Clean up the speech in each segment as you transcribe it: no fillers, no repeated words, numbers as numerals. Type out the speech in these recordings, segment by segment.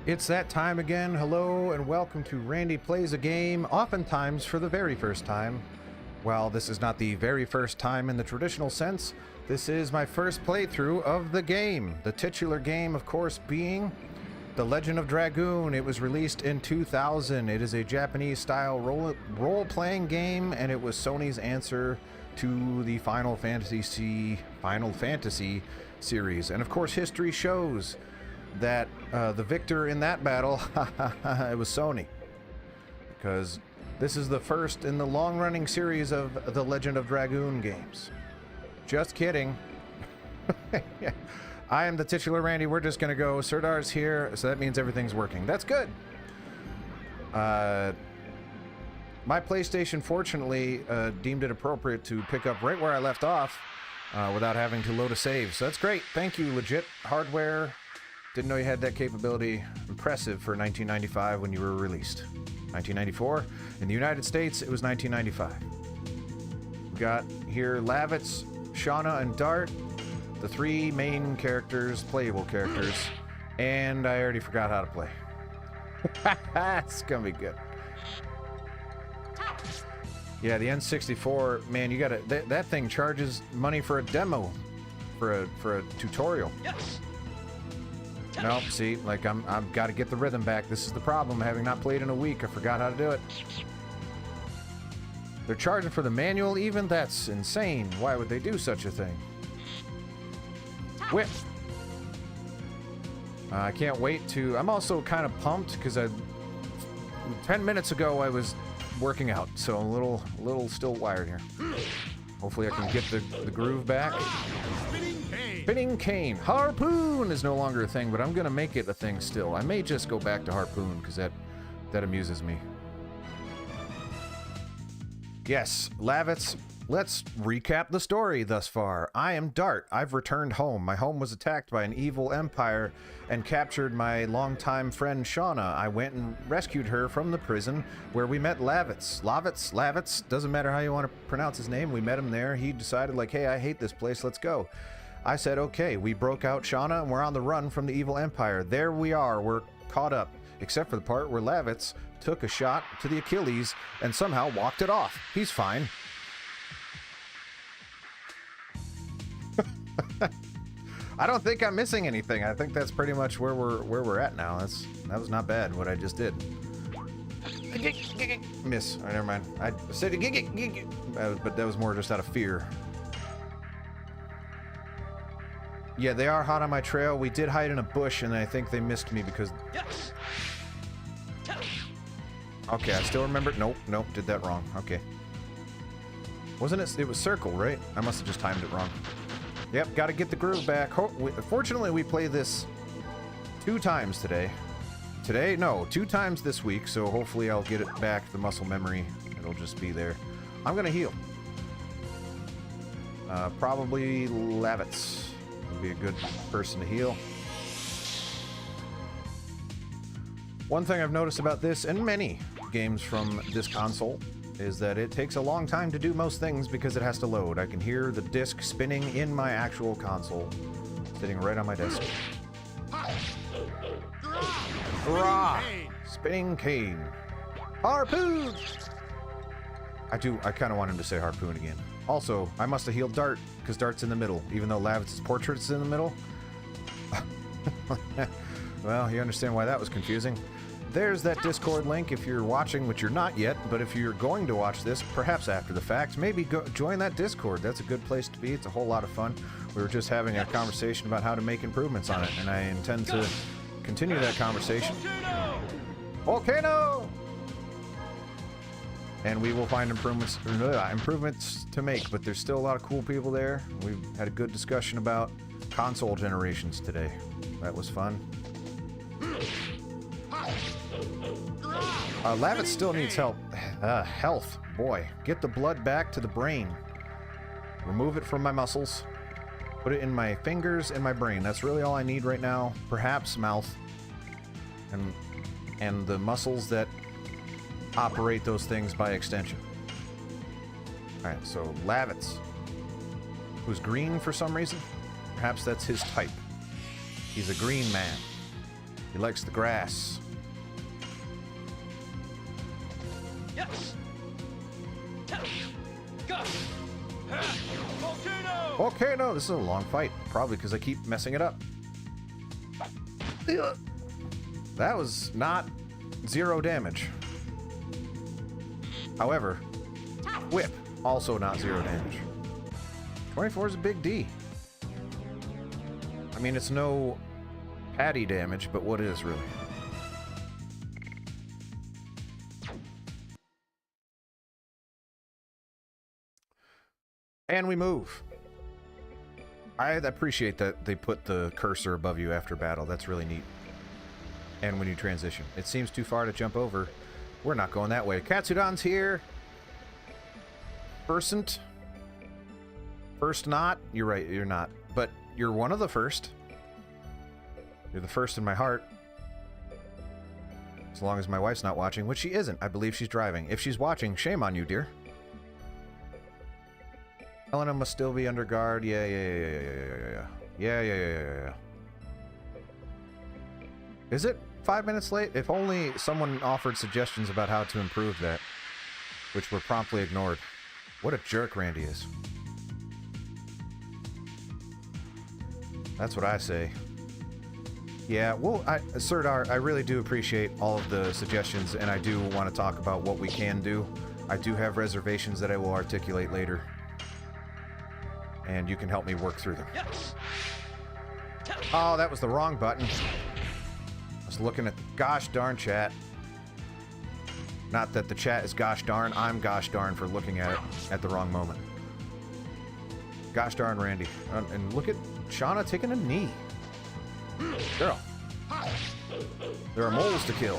It's that time again. Hello and welcome to Randy Plays a Game, oftentimes for the very first time. Well, this is not the very first time in the traditional sense. This is my first playthrough of the game. The titular game, of course, being The Legend of Dragoon. It was released in 2000. It is a Japanese-style role-playing game, and it was Sony's answer to the Final Fantasy series. And of course, history shows that the victor in that battle, it was Sony. Because this is the first in the long-running series of the Legend of Dragoon games. Just kidding. I am the titular Randy. We're just going to go. Sirdar's here, so that means everything's working. That's good. My PlayStation, fortunately, deemed it appropriate to pick up right where I left off without having to load a save. So that's great. Thank you, legit hardware. Didn't know you had that capability. Impressive for 1995 when you were released. 1994. In the United States, it was 1995. We got here Lavitz, Shauna, and Dart. The three main characters, playable characters. And I already forgot how to play. It's gonna be good. Yeah, the N64, man, you gotta... That thing charges money for a demo. For a tutorial. Yes. Nope, see, like I've got to get the rhythm back. This is the problem, having not played in a week. I forgot how to do it. They're charging for the manual even? That's insane. Why would they do such a thing? Whip! I can't wait to... I'm also kind of pumped because 10 minutes ago I was working out, so I'm a little still wired here. Hopefully I can get the groove back. Spinning cane. Harpoon is no longer a thing, but I'm gonna make it a thing still. I may just go back to harpoon because that amuses me. Yes, Lavitz. Let's recap the story thus far. I am Dart. I've returned home. My home was attacked by an evil empire and captured my longtime friend Shauna. I went and rescued her from the prison where we met Lavitz. Lavitz, doesn't matter how you want to pronounce his name. We met him there. He decided like, hey, I hate this place. Let's go. I said, okay. We broke out Shauna and we're on the run from the evil empire. There we are. We're caught up. Except for the part where Lavitz took a shot to the Achilles and somehow walked it off. He's fine. I don't think I'm missing anything. I think that's pretty much where we're at now. That was not bad what I just did. Miss. Oh, never mind. I said but that was more just out of fear. Yeah, they are hot on my trail. We did hide in a bush, and I think they missed me because... Okay, I still remember... Nope, did that wrong. Okay. Wasn't it... It was circle, right? I must have just timed it wrong. Yep, gotta get the groove back. Fortunately, we play this 2 times today. Today? No, 2 times this week, so hopefully I'll get it back, the muscle memory. It'll just be there. I'm gonna heal. Probably Lavitz would be a good person to heal. One thing I've noticed about this, and many games from this console, is that it takes a long time to do most things because it has to load. I can hear the disc spinning in my actual console, sitting right on my desk. Hurrah! Spinning cane. Harpoon! I kind of want him to say harpoon again. Also, I must have healed Dart, because Dart's in the middle, even though Lavitz's portrait's in the middle. Well, you understand why that was confusing. There's that Discord link if you're watching, which you're not yet, but if you're going to watch this, perhaps after the fact, maybe go join that Discord. That's a good place to be. It's a whole lot of fun. We were just having a conversation about how to make improvements on it, and I intend to continue that conversation. Volcano! And we will find improvements to make, but there's still a lot of cool people there. We've had a good discussion about console generations today. That was fun. Lavitz still needs help. Health. Boy. Get the blood back to the brain. Remove it from my muscles. Put it in my fingers and my brain. That's really all I need right now. Perhaps mouth. And the muscles that operate those things by extension. Alright, so Lavitz. Who's green for some reason? Perhaps that's his type. He's a green man. He likes the grass. Yes. Go. Volcano. Volcano! This is a long fight. Probably because I keep messing it up. That was not 0 damage. However, whip, also not 0 damage. 24 is a big D. I mean, it's no patty damage, but what is really? And we move. I appreciate that they put the cursor above you after battle. That's really neat. And when you transition. It seems too far to jump over. We're not going that way. Katsudan's here. First not. You're right, you're not. But you're one of the first. You're the first in my heart. As long as my wife's not watching, which she isn't. I believe she's driving. If she's watching, shame on you, dear. Helena must still be under guard. Yeah. Is it 5 minutes late? If only someone offered suggestions about how to improve that, which were promptly ignored. What a jerk Randy is. That's what I say. Yeah, well, Sirdar, I really do appreciate all of the suggestions, and I do want to talk about what we can do. I do have reservations that I will articulate later. And you can help me work through them. Oh, that was the wrong button. I was looking at the gosh darn chat. Not that the chat is gosh darn, I'm gosh darn for looking at it at the wrong moment. Gosh darn Randy. And look at Shauna taking a knee. Girl. There are moles to kill.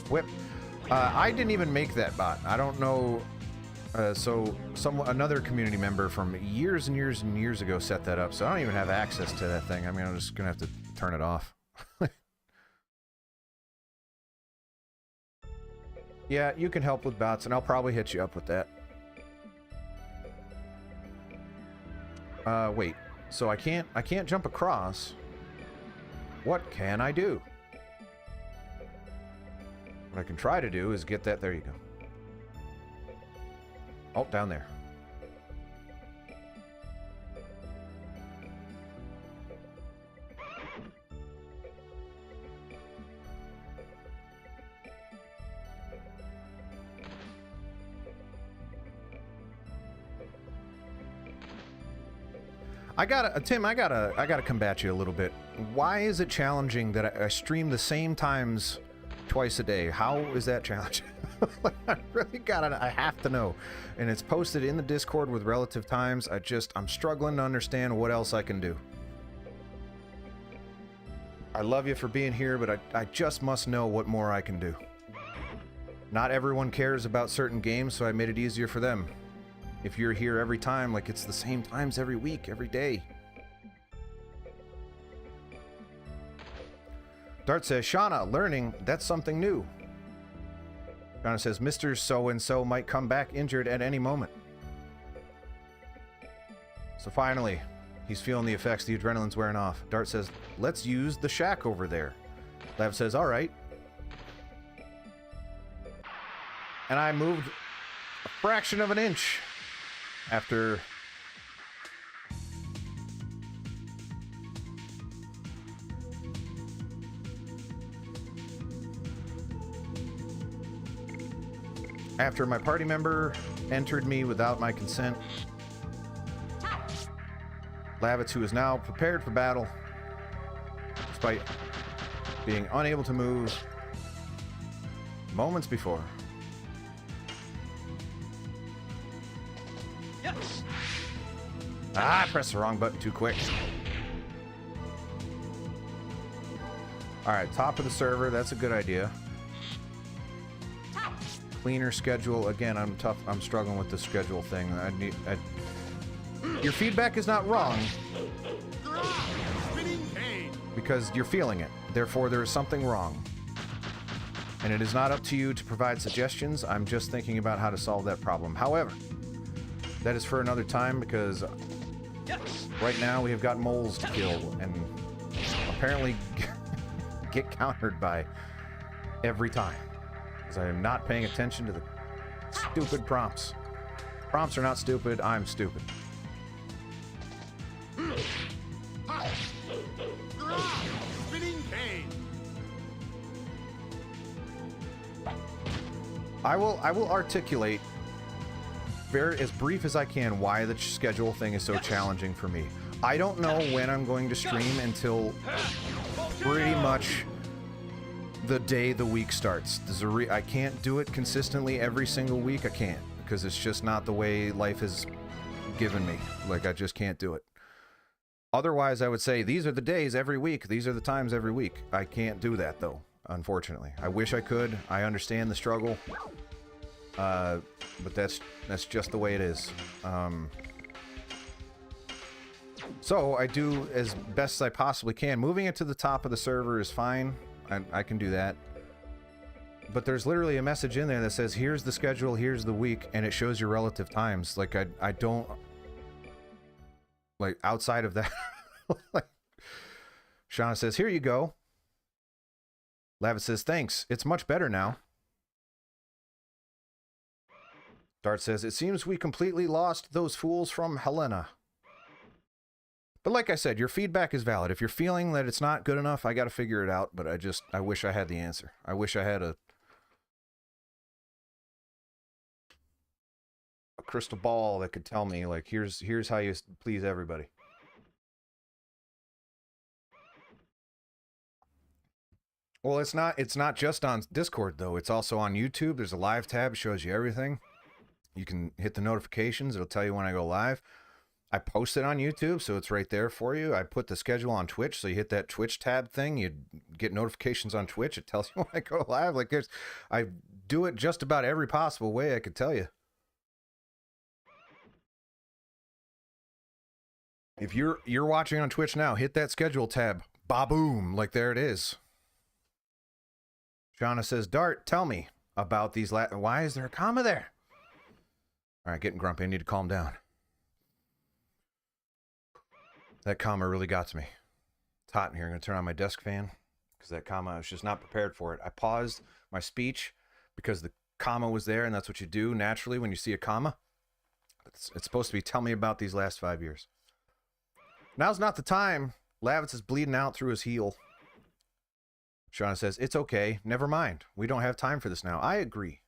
Whip. I didn't even make that bot. I don't know. So another community member from years and years and years ago set that up. So I don't even have access to that thing. I mean, I'm just gonna have to turn it off. Yeah, you can help with bots, and I'll probably hit you up with that. Wait. So I can't jump across. What can I do? What I can try to do is get that. There you go. Oh, down there. Tim, I gotta combat you a little bit. Why is it challenging that I stream the same times twice a day? How is that challenging? I really I have to know. And it's posted in the Discord with relative times. I'm struggling to understand what else I can do. I love you for being here, but I just must know what more I can do. Not everyone cares about certain games, so I made it easier for them. If you're here every time, like it's the same times every week, every day. Dart says, Shauna, learning, that's something new. Shauna says, Mr. So-and-so might come back injured at any moment. So finally, he's feeling the effects, the adrenaline's wearing off. Dart says, let's use the shack over there. Lav says, all right. And I moved a fraction of an inch after my party member entered me without my consent. Lavitz, who is now prepared for battle, despite being unable to move moments before. Yes. Ah, I pressed the wrong button too quick. Alright, top of the server, that's a good idea. Cleaner schedule. Again, I'm struggling with the schedule thing. Your feedback is not wrong. Because you're feeling it. Therefore, there is something wrong. And it is not up to you to provide suggestions. I'm just thinking about how to solve that problem. However, that is for another time because Yes. Right now, we have got moles to kill, and apparently get countered by every time. Because I am not paying attention to the stupid prompts. Prompts are not stupid, I'm stupid. Spinning cane. I will articulate as brief as I can why the schedule thing is so challenging for me. I don't know when I'm going to stream until pretty much the day the week starts. I can't do it consistently every single week. I can't, because it's just not the way life has given me. Like, I just can't do it. Otherwise, I would say these are the days every week. These are the times every week. I can't do that, though, unfortunately. I wish I could. I understand the struggle. But that's just the way it is. So I do as best as I possibly can. Moving it to the top of the server is fine. I can do that. But there's literally a message in there that says, here's the schedule, here's the week, and it shows your relative times. Like, I don't... Like, outside of that... like, Shauna says, here you go. Lavit says, thanks. It's much better now. Dart says, it seems we completely lost those fools from Helena. But like I said, your feedback is valid. If you're feeling that it's not good enough, I got to figure it out, but I wish I had the answer. I wish I had a crystal ball that could tell me, like, here's how you please everybody. Well, it's not just on Discord, though. It's also on YouTube. There's a live tab, shows you everything. You can hit the notifications. It'll tell you when I go live. I post it on YouTube, so it's right there for you. I put the schedule on Twitch, so you hit that Twitch tab thing. You get notifications on Twitch. It tells you when I go live. Like, I do it just about every possible way I could tell you. If you're watching on Twitch now, hit that schedule tab. Ba-boom. Like, there it is. Shauna says, Dart, tell me about these why is there a comma there? All right, getting grumpy. I need to calm down. That comma really got to me. It's hot in here. I'm going to turn on my desk fan because that comma, I was just not prepared for it. I paused my speech because the comma was there, and that's what you do naturally when you see a comma. It's supposed to be, tell me about these last 5 years. Now's not the time. Lavitz is bleeding out through his heel. Shauna says, it's okay. Never mind. We don't have time for this now. I agree.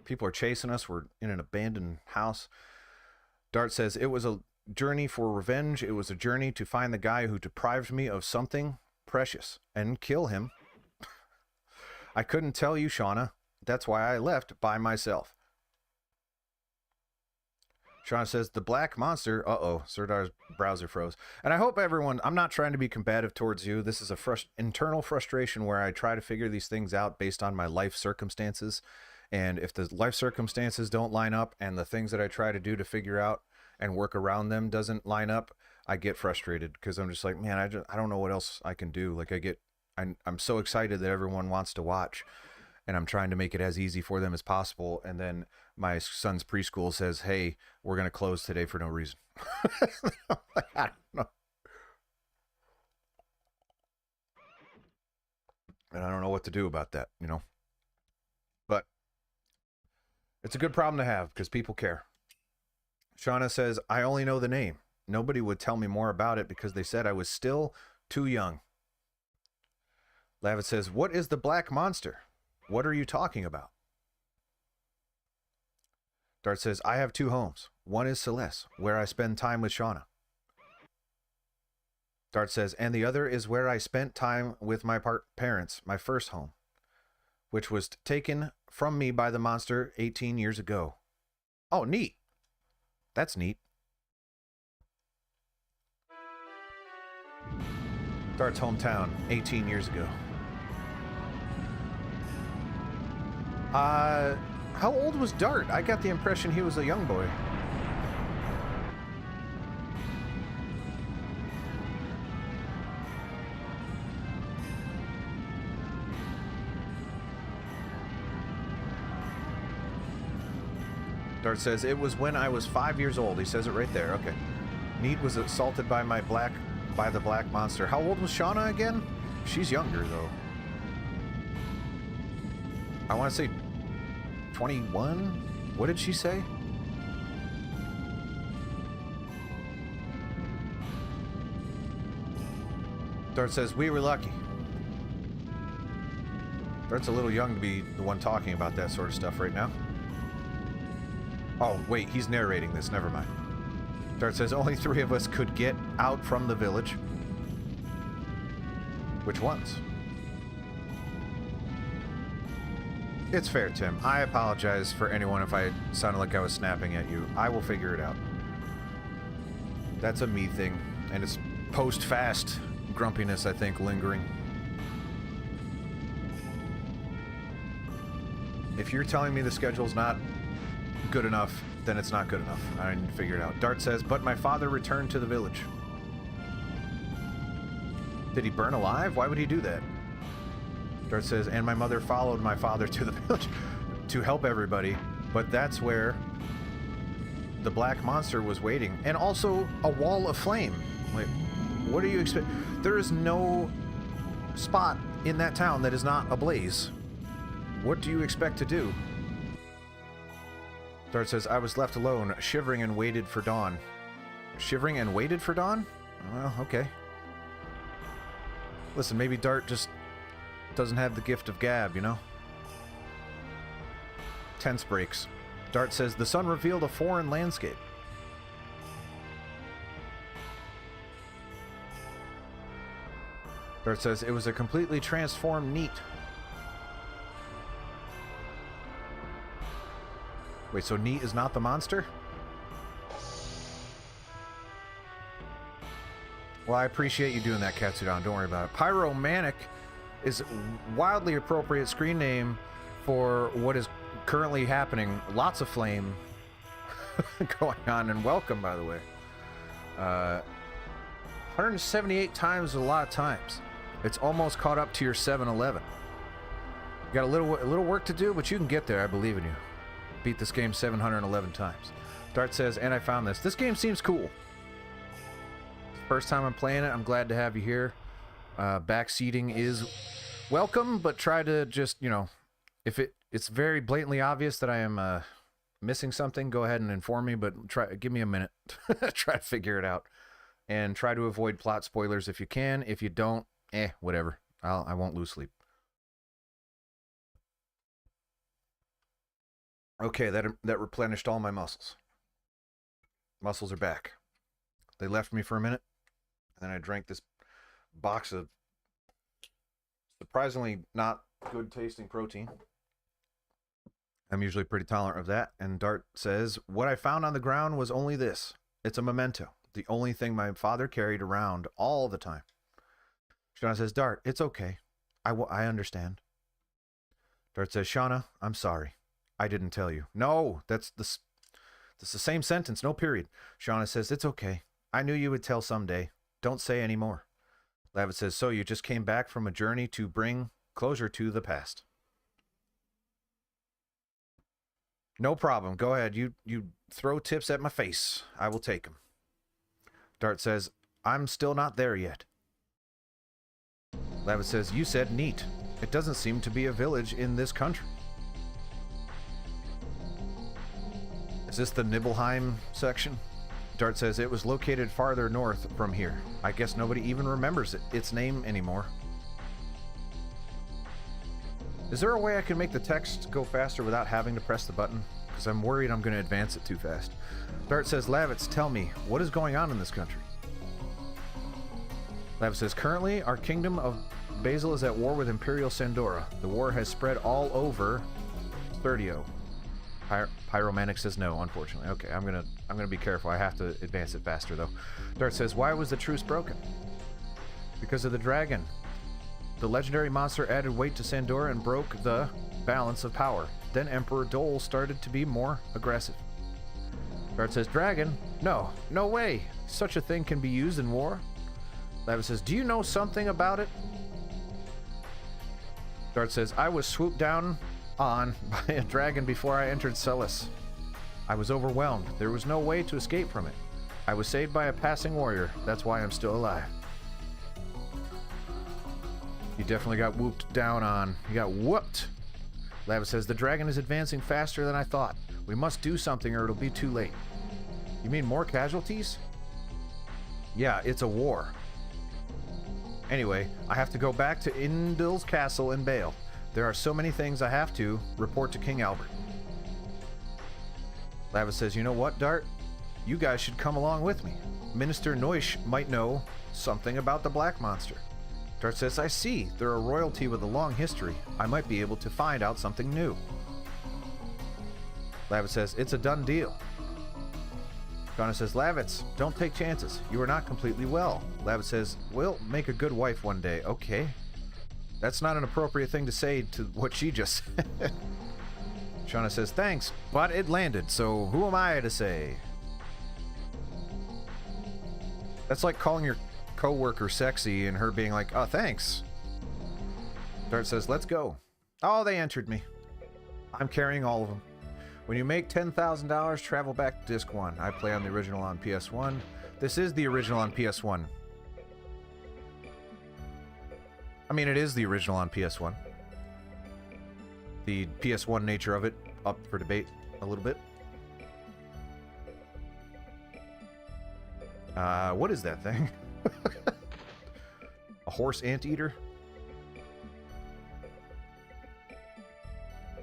People are chasing us. We're in an abandoned house. Dart says, it was a journey for revenge. It was a journey to find the guy who deprived me of something precious and kill him. I couldn't tell you, Shauna. That's why I left by myself. Shauna says, the black monster... Uh-oh, Serdar's browser froze. And I hope everyone... I'm not trying to be combative towards you. This is a internal frustration where I try to figure these things out based on my life circumstances. And if the life circumstances don't line up and the things that I try to do to figure out and work around them doesn't line up, I get frustrated because I'm just like, man, I don't know what else I can do. Like, I'm so excited that everyone wants to watch, and I'm trying to make it as easy for them as possible. And then my son's preschool says, hey, we're going to close today for no reason. Like, I don't know. And I don't know what to do about that, you know? But it's a good problem to have because people care. Shauna says, I only know the name. Nobody would tell me more about it because they said I was still too young. Lavit says, what is the black monster? What are you talking about? Dart says, I have two homes. One is Celeste, where I spend time with Shauna. Dart says, and the other is where I spent time with my parents, my first home, which was taken from me by the monster 18 years ago. Oh, neat. That's neat. Dart's hometown, 18 years ago. How old was Dart? I got the impression he was a young boy. Dart says, it was when I was 5 years old. He says it right there. Okay. Neat was assaulted by the black monster. How old was Shauna again? She's younger though. I want to say 21? What did she say? Dart says, we were lucky. Dart's a little young to be the one talking about that sort of stuff right now. Oh, wait, he's narrating this. Never mind. Dart says, only 3 of us could get out from the village. Which ones? It's fair, Tim. I apologize for anyone if I sounded like I was snapping at you. I will figure it out. That's a me thing. And it's post-fast grumpiness, I think, lingering. If you're telling me the schedule's not good enough, then it's not good enough. I need to figure it out. Dart says, but my father returned to the village. Did he burn alive? Why would he do that? Dart says, and my mother followed my father to the village to help everybody, but that's where the black monster was waiting. And also a wall of flame. Wait, what do you expect? There is no spot in that town that is not ablaze. What do you expect to do? Dart says, I was left alone, shivering and waited for dawn. Shivering and waited for dawn? Well, okay. Listen, maybe Dart just doesn't have the gift of gab, you know? Tense breaks. Dart says, the sun revealed a foreign landscape. Dart says, it was a completely transformed Neat. Wait, so Neat is not the monster? Well, I appreciate you doing that, Katsudan. Don't worry about it. Pyromanic is a wildly appropriate screen name for what is currently happening. Lots of flame going on, and welcome, by the way. 178 times is a lot of times. It's almost caught up to your 7-11. You got a little work to do, but you can get there. I believe in you. Beat this game 711 times. Dart says, and I found this. This game seems cool. First time I'm playing it. I'm glad to have you here. Backseating is welcome, but try to just, you know, if it's very blatantly obvious that I am missing something, go ahead and inform me, but give me a minute. Try to figure it out. And try to avoid plot spoilers if you can. If you don't, whatever. I won't lose sleep. Okay, that replenished all my muscles. Muscles are back. They left me for a minute, and then I drank this box of surprisingly not good tasting protein. I'm usually pretty tolerant of that. And Dart says, what I found on the ground was only this. It's a memento. The only thing my father carried around all the time. Shauna says, Dart, it's okay. I understand. Dart says, Shauna, I'm sorry. I didn't tell you. No, that's the same sentence, no period. Shauna says, it's okay. I knew you would tell someday. Don't say any more. Lavit says, so you just came back from a journey to bring closure to the past. No problem. Go ahead. You throw tips at my face. I will take them. Dart says, I'm still not there yet. Lavit says, you said Neat. It doesn't seem to be a village in this country. Is this the Nibelheim section? Dart says, it was located farther north from here. I guess nobody even remembers its name anymore. Is there a way I can make the text go faster without having to press the button? Because I'm worried I'm going to advance it too fast. Dart says, Lavitz, tell me, what is going on in this country? Lavitz says, currently, our kingdom of Basil is at war with Imperial Sandora. The war has spread all over Thirdio. Pyromanic says no, unfortunately. Okay, I'm gonna be careful. I have to advance it faster though. Dart says, why was the truce broken? Because of the dragon. The legendary monster added weight to Sandora and broke the balance of power. Then Emperor Dole started to be more aggressive. Dart says, dragon? No way. Such a thing can be used in war. Lavis says, do you know something about it? Dart says, I was swooped down on by a dragon before I entered Celis. I was overwhelmed. There was no way to escape from it. I was saved by a passing warrior. That's why I'm still alive. You definitely got whooped down on. You got whooped. Lava says, the dragon is advancing faster than I thought. We must do something or it'll be too late. You mean more casualties? Yeah, it's a war. Anyway, I have to go back to Indil's castle and Bale. There are so many things I have to report to King Albert. Lava says, you know what, Dart? You guys should come along with me. Minister Noish might know something about the Black Monster. Dart says, I see. They're a royalty with a long history. I might be able to find out something new. Lavitz says, it's a done deal. Shauna says, Lavitz, don't take chances. You are not completely well. Lavitz says, we'll make a good wife one day. Okay. That's not an appropriate thing to say to what she just said. Shauna says, thanks, but it landed, so who am I to say? That's like calling your coworker sexy and her being like, oh, thanks. Dart says, let's go. Oh, they entered me. I'm carrying all of them. When you make $10,000, travel back to Disc 1. I play on the original on PS1. This is the original on PS1. I mean, it is the original on PS1. The PS1 nature of it, up for debate a little bit. What is that thing? A horse anteater?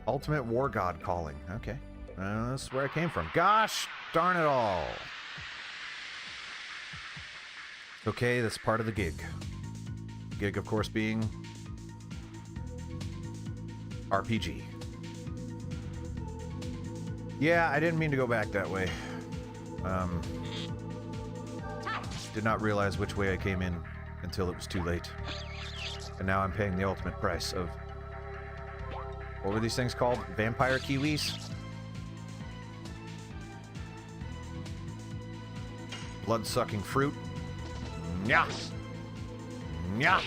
Ultimate War God calling. Okay. That's where I came from. Gosh darn it all. Okay, that's part of the gig. Gig, of course, being RPG. Yeah, I didn't mean to go back that way. Did not realize which way I came in until it was too late. And now I'm paying the ultimate price of... What were these things called? Vampire kiwis? Blood-sucking fruit. Nya! Nya!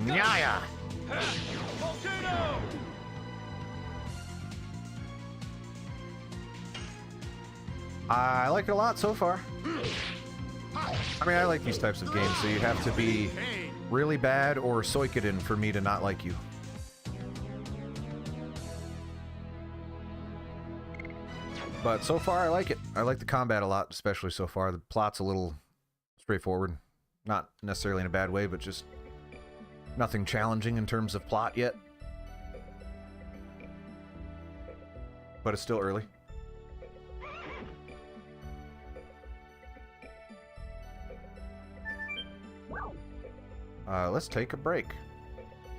Nya! Volcano! I like it a lot so far. I mean, I like these types of games, so you'd have to be really bad or Suikoden for me to not like you. But so far, I like it. I like the combat a lot, especially so far. The plot's a little straightforward. Not necessarily in a bad way, but just nothing challenging in terms of plot yet. But it's still early. Let's take a break.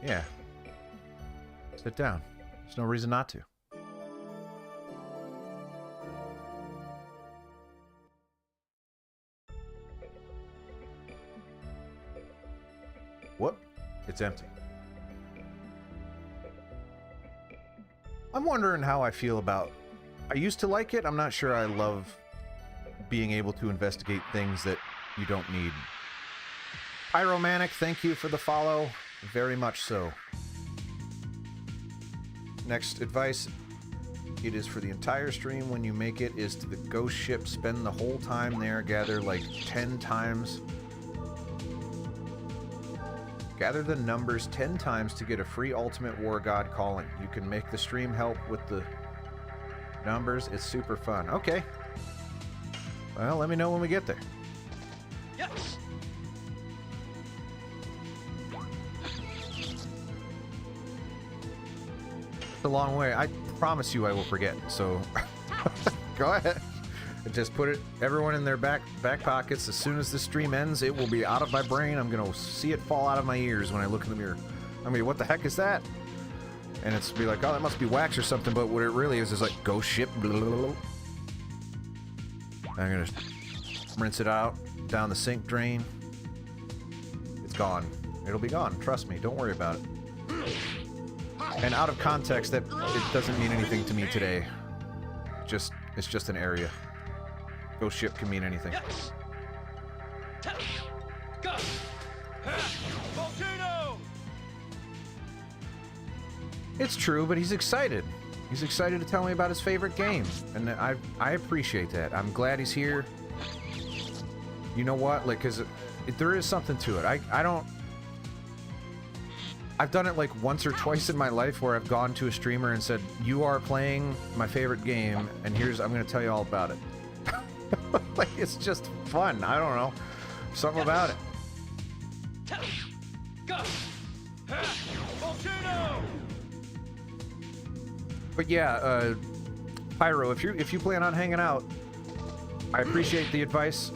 Yeah. Sit down. There's no reason not to. Whoop. It's empty. I'm wondering how I feel about... I used to like it. I'm not sure I love being able to investigate things that you don't need. Pyromanic, thank you for the follow. Very much so. Next advice. It is for the entire stream. When you make it, is to the ghost ship. Spend the whole time there. Gather like 10 times. Gather the numbers 10 times to get a free Ultimate War God calling. You can make the stream help with the numbers. It's super fun. Okay. Well, let me know when we get there. Yes. It's a long way. I promise you I will forget. So go ahead. Just put it, everyone in their back pockets. As soon as the stream ends, it will be out of my brain. I'm gonna see it fall out of my ears when I look in the mirror. I mean, what the heck is that? And it's be like, oh, that must be wax or something. But what it really is like ghost ship. Blah, blah, blah. I'm gonna rinse it out down the sink drain. It's gone. It'll be gone. Trust me. Don't worry about it. And out of context, that it doesn't mean anything to me today. It's just an area. Ghost ship can mean anything. Yes. Go. Volcano! It's true, but he's excited. He's excited to tell me about his favorite game, and I appreciate that. I'm glad he's here. You know what? Like, cause there is something to it. I don't. I've done it like once or twice in my life where I've gone to a streamer and said, "You are playing my favorite game, and I'm going to tell you all about it." Like, it's just fun. I don't know, something about it. Go! Volcano! But yeah, Pyro, if you plan on hanging out, I appreciate the advice.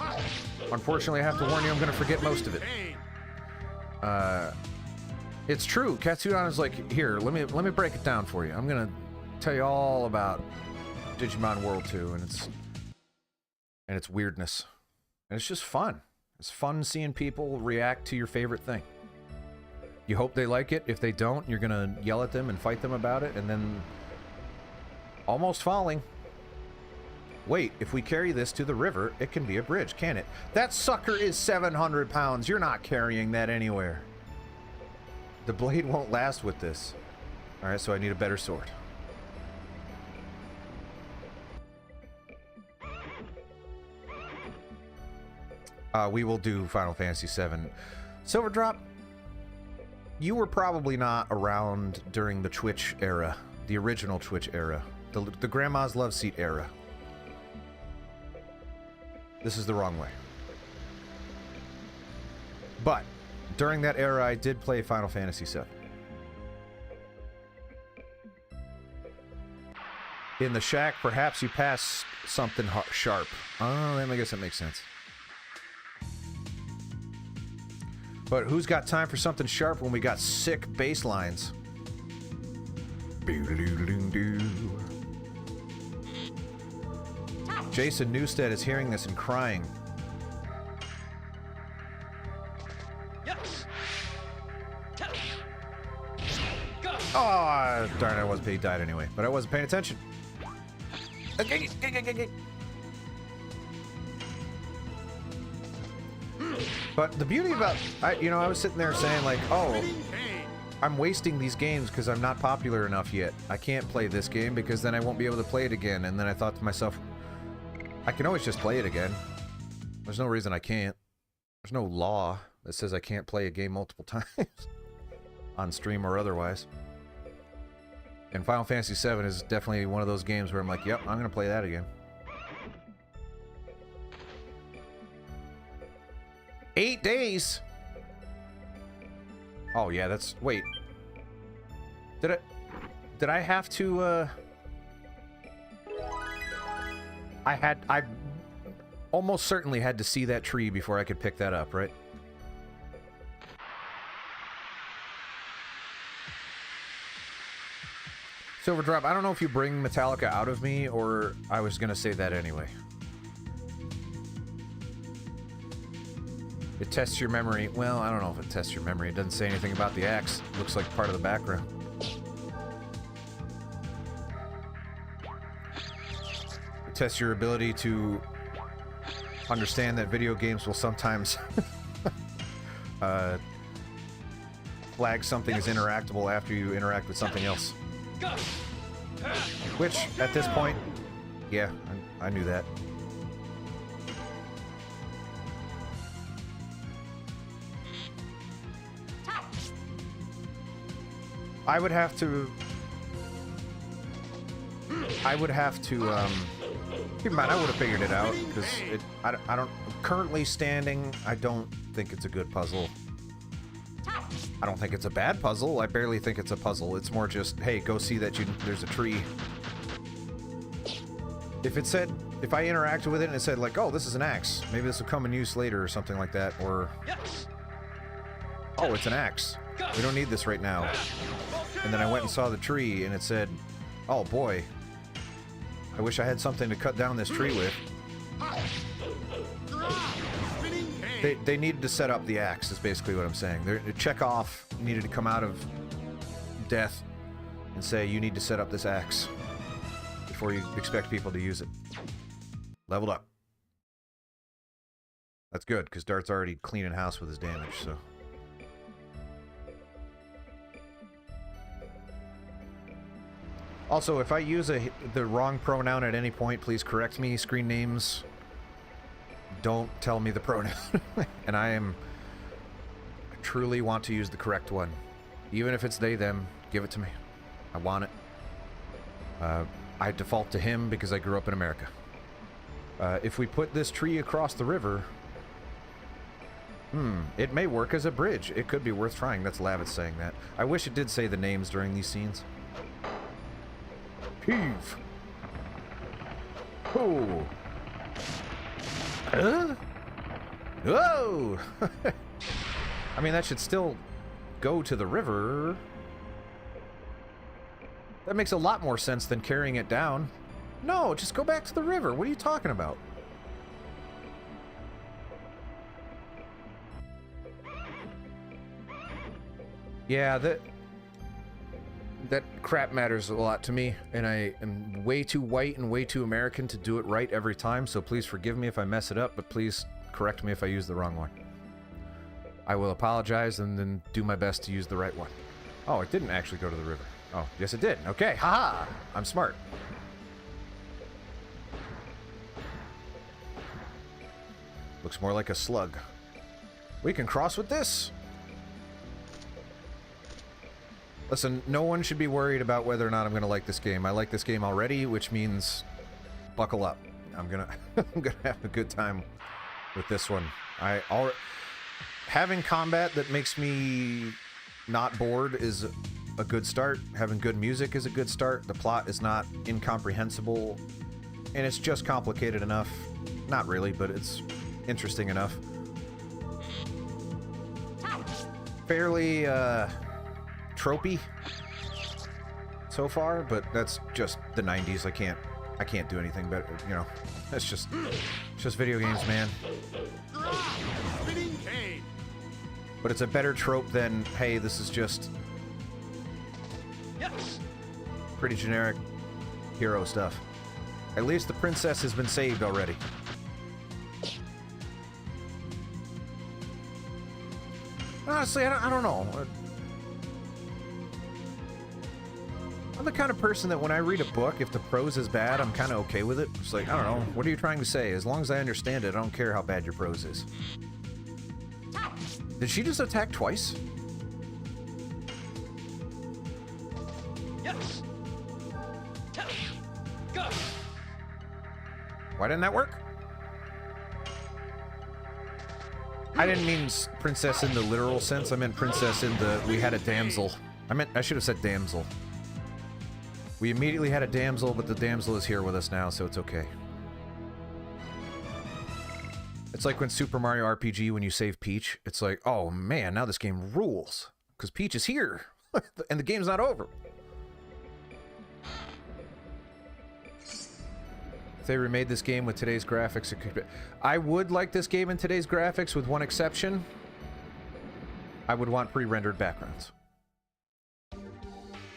Unfortunately, I have to warn you, I'm going to forget most of it. It's true. Katsudon is like, here, let me break it down for you. I'm going to tell you all about Digimon World 2 and its weirdness. And it's just fun. It's fun seeing people react to your favorite thing. You hope they like it. If they don't, you're going to yell at them and fight them about it, and then almost falling. Wait, if we carry this to the river, it can be a bridge, can it? That sucker is 700 pounds. You're not carrying that anywhere. The blade won't last with this. Alright, so I need a better sword. We will do Final Fantasy VII. Silver Drop, you were probably not around during the Twitch era. The original Twitch era. The Grandma's Love Seat era. This is the wrong way. But during that era, I did play Final Fantasy VII. In the shack, perhaps you pass something sharp. Oh, I guess that makes sense. But who's got time for something sharp when we got sick bass lines? Jason Newstead is hearing this and crying. Yes. Oh, darn it, he died anyway. But I wasn't paying attention. But the beauty about, I was sitting there saying like, oh, I'm wasting these games because I'm not popular enough yet. I can't play this game because then I won't be able to play it again. And then I thought to myself, I can always just play it again. There's no reason I can't. There's no law that says I can't play a game multiple times on stream or otherwise. And Final Fantasy VII is definitely one of those games where I'm like, yep, I'm going to play that again. 8 days? Oh, yeah, that's... Wait. Did I have to, I almost certainly had to see that tree before I could pick that up, right? Silver Drop, I don't know if you bring Metallica out of me, or I was gonna say that anyway. It tests your memory. Well, I don't know if it tests your memory. It doesn't say anything about the axe. It looks like part of the background. It tests your ability to understand that video games will sometimes flag something as interactable after you interact with something else. Which, at this point, yeah, I knew that. I would have to, keep in mind, I would have figured it out, because I don't, currently standing, I don't think it's a good puzzle. I don't think it's a bad puzzle. I barely think it's a puzzle. It's more just, hey, go see that there's a tree. If it said, if I interacted with it and it said like, oh, this is an axe, maybe this will come in use later or something like that, or, oh, it's an axe. We don't need this right now. And then I went and saw the tree and it said, oh boy, I wish I had something to cut down this tree with. They needed to set up the axe, is basically what I'm saying. Chekhov needed to come out of death and say, you need to set up this axe before you expect people to use it. Leveled up. That's good, because Dart's already cleaning house with his damage, so... Also, if I use the wrong pronoun at any point, please correct me. Screen names Don't tell me the pronoun. And I truly want to use the correct one. Even if it's they, them, give it to me. I want it. I default to him because I grew up in America. If we put this tree across the river... it may work as a bridge. It could be worth trying. That's Lavitz saying that. I wish it did say the names during these scenes. Heave. Oh. Whoa! I mean, that should still go to the river. That makes a lot more sense than carrying it down. No, just go back to the river. What are you talking about? Yeah, that crap matters a lot to me, and I am way too white and way too American to do it right every time, so please forgive me if I mess it up, but please correct me if I use the wrong one. I will apologize and then do my best to use the right one. Oh, it didn't actually go to the river. Oh, yes it did. Okay, haha! I'm smart. Looks more like a slug. We can cross with this! Listen, no one should be worried about whether or not I'm going to like this game. I like this game already, which means buckle up. I'm gonna I'm gonna have a good time with this one. Having combat that makes me not bored is a good start. Having good music is a good start. The plot is not incomprehensible, and it's just complicated enough. Not really, but it's interesting enough. Fairly tropey so far, but that's just the 90s. I can't do anything better, you know. It's just video games, man. But it's a better trope than, hey, this is just pretty generic hero stuff. At least the princess has been saved already. Honestly, I don't know. I'm the kind of person that when I read a book, if the prose is bad, I'm kind of okay with it. It's like, I don't know, what are you trying to say? As long as I understand it, I don't care how bad your prose is. Did she just attack twice? Yes. Go. Why didn't that work? I didn't mean princess in the literal sense. I meant princess in the we had a damsel. I should have said damsel. We immediately had a damsel, but the damsel is here with us now, so it's okay. It's like when Super Mario RPG, when you save Peach, it's like, oh man, now this game rules. Because Peach is here, and the game's not over. If they remade this game with today's graphics, it could be... I would like this game in today's graphics, with one exception. I would want pre-rendered backgrounds.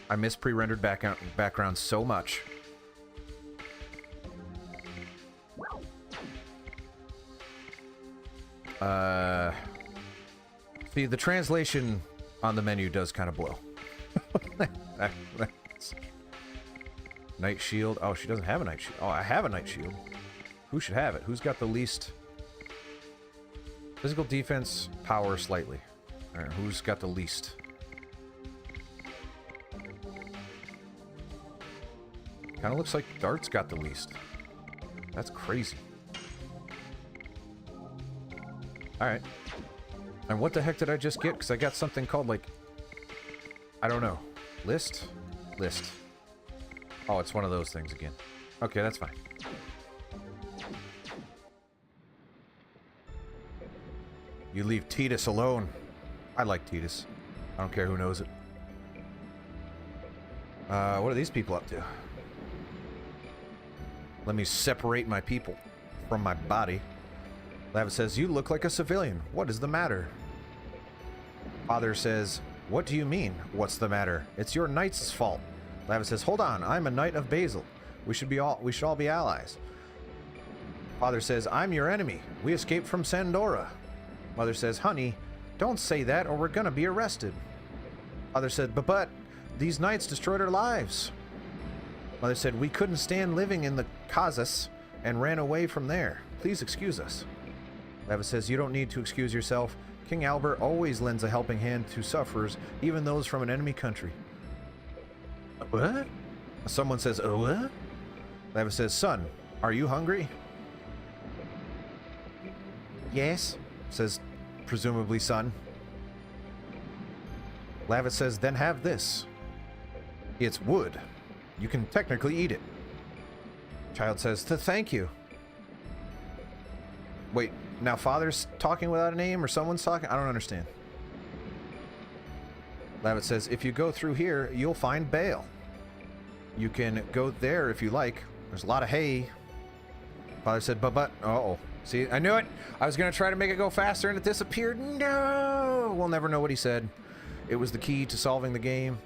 I miss pre-rendered backgrounds so much. See, the translation on the menu does kind of blow. Night shield. Oh, she doesn't have a night shield. Oh, I have a night shield. Who should have it? Who's got the least? Physical defense, power slightly. All right, who's got the least? Kind of looks like Dart's got the least. That's crazy. Alright. And what the heck did I just get? Because I got something called, like... I don't know. List? List. Oh, it's one of those things again. Okay, that's fine. You leave Tidus alone. I like Tidus. I don't care who knows it. What are these people up to? Let me separate my people from my body. Lavitz says, you look like a civilian. What is the matter? Father says, what do you mean, what's the matter? It's your knight's fault. Lavitz says, hold on, I'm a knight of Basil. We should all be allies. Father says, I'm your enemy. We escaped from Sandora. Mother says, honey, don't say that or we're gonna be arrested. Father said, but these knights destroyed our lives. Mother said, we couldn't stand living in the Kazas and ran away from there. Please excuse us. Lavis says, you don't need to excuse yourself. King Albert always lends a helping hand to sufferers, even those from an enemy country. What? Someone says, oh, what? Lavis says, son, are you hungry? Yes, says presumably son. Lavis says, then have this. It's wood. You can technically eat it. Child says, to thank you. Wait, now father's talking without a name or someone's talking? I don't understand. Lavis says, if you go through here, you'll find Bale. You can go there if you like. There's a lot of hay. Father said, but, uh-oh. See, I knew it. I was going to try to make it go faster and it disappeared. No! We'll never know what he said. It was the key to solving the game.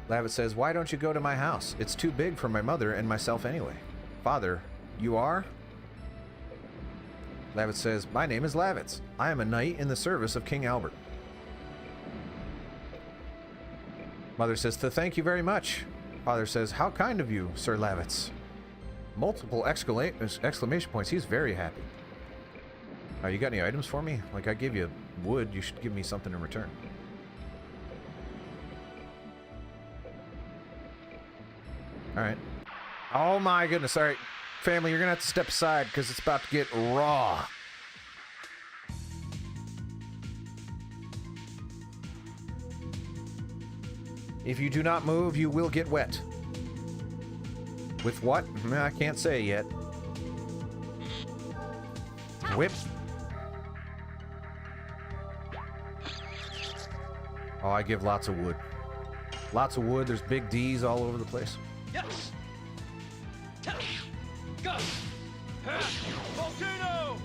Lavis says, why don't you go to my house? It's too big for my mother and myself anyway. Father, you are? Lavis says, my name is Lavitz. I am a knight in the service of King Albert. Mother says, thank you very much. Father says, how kind of you, Sir Lavitz. Multiple exclamation points. He's very happy. You got any items for me? Like, I gave you wood. You should give me something in return. Alright. Oh my goodness. Alright. Family, you're gonna have to step aside because it's about to get raw. If you do not move, you will get wet. With what? I can't say yet. Whip. Oh, I give lots of wood. Lots of wood. There's big D's all over the place. Yes. Go. Volcano.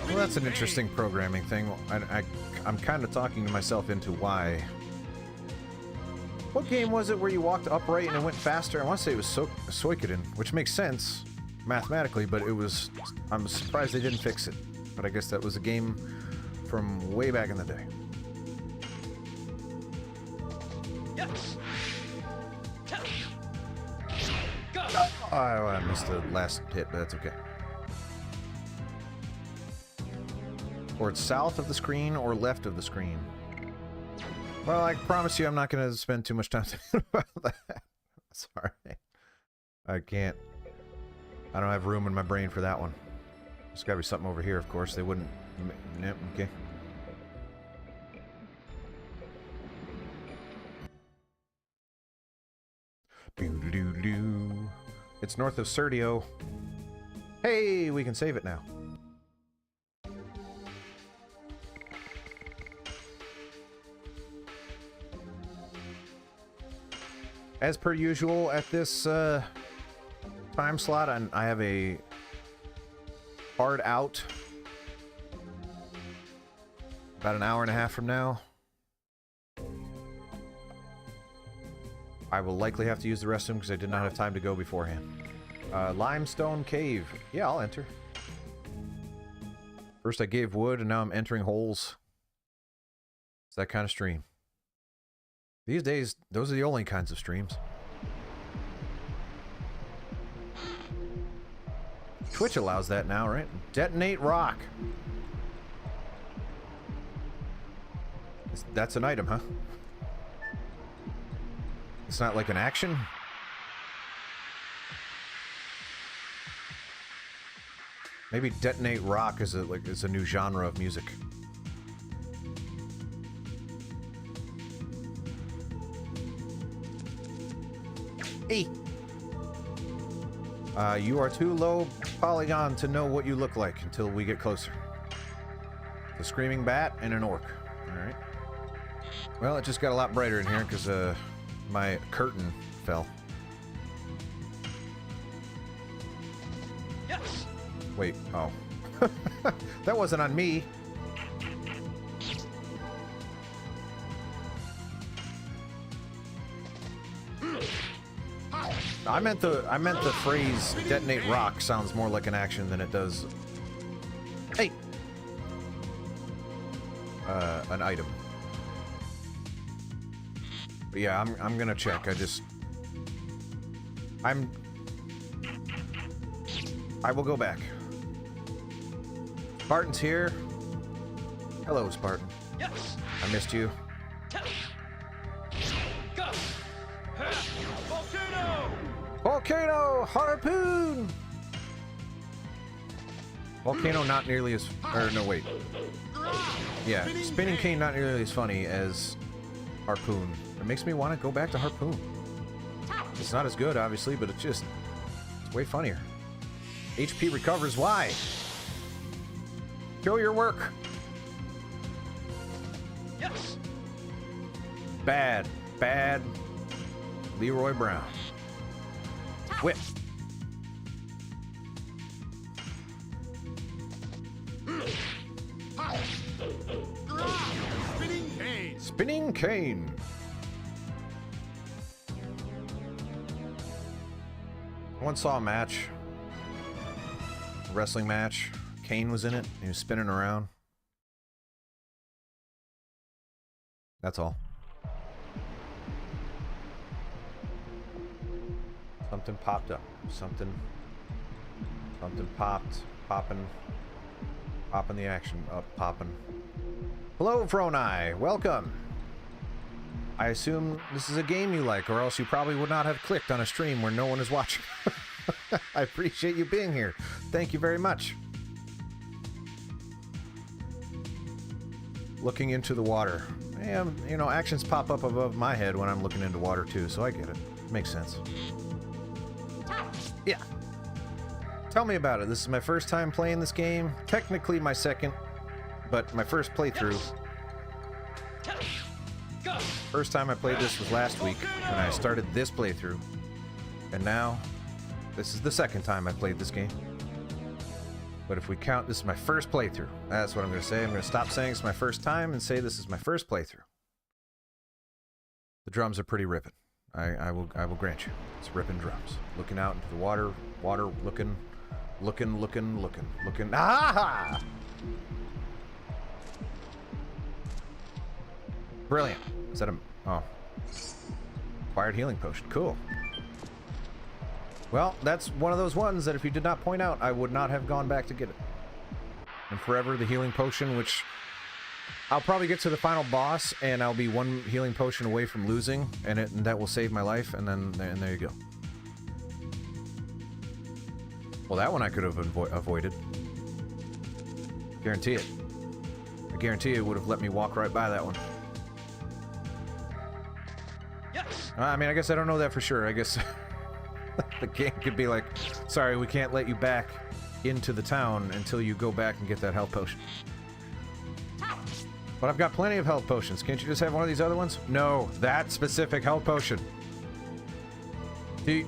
Well, that's an interesting programming thing. I'm kind of talking to myself into why. What game was it where you walked upright and it went faster? I want to say it was Suikoden, which makes sense mathematically, but it was... I'm surprised they didn't fix it. But I guess that was a game from way back in the day. Yes. Go. Oh, I missed the last hit, but that's okay. Or it's south of the screen or left of the screen. Well, I promise you I'm not going to spend too much time thinking about that. Sorry. I can't. I don't have room in my brain for that one. There's got to be something over here, of course. They wouldn't... Nope, okay. Boo-doo-doo-doo. It's north of Serdio. Hey, we can save it now. As per usual, at this time slot, I have a hard out about an hour and a half from now. I will likely have to use the restroom because I did not have time to go beforehand. Limestone Cave. Yeah, I'll enter. First I gave wood, and now I'm entering holes. It's that kind of stream. These days, those are the only kinds of streams. Twitch allows that now, right? Detonate rock. That's an item, huh? It's not like an action? Maybe detonate rock is a new genre of music. Hey! You are too low polygon to know what you look like until we get closer. A screaming bat and an orc. Alright. Well, it just got a lot brighter in here because my curtain fell. Yes. Wait, oh. That wasn't on me. I meant the phrase detonate rock sounds more like an action than it does. Hey! An item. But yeah, I'm gonna check. I will go back. Spartan's here. Hello, Spartan. Yes. I missed you. Go. Volcano. Volcano harpoon. Volcano not nearly as, or no wait. Yeah, spinning cane not nearly as funny as harpoon. It makes me want to go back to harpoon. It's not as good, obviously, but it's way funnier. HP recovers. Why? Show your work. Yes. Bad. Leroy Brown. Whip. Spinning cane. Spinning cane. I once saw a match. A wrestling match. Kane was in it. He was spinning around. That's all. Something popped up. Something popped. Popping the action up. Popping. Hello, Fronai. Welcome. I assume this is a game you like, or else you probably would not have clicked on a stream where no one is watching. I appreciate you being here. Thank you very much. Looking into the water. And, you know, actions pop up above my head when I'm looking into water too, so I get it. Makes sense. Yeah. Tell me about it. This is my first time playing this game. Technically my second, but my first playthrough. Go. First time I played this was last week when I started this playthrough. And now, this is the second time I played this game. But if we count, this is my first playthrough. That's what I'm going to say. I'm going to stop saying it's my first time and say this is my first playthrough. The drums are pretty ripping. I will grant you. It's ripping drums. Looking out into the water, looking. Ah! Brilliant. Is that a... Oh. Acquired healing potion. Cool. Well, that's one of those ones that if you did not point out, I would not have gone back to get it. And forever the healing potion, which... I'll probably get to the final boss, and I'll be one healing potion away from losing, and that will save my life, and there you go. Well, that one I could have avoided. Guarantee it. I guarantee it would have let me walk right by that one. Yes. I mean, I guess I don't know that for sure. I guess the game could be like, sorry, we can't let you back into the town until you go back and get that health potion. But I've got plenty of health potions. Can't you just have one of these other ones? No, that specific health potion. Do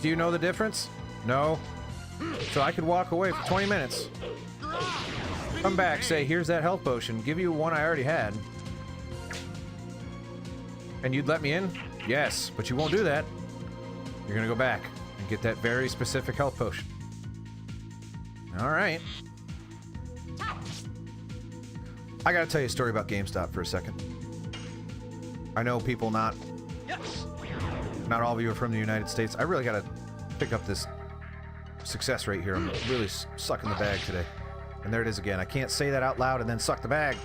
you know the difference? No. So I could walk away for 20 minutes. Come back, say, here's that health potion. Give you one I already had. And you'd let me in? Yes, but you won't do that. You're gonna go back and get that very specific health potion. Alright. I gotta tell you a story about GameStop for a second. I know people not all of you are from the United States. I really gotta pick up this success rate here. I'm really sucking the bag today. And there it is again. I can't say that out loud and then suck the bag.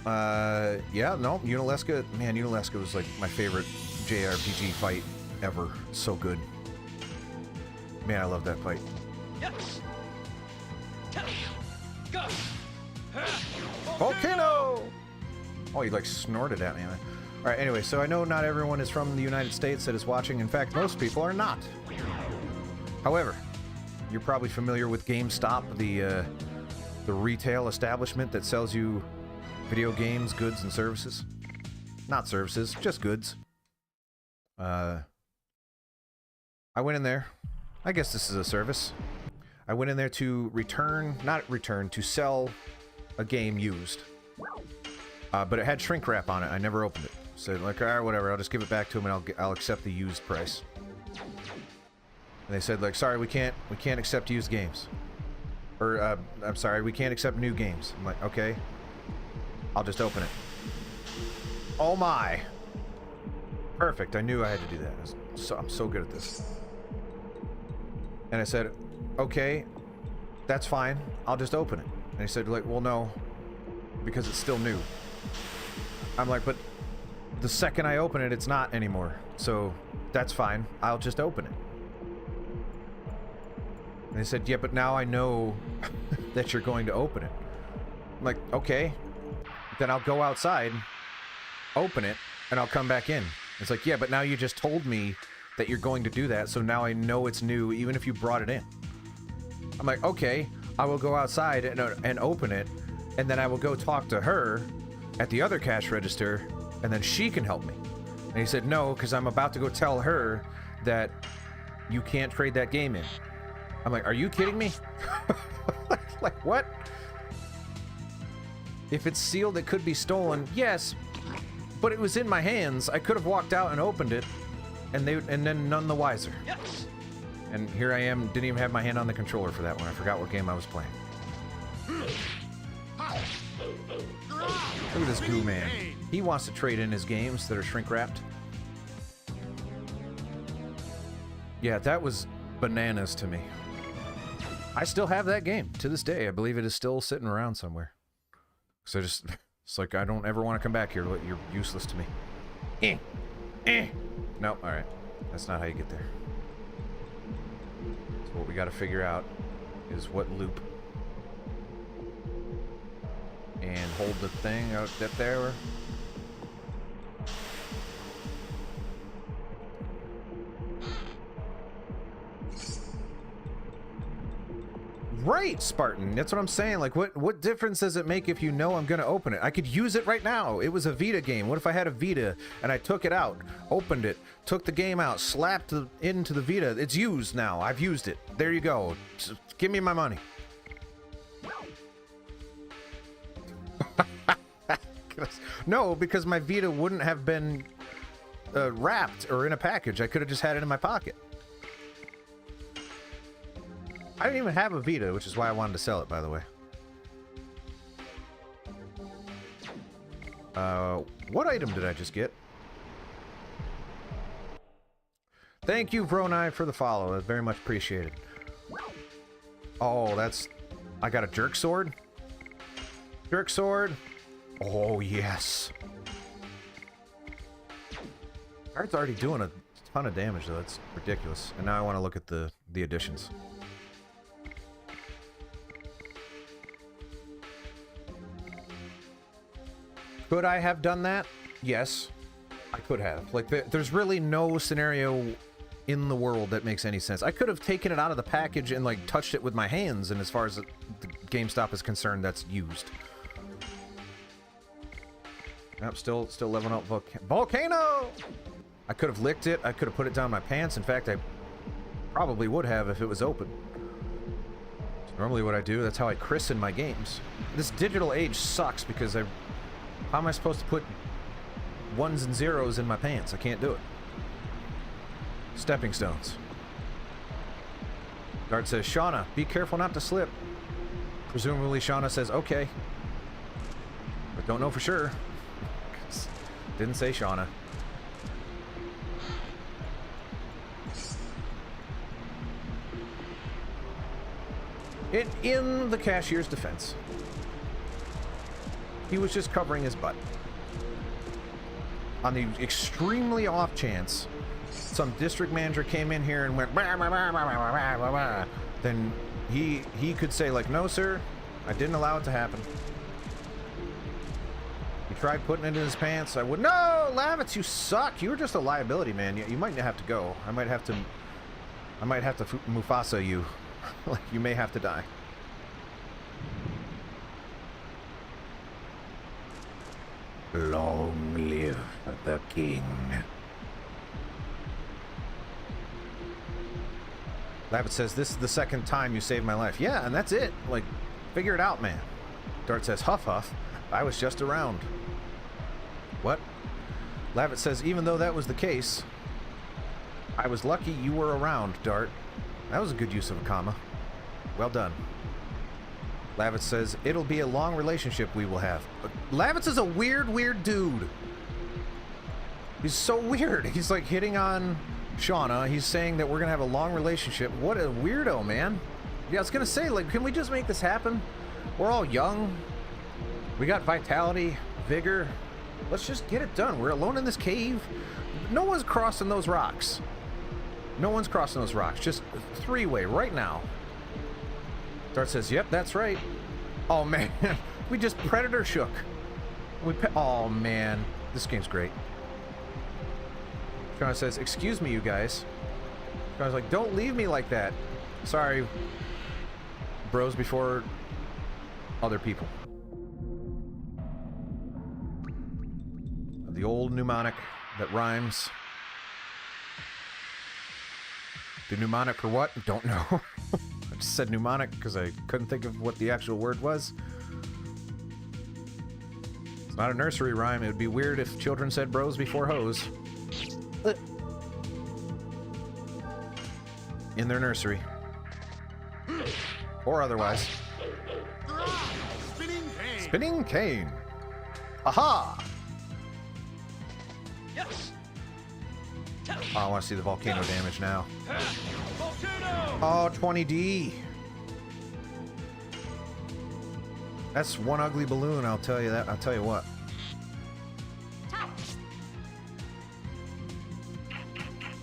Yeah, no, Unalesca, man, Unalesca was like my favorite JRPG fight ever. So good. Man, I love that fight. Yes. Go. Volcano! Oh, you like snorted at me. Alright, anyway, so I know not everyone is from the United States that is watching. In fact, most people are not. However, you're probably familiar with GameStop, the retail establishment that sells you video games, goods, and services. Not services, just goods. I went in there. I guess this is a service. I went in there to to sell a game used. But it had shrink wrap on it. I never opened it. So like, all right, whatever. I'll just give it back to him and I'll accept the used price. And they said like, sorry, we can't accept used games. Or I'm sorry, we can't accept new games. I'm like, okay. I'll just open it. Oh my. Perfect. I knew I had to do that. I'm so good at this. And I said, okay, that's fine. I'll just open it. And he said, like, well, no, because it's still new. I'm like, but the second I open it, it's not anymore. So that's fine. I'll just open it. And he said, yeah, but now I know that you're going to open it. I'm like, okay, then I'll go outside, open it, and I'll come back in. It's like, yeah, but now you just told me that you're going to do that, so now I know it's new, even if you brought it in. I'm like, okay, I will go outside and open it, and then I will go talk to her at the other cash register, and then she can help me. And he said, no, because I'm about to go tell her that you can't trade that game in. I'm like, are you kidding me? Like, what? If it's sealed, it could be stolen. Yes, but it was in my hands. I could have walked out and opened it, and then none the wiser. Yes. And here I am, didn't even have my hand on the controller for that one. I forgot what game I was playing. Look at this goo man. He wants to trade in his games that are shrink wrapped. Yeah, that was bananas to me. I still have that game to this day. I believe it is still sitting around somewhere. So it's like, I don't ever want to come back here. You're useless to me. No, alright. That's not how you get there. So what we got to figure out is what loop. And hold the thing out there. Right, Spartan. That's what I'm saying. Like, what difference does it make if you know I'm gonna open it? I could use it right now. It was a Vita game. What if I had a Vita and I took it out, opened it, took the game out, slapped it into the Vita? It's used now. I've used it. There you go. Just give me my money. No, because my Vita wouldn't have been wrapped or in a package. I could have just had it in my pocket. I didn't even have a Vita, which is why I wanted to sell it, by the way. What item did I just get? Thank you, Vroni, for the follow. That's very much appreciated. Oh, that's... I got a jerk sword? Jerk sword? Oh, yes. Card's already doing a ton of damage, though. That's ridiculous. And now I want to look at the additions. Could I have done that? Yes, I could have. Like, there's really no scenario in the world that makes any sense. I could have taken it out of the package and, like, touched it with my hands, and as far as the GameStop is concerned, that's used. Yep, still leveling up Volcano! I could have licked it. I could have put it down my pants. In fact, I probably would have if it was open. It's normally what I do. That's how I christen my games. This digital age sucks because how am I supposed to put ones and zeros in my pants? I can't do it. Stepping stones. Guard says, Shauna, be careful not to slip. Presumably Shauna says, okay. But don't know for sure. Didn't say Shauna. In the cashier's defense, he was just covering his butt. On the extremely off chance some district manager came in here and went, bah, bah, bah, bah, bah, bah, bah, bah, then he could say, like, no, sir, I didn't allow it to happen. He tried putting it in his pants. I would, no, Lavitz, you suck. You were just a liability, man. You might have to go. I might have to Mufasa you. Like, you may have to die. Long live the king. Lavitz says, this is the second time you saved my life. Yeah, and that's it. Like, figure it out, man. Dart says, huff huff. I was just around. What? Lavitz says, even though that was the case, I was lucky you were around, Dart. That was a good use of a comma. Well done. Lavitz says, it'll be a long relationship we will have. Lavitz is a weird dude. He's so weird. He's like hitting on Shauna. He's saying that we're gonna have a long relationship. What a weirdo, man. Yeah, I was gonna say, like, can we just make this happen? We're all young. We got vitality, vigor. Let's just get it done. We're alone in this cave. No one's crossing those rocks. No one's crossing those rocks. Just three-way right now. Dart says, yep, that's right. Oh, man. We just predator shook. Oh, man. This game's great. Shauna says, excuse me, you guys. Shauna's like, don't leave me like that. Sorry. Bros before other people. The old mnemonic that rhymes. The mnemonic for what? Don't know. I just said mnemonic because I couldn't think of what the actual word was. It's not a nursery rhyme. It would be weird if children said bros before hoes. In their nursery. Or otherwise. Spinning cane. Spinning cane. Aha! Yes. Oh, I want to see the volcano damage now. Volcano. Oh, 20D. That's one ugly balloon, I'll tell you that. I'll tell you what.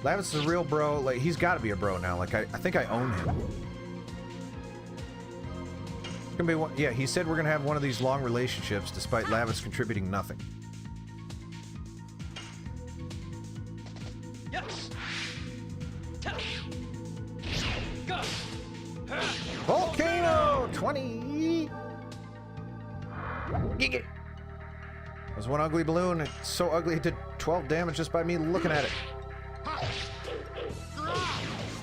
Lavitz is a real bro. Like, he's got to be a bro now. Like, I think I own him. It's gonna be one. Yeah, he said we're gonna have one of these long relationships, despite Lavitz contributing nothing. Yes. Go. Volcano 20. Giga. There's one ugly balloon. It's so ugly it did 12 damage just by me looking at it.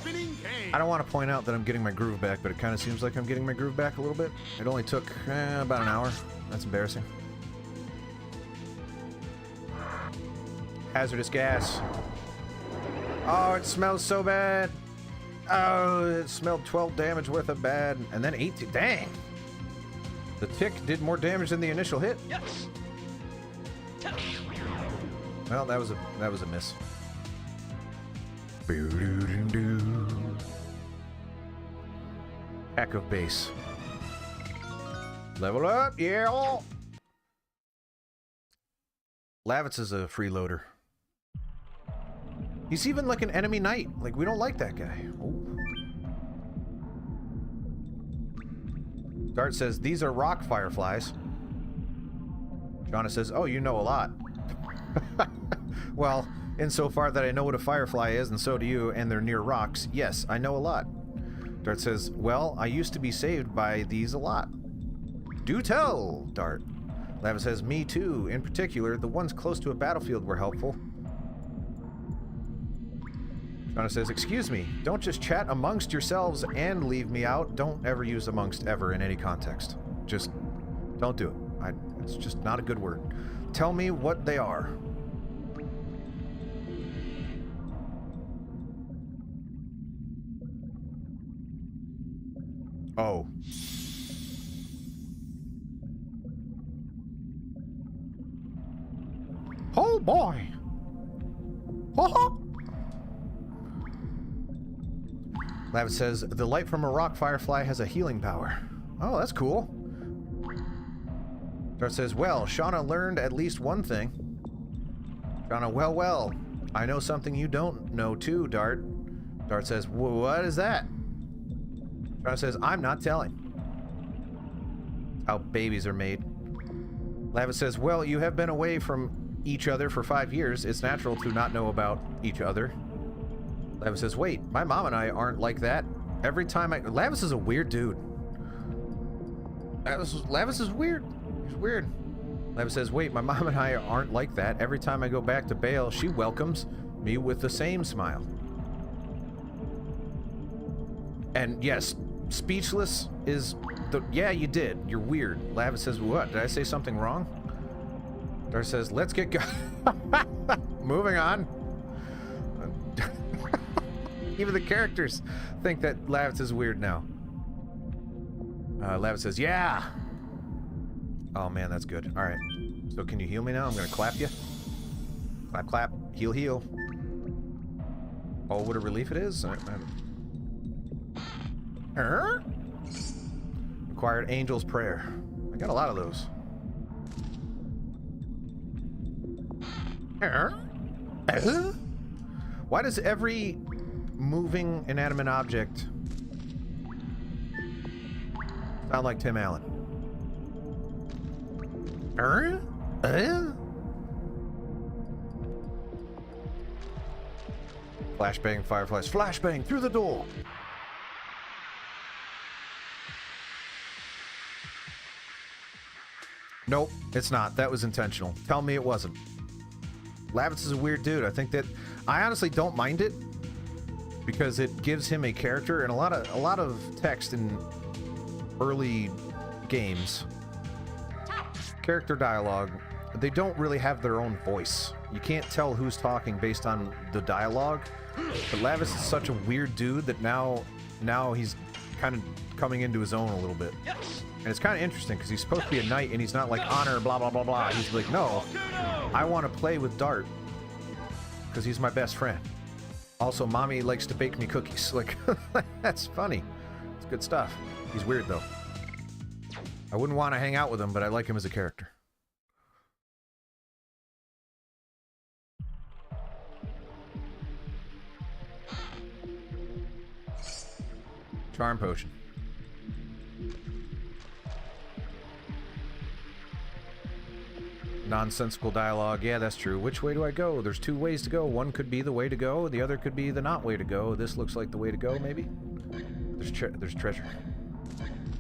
Spinning cane. I don't want to point out that I'm getting my groove back, but it kind of seems like I'm getting my groove back a little bit. It only took about an hour. That's embarrassing. Hazardous gas. Oh, it smells so bad. Oh, it smelled 12 damage worth of bad, and then 18. Dang. The tick did more damage than the initial hit. Yes. Well, that was a miss. Heck of base. Level up, yeah. Lavitz is a freeloader. He's even like an enemy knight. Like, we don't like that guy. Oh. Dart says, these are rock fireflies. Shauna says, oh, you know a lot. Well, insofar that I know what a firefly is, and so do you, and they're near rocks, yes, I know a lot. Dart says, well, I used to be saved by these a lot. Do tell, Dart. Lava says, me too. In particular, the ones close to a battlefield were helpful. Shauna says, excuse me, don't just chat amongst yourselves and leave me out. Don't ever use amongst ever in any context. Just don't do it. It's just not a good word. Tell me what they are. Oh. Oh boy. Oh. Lavitz says, the light from a rock firefly has a healing power. Oh, that's cool. Dart says, well, Shauna learned at least one thing. Shauna, well, I know something you don't know too, Dart. Dart says, what is that? Shauna says, I'm not telling. How babies are made. Lavitz says, well, you have been away from each other for 5 years. It's natural to not know about each other. Lavitz says, wait, my mom and I aren't like that. Every time Lavitz is a weird dude. Lavitz is weird. He's weird. Lavitz says, wait, my mom and I aren't like that. Every time I go back to Bale, she welcomes me with the same smile. And yes, speechless is the... Yeah, you did. You're weird. Lavitz says, what? Did I say something wrong? Dart says, let's get going. Moving on. Even the characters think that Lavitz is weird now. Lavitz says, yeah! Oh man, that's good. Alright. So can you heal me now? I'm gonna clap you. Clap, clap. Heal, heal. Oh, what a relief it is. Required Angel's Prayer. I got a lot of those. Why does every moving inanimate object sound like Tim Allen? Flashbang, fireflies. Flashbang through the door. Nope, it's not. That was intentional. Tell me it wasn't. Lavitz is a weird dude. I think that I honestly don't mind it because it gives him a character, and a lot of text in early games, character dialogue, they don't really have their own voice. You can't tell who's talking based on the dialogue. But Lavitz is such a weird dude that now he's kind of coming into his own a little bit. And it's kind of interesting because he's supposed to be a knight and he's not like honor, blah, blah, blah, blah. He's like, no, I want to play with Dart because he's my best friend. Also, mommy likes to bake me cookies. Like, that's funny. It's good stuff. He's weird, though. I wouldn't want to hang out with him, but I like him as a character. Charm potion. Nonsensical dialogue. Yeah, that's true. Which way do I go? There's two ways to go. One could be the way to go. The other could be the not way to go. This looks like the way to go, maybe? There's treasure.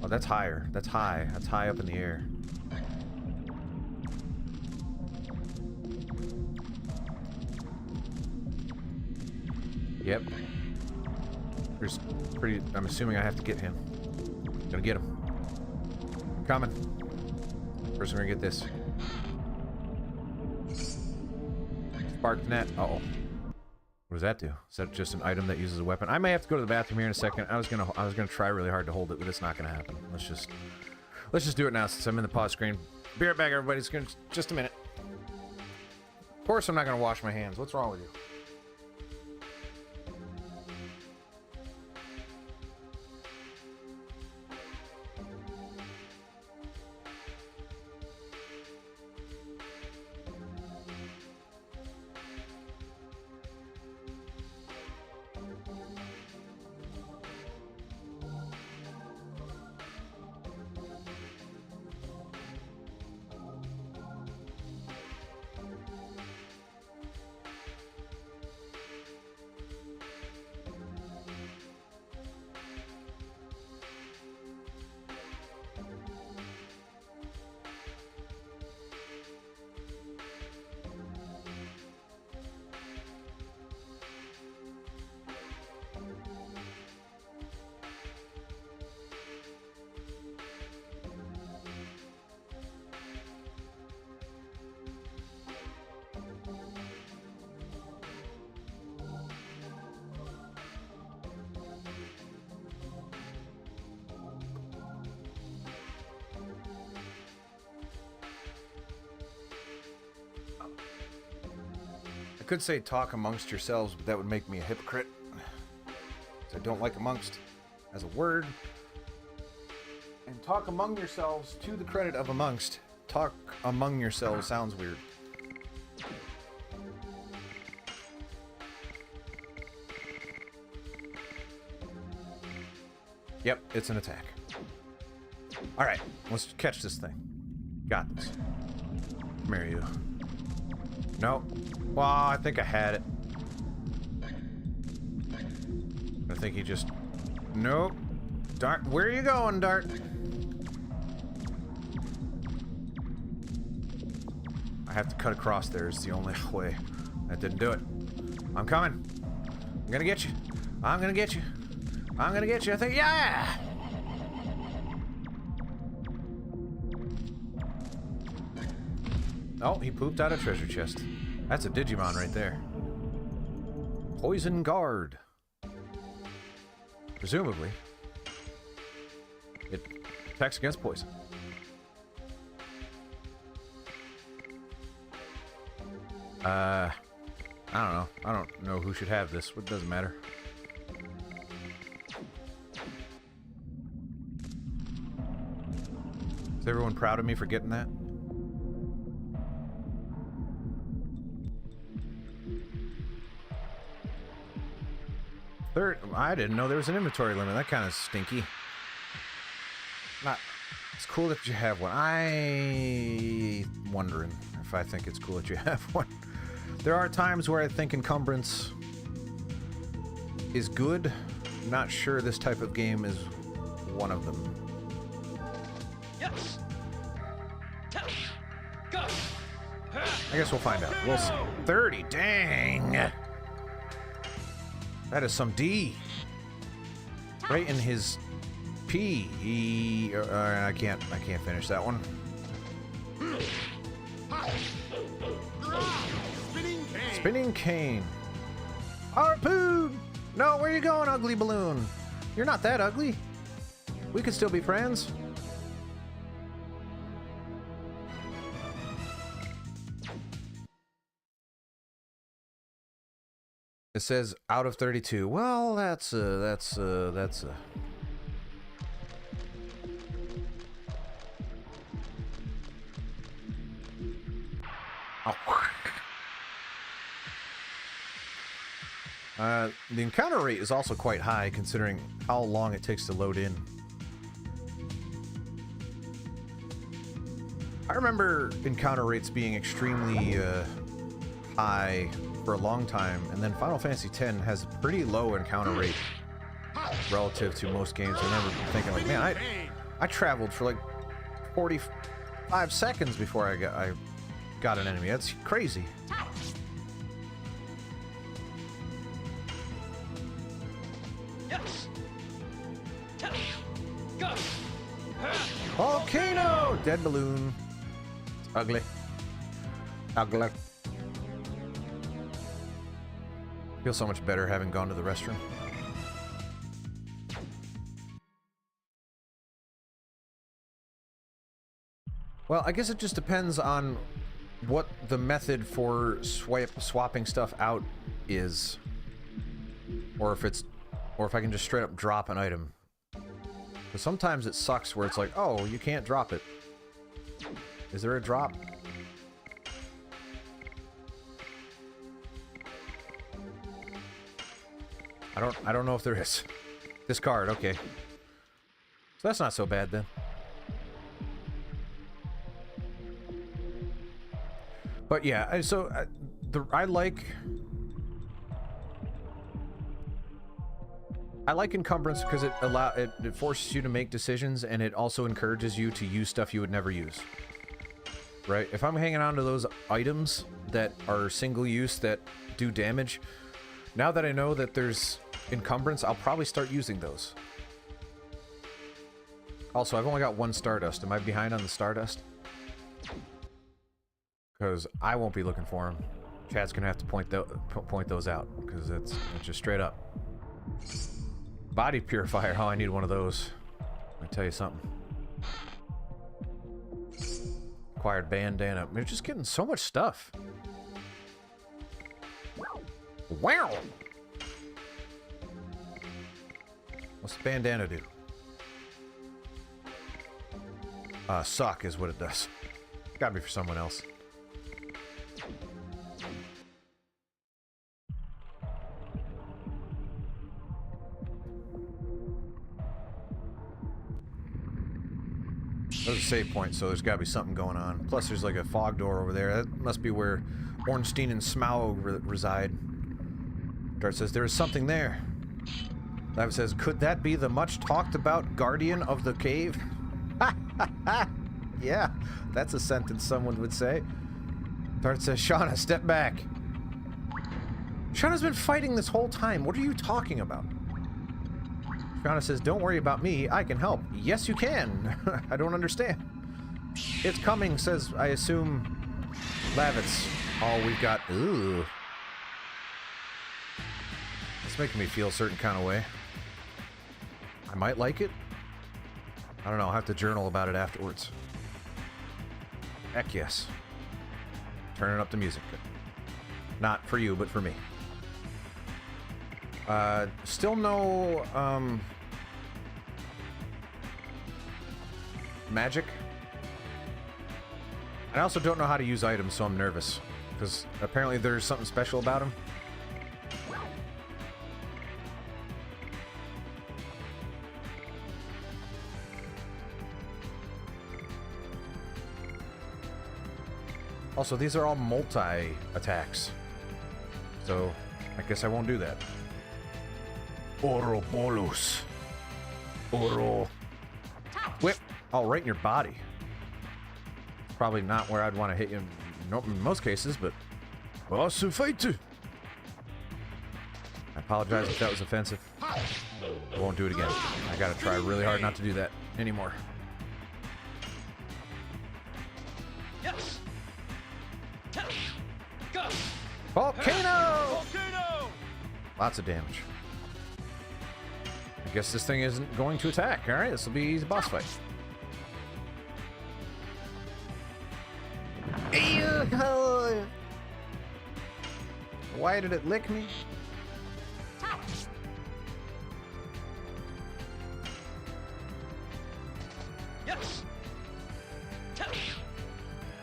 Oh, that's higher. That's high. That's high up in the air. Yep. There's pretty... I'm assuming I have to get him. Gonna get him. I'm coming. First, I'm gonna get this. Spark the net. Uh-oh. What does that do? Is that just an item that uses a weapon? I may have to go to the bathroom here in a second. I was gonna try really hard to hold it, but it's not gonna happen. Let's just do it now since I'm in the pause screen. Be right back, everybody. It's gonna just a minute. Of course, I'm not gonna wash my hands. What's wrong with you? I could say talk amongst yourselves, but that would make me a hypocrite. I don't like amongst as a word. And talk among yourselves, to the credit of amongst. Talk among yourselves sounds weird. Yep, it's an attack. Alright, let's catch this thing. Got this. Come here, you. No. Well, I think I had it. I think he just... Nope. Dart, where are you going, Dart? I have to cut across there. It's the only way. That didn't do it. I'm coming. I'm gonna get you. I'm gonna get you. I'm gonna get you. I think... Yeah! Oh, he pooped out a treasure chest. That's a Digimon right there. Poison Guard. Presumably. It Attacks against poison. I don't know. I don't know who should have this. It doesn't matter. Is everyone proud of me for getting that? I didn't know there was an inventory limit. That kind of stinky. It's cool that you have one. I'm wondering if I think it's cool that you have one. There are times where I think encumbrance is good. I'm not sure this type of game is one of them. Yes. Go. I guess we'll find out. We'll see. 30, dang! That is some D. Right in his P. I can't finish that one. Spinning cane. Spinning cane. Harpoon! No, where are you going, ugly balloon? You're not that ugly. We could still be friends. It says out of 32. Well, that's a. The encounter rate is also quite high considering how long it takes to load in. I remember encounter rates being extremely high for a long time, and then Final Fantasy X has a pretty low encounter rate relative to most games. I remember thinking like, man, I traveled for like 45 seconds before I got an enemy. That's crazy. Yes. Go. Volcano! Dead balloon. It's ugly. Ugly. Feel so much better having gone to the restroom. Well, I guess it just depends on what the method for swapping stuff out is, or if I can just straight up drop an item. Because sometimes it sucks where it's like, oh, you can't drop it. Is there a drop? I don't know if there is. Discard, okay. So that's not so bad then. But yeah, I like encumbrance because it forces you to make decisions, and it also encourages you to use stuff you would never use. Right? If I'm hanging on to those items that are single use that do damage, now that I know that there's encumbrance, I'll probably start using those. Also, I've only got one Stardust. Am I behind on the Stardust? Because I won't be looking for them. Chad's gonna have to point those out, because it's just straight up. Body purifier. Oh, I need one of those. Let me tell you something. Acquired bandana. We're just getting so much stuff. Wow! What's the bandana do? Suck is what it does. Gotta be for someone else. There's a save point, so there's gotta be something going on. Plus there's like a fog door over there. That must be where Ornstein and Smaug reside. Dart says, there is something there. Lav says, could that be the much talked about guardian of the cave? Yeah, that's a sentence someone would say. Dart says, Shauna, step back. Shauna's been fighting this whole time. What are you talking about? Shauna says, don't worry about me. I can help. Yes, you can. I don't understand. It's coming, says, I assume, Lavitz. Oh, we've got... Ooh. It's making me feel a certain kind of way. I might like it. I don't know. I'll have to journal about it afterwards. Heck yes. Turning up the music. Not for you, but for me. Still no, magic. I also don't know how to use items, so I'm nervous. Because apparently there's something special about them. Also, these are all multi-attacks. So, I guess I won't do that. Ouroboros. Oro. Whip. Oh, right in your body. Probably not where I'd want to hit you in most cases, but... Awesome fight! I apologize if that was offensive. I won't do it again. I gotta try really hard not to do that anymore. Yes. Go. Volcano! Volcano. Lots of damage. I guess this thing isn't going to attack. Alright, this will be easy boss fight. Why did it lick me? Yes.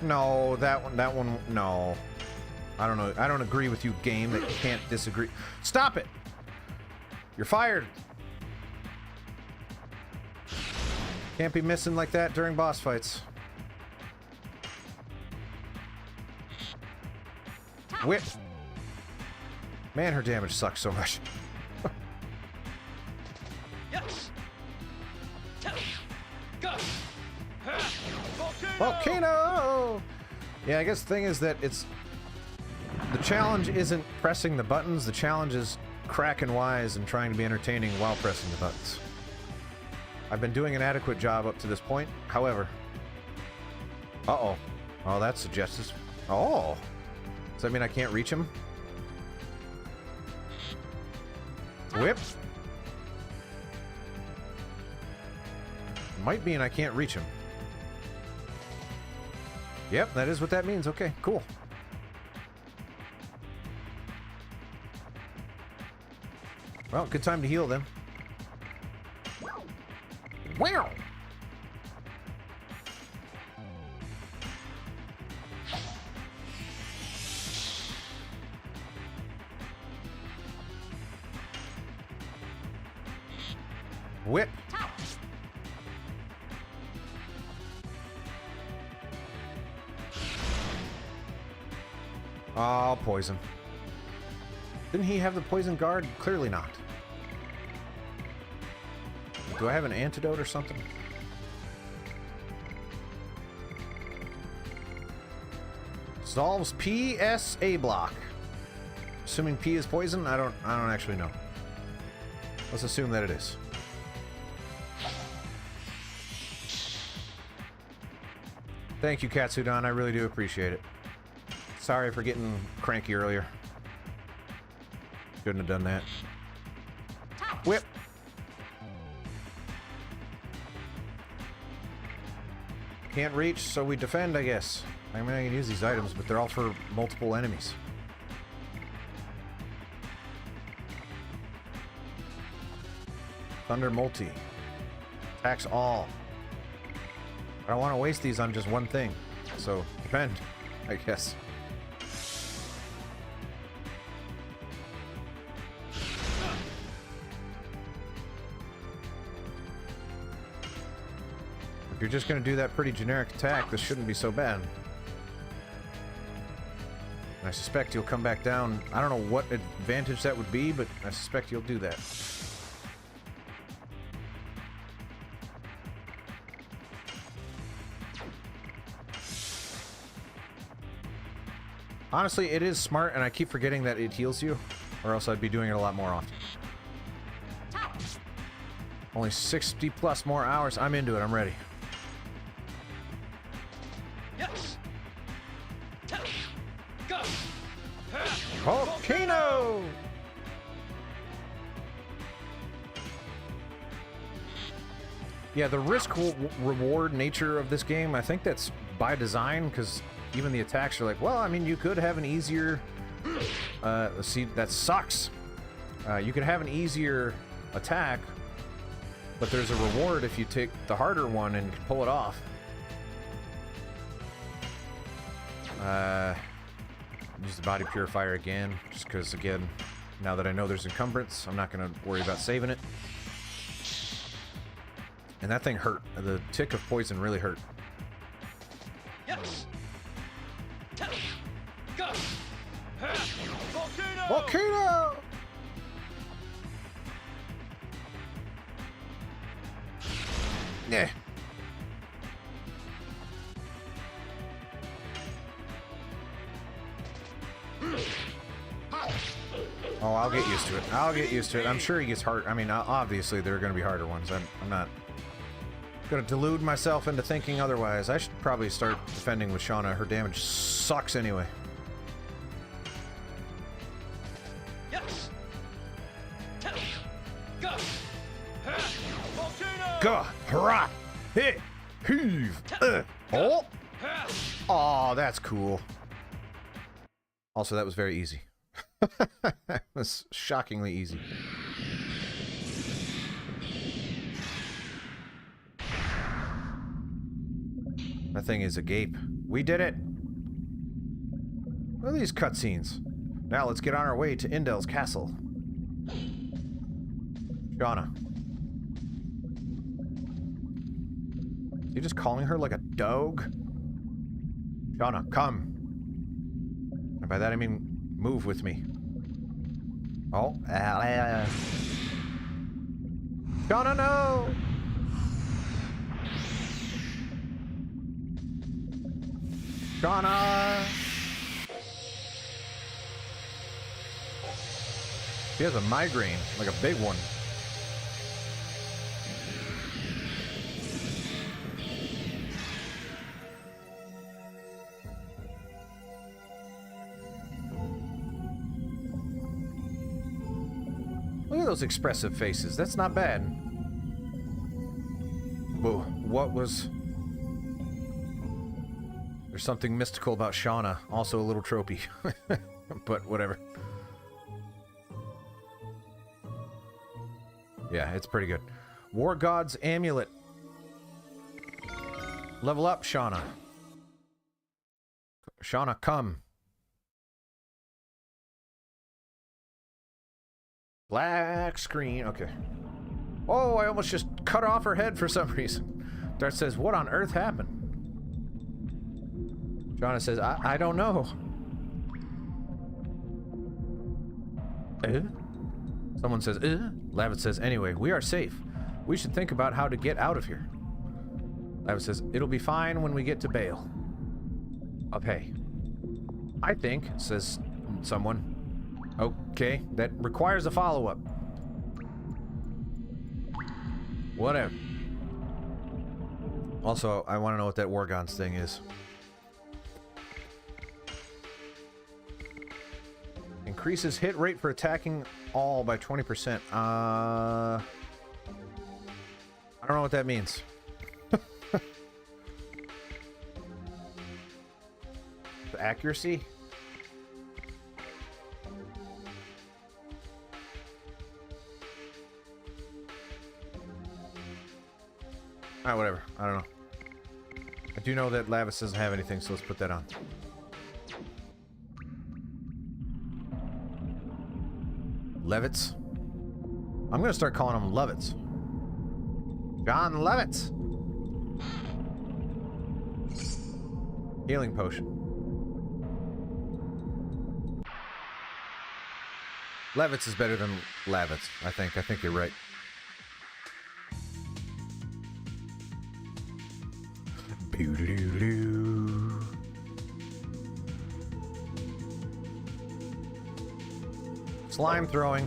No, that one, no. I don't know. I don't agree with you, game, that you can't disagree. Stop it! You're fired! Can't be missing like that during boss fights. Whip! Man, her damage sucks so much. Yes. Go. Volcano. Volcano! Yeah, I guess the thing is that it's... The challenge isn't pressing the buttons, the challenge is cracking wise and trying to be entertaining while pressing the buttons. I've been doing an adequate job up to this point, however... Uh-oh. Oh, that suggests... Oh! Does that mean I can't reach him? Whip? Might mean I can't reach him. Yep, that is what that means. Okay, cool. Well, good time to heal then. Wow! Whip! Oh, poison. Didn't he have the poison guard? Clearly not. Do I have an antidote or something? Solves PSA block. Assuming P is poison? I don't actually know. Let's assume that it is. Thank you, Katsudan. I really do appreciate it. Sorry for getting cranky earlier. Shouldn't have done that. Whip! Can't reach, so we defend, I guess. I mean, I can use these items, but they're all for multiple enemies. Thunder multi. Attacks all. I don't want to waste these on just one thing. So, defend, I guess. If you're just going to do that pretty generic attack, this shouldn't be so bad. And I suspect you'll come back down. I don't know what advantage that would be, but I suspect you'll do that. Honestly, it is smart, and I keep forgetting that it heals you, or else I'd be doing it a lot more often. Only 60 plus more hours. I'm into it. I'm ready. Yes. Go. Volcano! Yeah, the risk-reward nature of this game, I think that's by design, because even the attacks are like, well, I mean, you could have an easier... see, that sucks. You could have an easier attack, but there's a reward if you take the harder one and pull it off. Use the body purifier again, just because, again, now that I know there's encumbrance, I'm not going to worry about saving it. And that thing hurt. The tick of poison really hurt. Yes. Go. Volcano. Volcano! Yeah. Oh, I'll get used to it. I'll get used to it. I'm sure he gets hard. I mean, obviously there are going to be harder ones. I'm not going to delude myself into thinking otherwise. I should probably start defending with Shauna. Her damage sucks anyway. Yes. Go. Volcano. Go! Hurrah! Hit! Heave! Oh! Oh, that's cool. Also, that was very easy. That was shockingly easy. That thing is agape. We did it! Look at these cutscenes. Now let's get on our way to Indel's castle. Shauna. You just calling her like a dog? Shauna, come. And by that I mean move with me. Oh. Shauna, no! Shauna! She has a migraine, like a big one. Look at those expressive faces. That's not bad. Whoa, what was... There's something mystical about Shauna. Also a little tropey. But whatever. Yeah, it's pretty good. War God's Amulet. Level up, Shauna. Shauna, come. Black screen. Okay. Oh, I almost just cut off her head for some reason. Dart says, what on earth happened? Shauna says, I don't know. Someone says, Lavit says, anyway, we are safe. We should think about how to get out of here. Lavit says, it'll be fine when we get to Bale. Okay. I think, says someone. Okay, that requires a follow-up. Whatever. Also, I want to know what that Wargon's thing is. Increases hit rate for attacking all by 20%. I don't know what that means. The accuracy? Alright, whatever. I don't know. I do know that Lavis doesn't have anything, so let's put that on. Levitts. I'm gonna start calling them Levitts. John Levitts. Healing potion. Levitts is better than Lavitts, I think. I think you're right. Boo-doo-doo-doo. Slime throwing.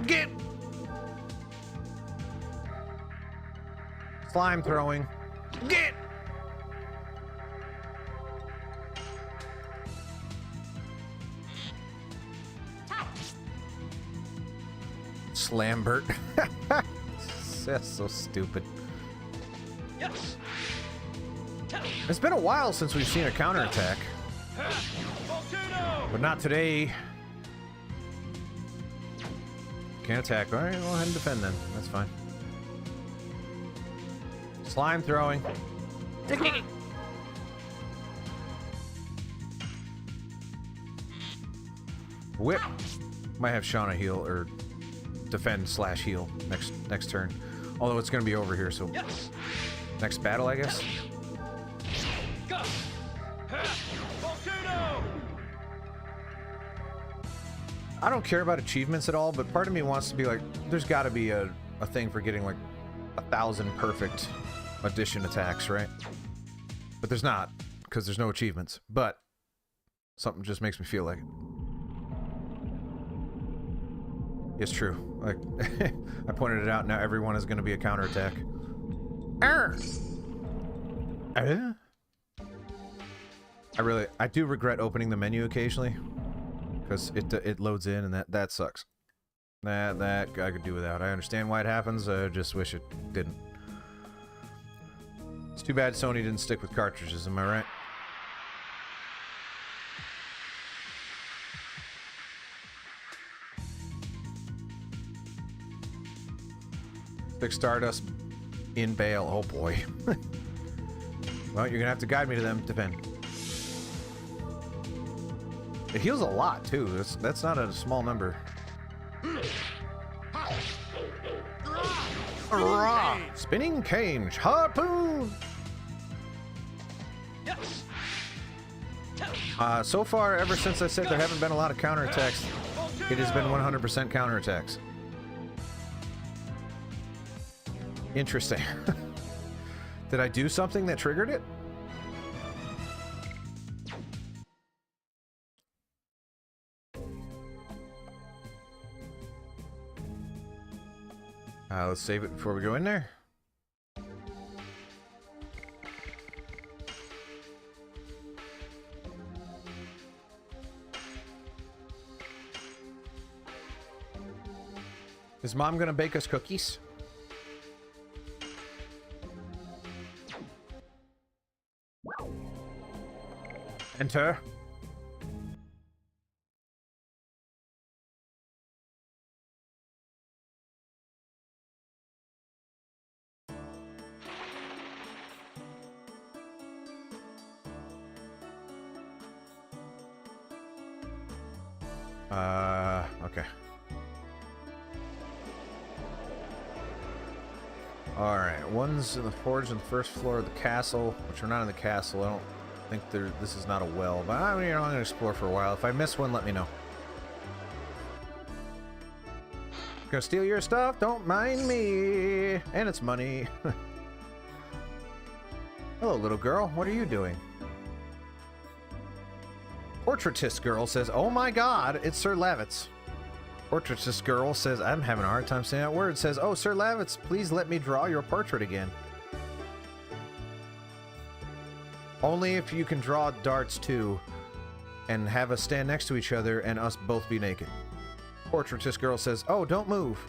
Get! Slime throwing. Get! Slambert. That's so stupid. It's been a while since we've seen a counterattack. Volcano! But not today. Can't attack. Alright, go ahead and defend then. That's fine. Slime throwing. Whip. Might have Shauna heal or defend slash heal next turn. Although it's gonna be over here, so Yes! next battle, I guess. Go! Volcano! I don't care about achievements at all, but part of me wants to be like, there's got to be a thing for getting like 1,000 perfect addition attacks, right? But there's not, because there's no achievements. But something just makes me feel like it. It's true. Like I pointed it out. Now everyone is going to be a counterattack. I do regret opening the menu occasionally, because it loads in and that sucks. That I could do without. I understand why it happens. I just wish it didn't. It's too bad Sony didn't stick with cartridges. Am I right? Stick Stardust in bail. Oh boy. Well, you're gonna have to guide me to them. Defend. It heals a lot too. That's not a small number. Hurrah! Spinning Cage. Harpoon! Yes! So far, ever since I said there haven't been a lot of counterattacks, it has been 100% counterattacks. Interesting. Did I do something that triggered it? Let's save it before we go in there. Is Mom gonna bake us cookies? Enter. Okay. Alright, one's in the forge on the first floor of the castle, which are not in the castle. I don't think this is not a well, but I'm gonna explore for a while. If I miss one, let me know. Gonna steal your stuff, don't mind me. And it's money. Hello, little girl. What are you doing? Portraitist girl says, oh my god, it's Sir Lavitz. Portraitist girl says, I'm having a hard time saying that word. Says, oh, Sir Lavitz, please let me draw your portrait again. Only if you can draw darts too, and have us stand next to each other and us both be naked. Portraitist girl says, oh, don't move.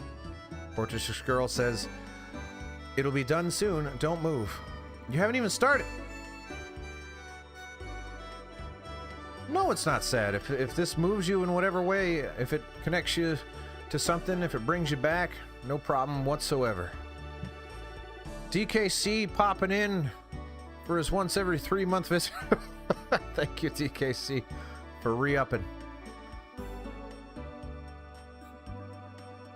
Portraitist girl says, it'll be done soon, don't move. You haven't even started. No, it's not sad. If this moves you in whatever way, if it connects you to something, if it brings you back, no problem whatsoever. DKC popping in for his once every 3-month visit. Thank you, DKC, for re-upping.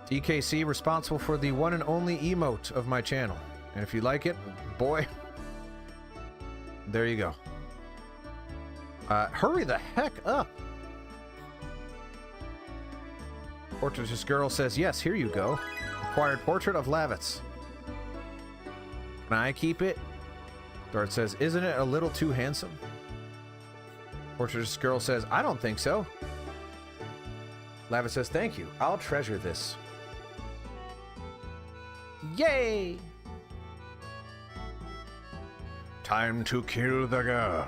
DKC responsible for the one and only emote of my channel. And if you like it, boy, there you go. Hurry the heck up. Portraitist girl says, yes, here you go. Acquired portrait of Lavitz. Can I keep it? Dart says, isn't it a little too handsome? Portraitist girl says, I don't think so. Lavitz says, thank you. I'll treasure this. Yay! Time to kill the girl.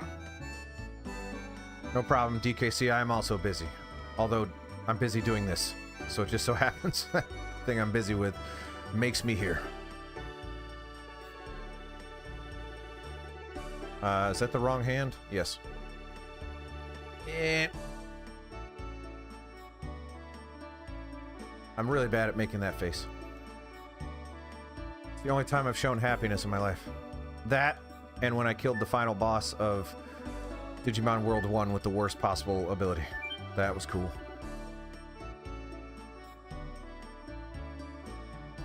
No problem, DKC, I'm also busy. Although, I'm busy doing this. So it just so happens that thing I'm busy with makes me here. Is that the wrong hand? Yes. Eh. I'm really bad at making that face. It's the only time I've shown happiness in my life. That, and when I killed the final boss of Digimon World 1 with the worst possible ability. That was cool.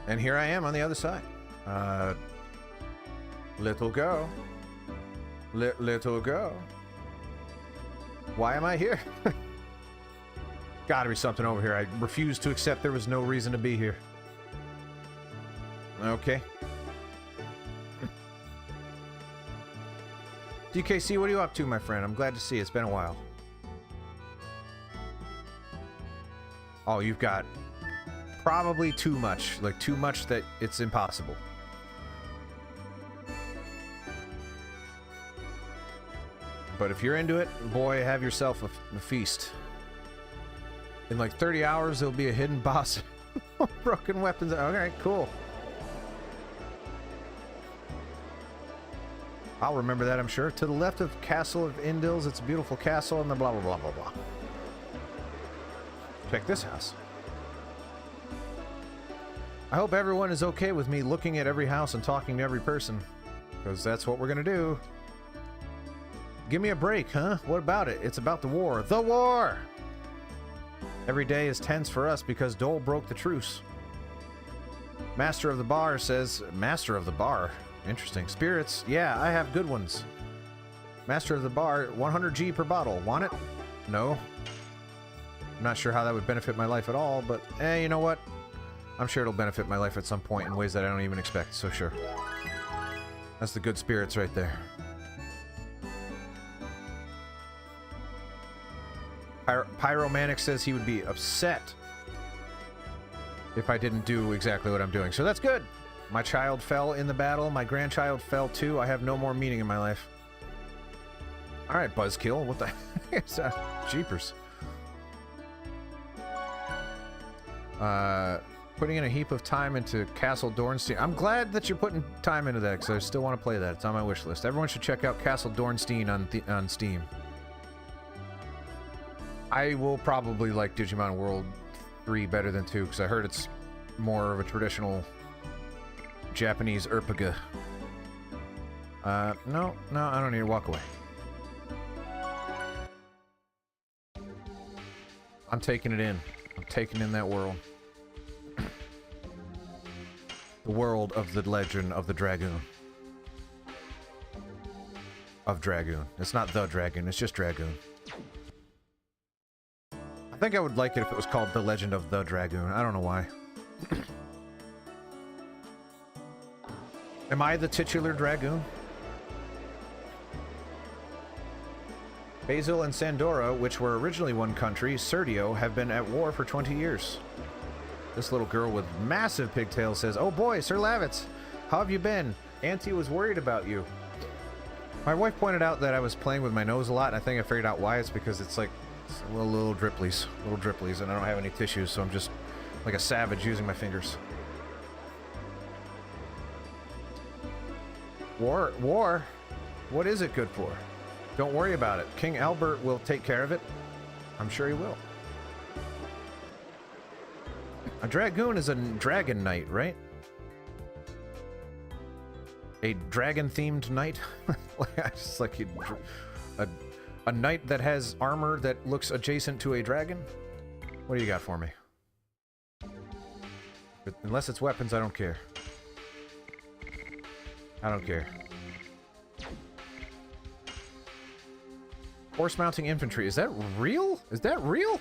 And here I am on the other side. Little girl. Little girl. Why am I here? Gotta be something over here. I refuse to accept there was no reason to be here. Okay. DKC, what are you up to, my friend? I'm glad to see you. It's been a while. Oh, you've got probably too much. Like, too much that it's impossible. But if you're into it, boy, have yourself a feast. In like 30 hours, there'll be a hidden boss. Broken weapons. Okay, cool. I'll remember that, I'm sure. To the left of Castle of Indils, it's a beautiful castle, and the blah, blah, blah, blah, blah. Check this house. I hope everyone is okay with me looking at every house and talking to every person, because that's what we're gonna do. Give me a break, huh? What about it? It's about the war. The war! Every day is tense for us because Dole broke the truce. Master of the Bar says... Master of the Bar? Interesting. Spirits? Yeah, I have good ones. Master of the Bar, 100G per bottle. Want it? No. I'm not sure how that would benefit my life at all, but you know what? I'm sure it'll benefit my life at some point in ways that I don't even expect, so sure. That's the good spirits right there. Pyromanic says he would be upset if I didn't do exactly what I'm doing, so that's good. My child fell in the battle. My grandchild fell too. I have no more meaning in my life. All right, Buzzkill. What the heck? Jeepers. Putting in a heap of time into Castle Dornstein. I'm glad that you're putting time into that, because I still want to play that. It's on my wish list. Everyone should check out Castle Dornstein on Steam. I will probably like Digimon World 3 better than 2, because I heard it's more of a traditional Japanese RPG. No, I don't need to walk away. I'm taking it in. I'm taking in that world. The world of the legend of the Dragoon. Of Dragoon. It's not the Dragoon, it's just Dragoon. I think I would like it if it was called The Legend of the Dragoon. I don't know why. Am I the titular Dragoon? Basil and Sandora, which were originally one country, Serdio, have been at war for 20 years. This little girl with massive pigtails says, "Oh boy, Sir Lavitz, how have you been? Auntie was worried about you." My wife pointed out that I was playing with my nose a lot, and I think I figured out why. It's because it's like little dripplies, and I don't have any tissues, so I'm just like a savage using my fingers. War? What is it good for? Don't worry about it. King Albert will take care of it. I'm sure he will. A Dragoon is a dragon knight, right? A dragon-themed knight? Just like a knight that has armor that looks adjacent to a dragon? What do you got for me? But unless it's weapons, I don't care. I don't care. Horse mounting infantry. Is that real? Is that real?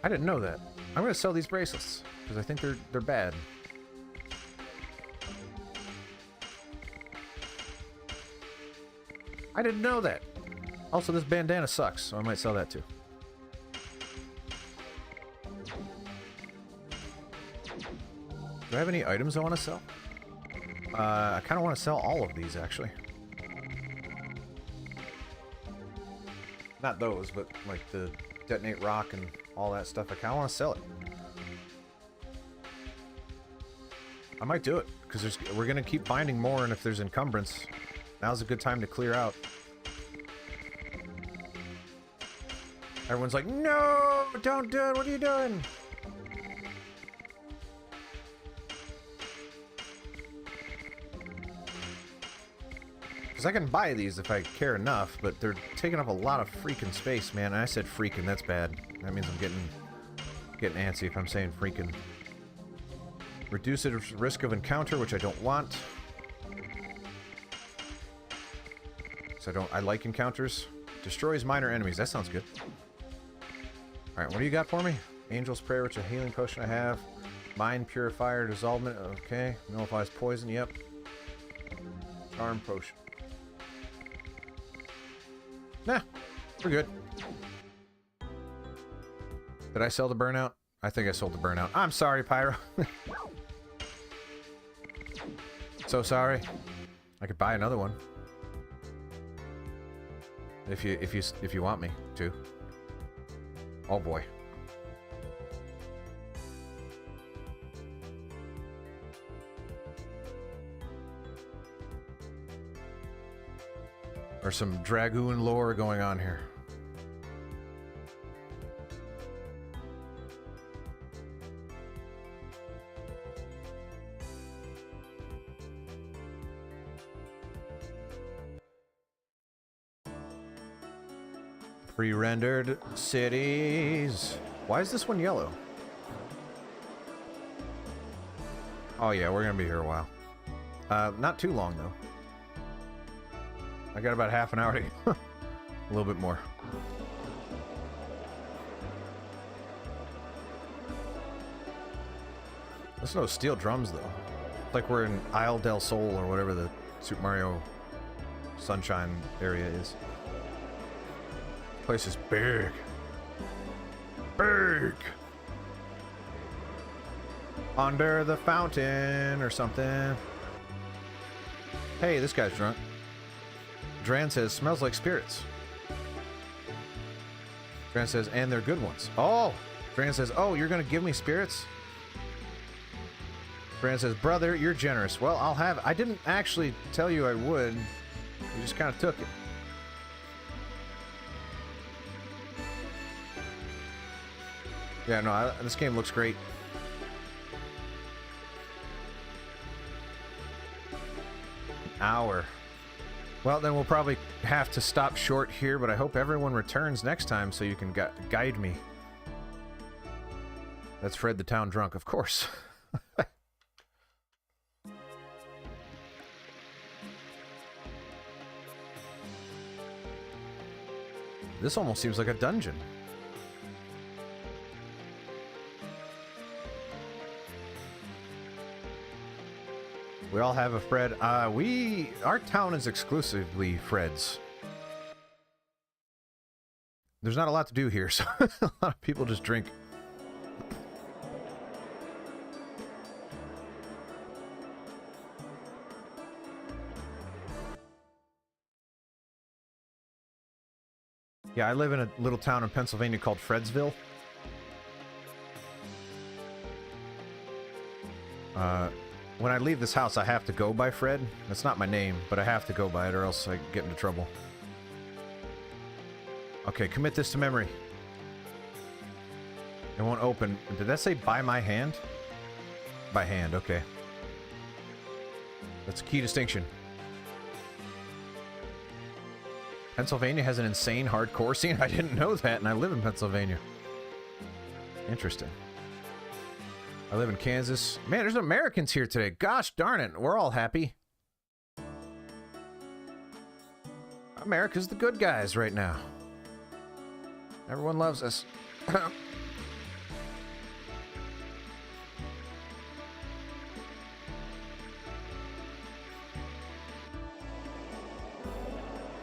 I didn't know that. I'm gonna sell these bracelets because I think they're bad. I didn't know that. Also, this bandana sucks, so I might sell that too. Do I have any items I want to sell? I kind of want to sell all of these, actually. Not those, but like the detonate rock and all that stuff. I kind of want to sell it. I might do it. because we're gonna keep finding more, and if there's encumbrance, now's a good time to clear out. Everyone's like, no, don't do it. What are you doing? Because I can buy these if I care enough, but they're taking up a lot of freaking space, man. And I said freaking, that's bad. That means I'm getting antsy if I'm saying freaking. Reduce the risk of encounter, which I don't want. So I like encounters. Destroys minor enemies. That sounds good. Alright, what do you got for me? Angel's Prayer, which is a healing potion I have. Mind Purifier, Dissolvement. Okay. Nullifies poison. Yep. Charm potion. Nah, we're good. Did I sell the burnout? I think I sold the burnout. I'm sorry, Pyro. So sorry. I could buy another one. If you want me to. Oh boy. There's some Dragoon lore going on here. Pre-rendered cities. Why is this one yellow? Oh yeah, we're gonna be here a while. Not too long though. I got about half an hour to a little bit more. There's no steel drums though. It's like we're in Isle del Sol or whatever the Super Mario Sunshine area is. Place is big. Big. Under the fountain or something. Hey, this guy's drunk. Dran says, smells like spirits. Dran says, and they're good ones. Oh! Dran says, oh, you're gonna give me spirits? Dran says, brother, you're generous. Well, I'll have... I didn't actually tell you I would. You just kind of took it. Yeah, no, this game looks great. Hour. Well, then we'll probably have to stop short here, but I hope everyone returns next time so you can guide me. That's Fred the Town Drunk, of course. This almost seems like a dungeon. We all have a Fred. Our town is exclusively Fred's. There's not a lot to do here, so a lot of people just drink. Yeah, I live in a little town in Pennsylvania called Fredsville. When I leave this house, I have to go by Fred. That's not my name, but I have to go by it or else I get into trouble. Okay, commit this to memory. It won't open. Did that say by my hand? By hand, okay. That's a key distinction. Pennsylvania has an insane hardcore scene? I didn't know that, and I live in Pennsylvania. Interesting. I live in Kansas. Man, there's Americans here today. Gosh darn it. We're all happy. America's the good guys right now. Everyone loves us.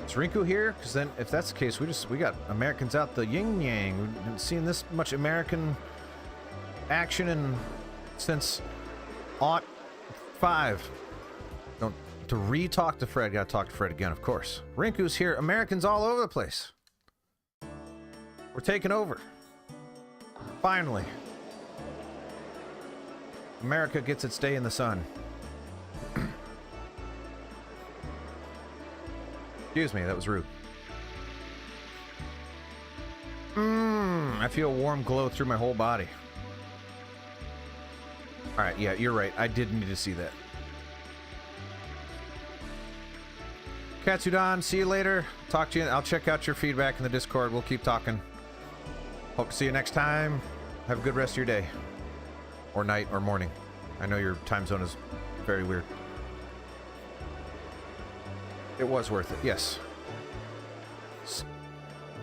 Is Rinku here? Because then, if that's the case, we got Americans out the yin yang. We've been seeing this much American action and since '05. To re-talk to Fred, gotta talk to Fred again, of course. Rinku's here. Americans all over the place. We're taking over. Finally. America gets its day in the sun. Excuse me, that was rude. I feel a warm glow through my whole body. Alright, yeah, you're right. I did need to see that. Katsudan, see you later. Talk to you. I'll check out your feedback in the Discord. We'll keep talking. Hope to see you next time. Have a good rest of your day. Or night, or morning. I know your time zone is very weird. It was worth it, yes.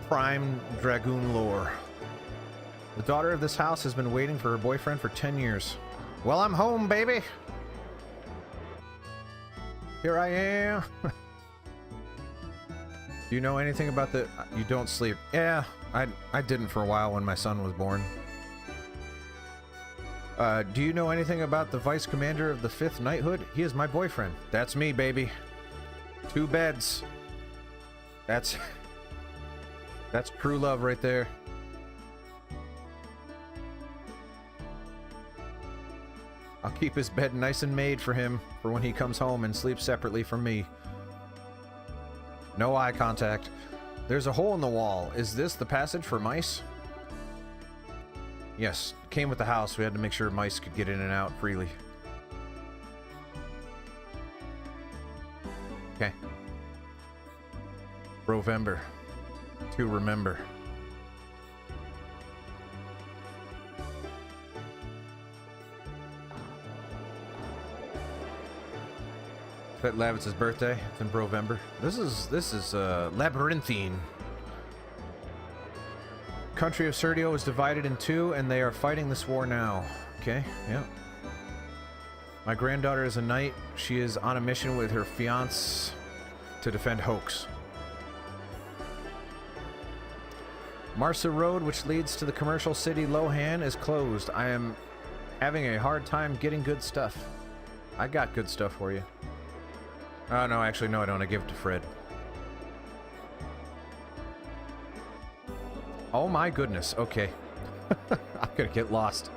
Prime Dragoon lore. The daughter of this house has been waiting for her boyfriend for 10 years. Well, I'm home, baby! Here I am. Do you know anything about the... You don't sleep. Yeah, I didn't for a while when my son was born. Do you know anything about the vice commander of the 5th Knighthood? He is my boyfriend. That's me, baby. 2 beds. That's true love right there. I'll keep his bed nice and made for him for when he comes home and sleeps separately from me. No eye contact. There's a hole in the wall. Is this the passage for mice? Yes, it came with the house. We had to make sure mice could get in and out freely. Okay. Brovember. To remember. Pet Lavitz's birthday. It's in Brovember. This is labyrinthine. Country of Serdio is divided in 2, and they are fighting this war now. Okay, yeah. My granddaughter is a knight. She is on a mission with her fiancé to defend Hoax. Marsa Road, which leads to the commercial city Lohan, is closed. I am having a hard time getting good stuff. I got good stuff for you. Oh, no, actually, no, I don't. I give it to Fred. Oh my goodness, okay. I'm gonna get lost.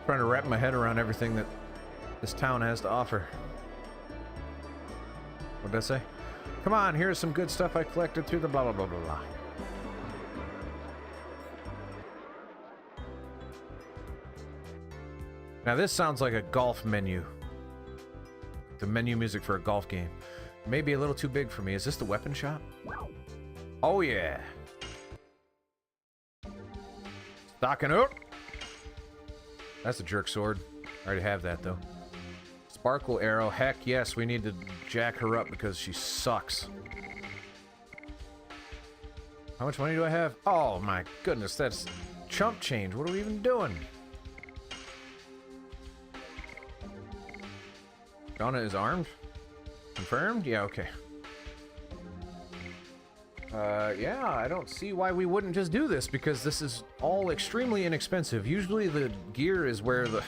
Trying to wrap my head around everything that this town has to offer. What did I say? Come on, here's some good stuff I collected through the blah blah blah blah blah. Now this sounds like a golf menu. The menu music for a golf game. Maybe a little too big for me. Is this the weapon shop? Oh yeah. Stocking up. That's a jerk sword. I already have that though. Sparkle arrow. Heck yes, we need to jack her up because she sucks. How much money do I have? Oh my goodness, that's chump change. What are we even doing? Donna is armed? Confirmed? Yeah, okay. Yeah, I don't see why we wouldn't just do this, because this is all extremely inexpensive. Usually the gear is where the...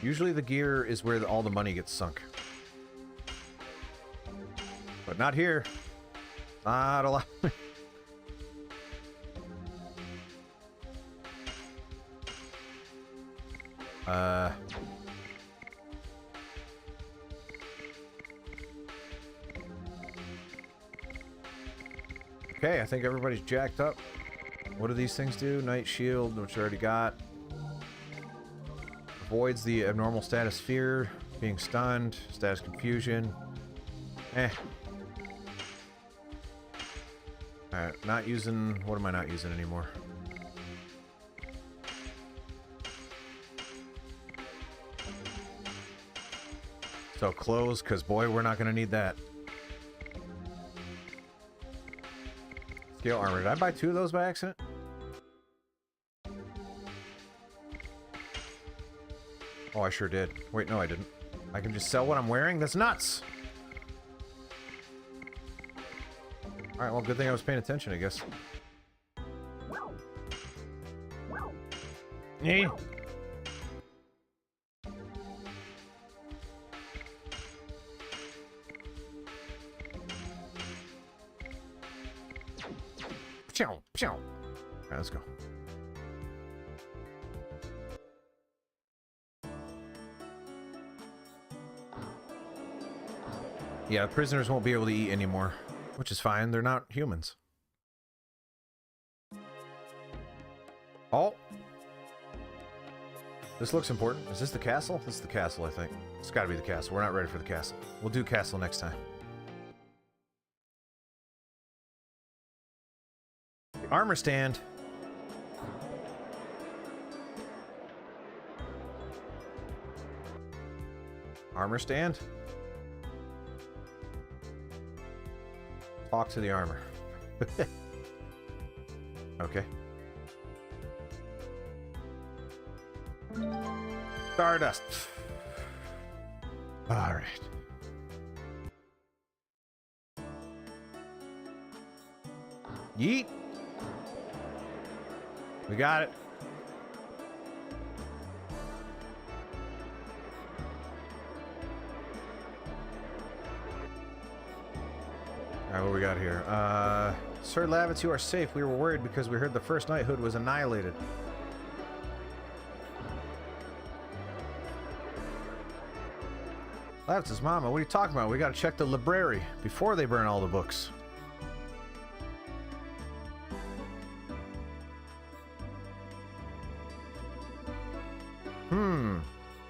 Usually the gear is where all the money gets sunk. But not here. Not a lot. Okay, I think everybody's jacked up. What do these things do? Night Shield, which I already got. Avoids the abnormal status fear, being stunned, status confusion. Alright, not using... What am I not using anymore? So clothes, because boy, we're not going to need that. Scale armor. Did I buy 2 of those by accident? Oh, I sure did. Wait, no, I didn't. I can just sell what I'm wearing? That's nuts! Alright, well, good thing I was paying attention, I guess. Eh. All right, let's go. Yeah, prisoners won't be able to eat anymore, which is fine. They're not humans. Oh. This looks important. Is this the castle? This is the castle, I think. It's got to be the castle. We're not ready for the castle. We'll do castle next time. The armor stand. Armor stand. Talk to the armor. Okay. Stardust. All right. Yeet. We got it. All right, what we got here? Sir Lavitz, you are safe. We were worried because we heard the first knighthood was annihilated. Lavitz's mama, what are you talking about? We gotta check the library before they burn all the books.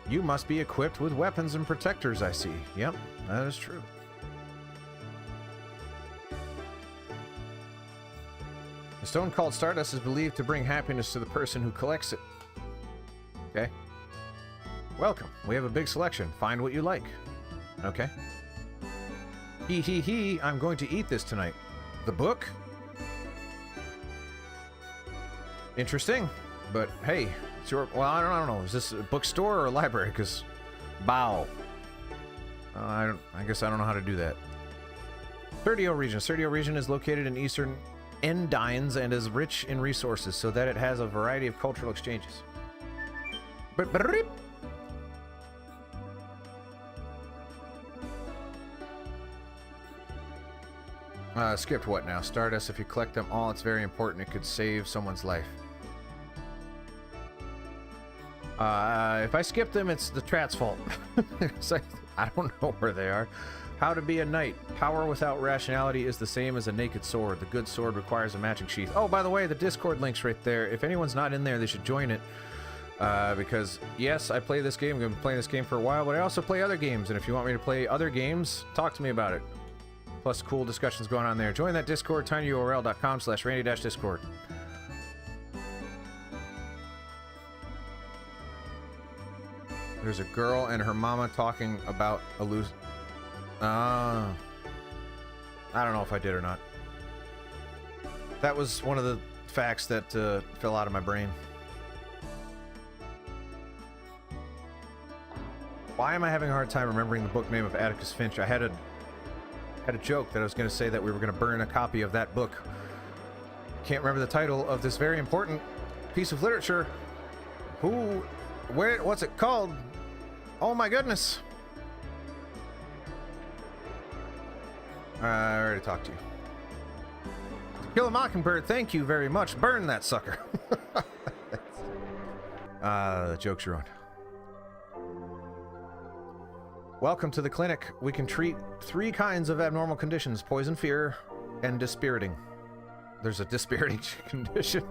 You must be equipped with weapons and protectors, I see. Yep, that is true. The stone called Stardust is believed to bring happiness to the person who collects it. Okay. Welcome. We have a big selection. Find what you like. Okay. Hee, I'm going to eat this tonight. The book? Interesting. But hey, it's your... Well, I don't know. Is this a bookstore or a library? Because... Bow. I guess I don't know how to do that. Serdio region. Serdio region is located in eastern Endines and is rich in resources so that it has a variety of cultural exchanges. Skipped what now? Stardust, if you collect them all, it's very important. It could save someone's life. If I skip them, it's the Trat's fault. I don't know where they are. How to be a knight. Power without rationality is the same as a naked sword. The good sword requires a matching sheath. Oh, by the way, the Discord link's right there. If anyone's not in there, they should join it. Because, yes, I play this game. I'm going to be playing this game for a while, but I also play other games. And if you want me to play other games, talk to me about it. Plus, cool discussions going on there. Join that Discord, tinyurl.com/randy-discord. There's a girl and her mama talking about a loose... I don't know if I did or not. That was one of the facts that fell out of my brain. Why am I having a hard time remembering the book name of Atticus Finch? I had a joke that I was going to say that we were going to burn a copy of that book. Can't remember the title of this very important piece of literature. What's it called? Oh my goodness. I already talked to you. Kill a Mockingbird, thank you very much. Burn that sucker. The joke's ruined. Welcome to the clinic. We can treat 3 kinds of abnormal conditions: poison, fear, and dispiriting. There's a dispiriting condition.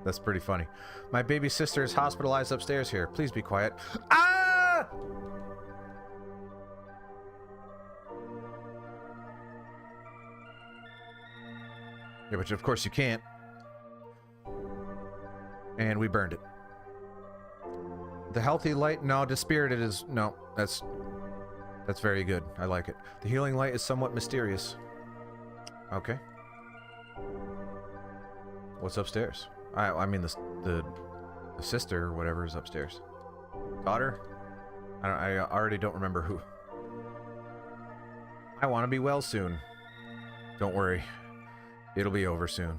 That's pretty funny. My baby sister is hospitalized upstairs here. Please be quiet. Ah! Yeah, but of course you can't. And we burned it. The healthy light, no, dispirited is, no, that's very good. I like it. The healing light is somewhat mysterious. Okay. What's upstairs? I mean the sister or whatever is upstairs. Daughter? I already don't remember who. I want to be well soon. Don't worry. It'll be over soon.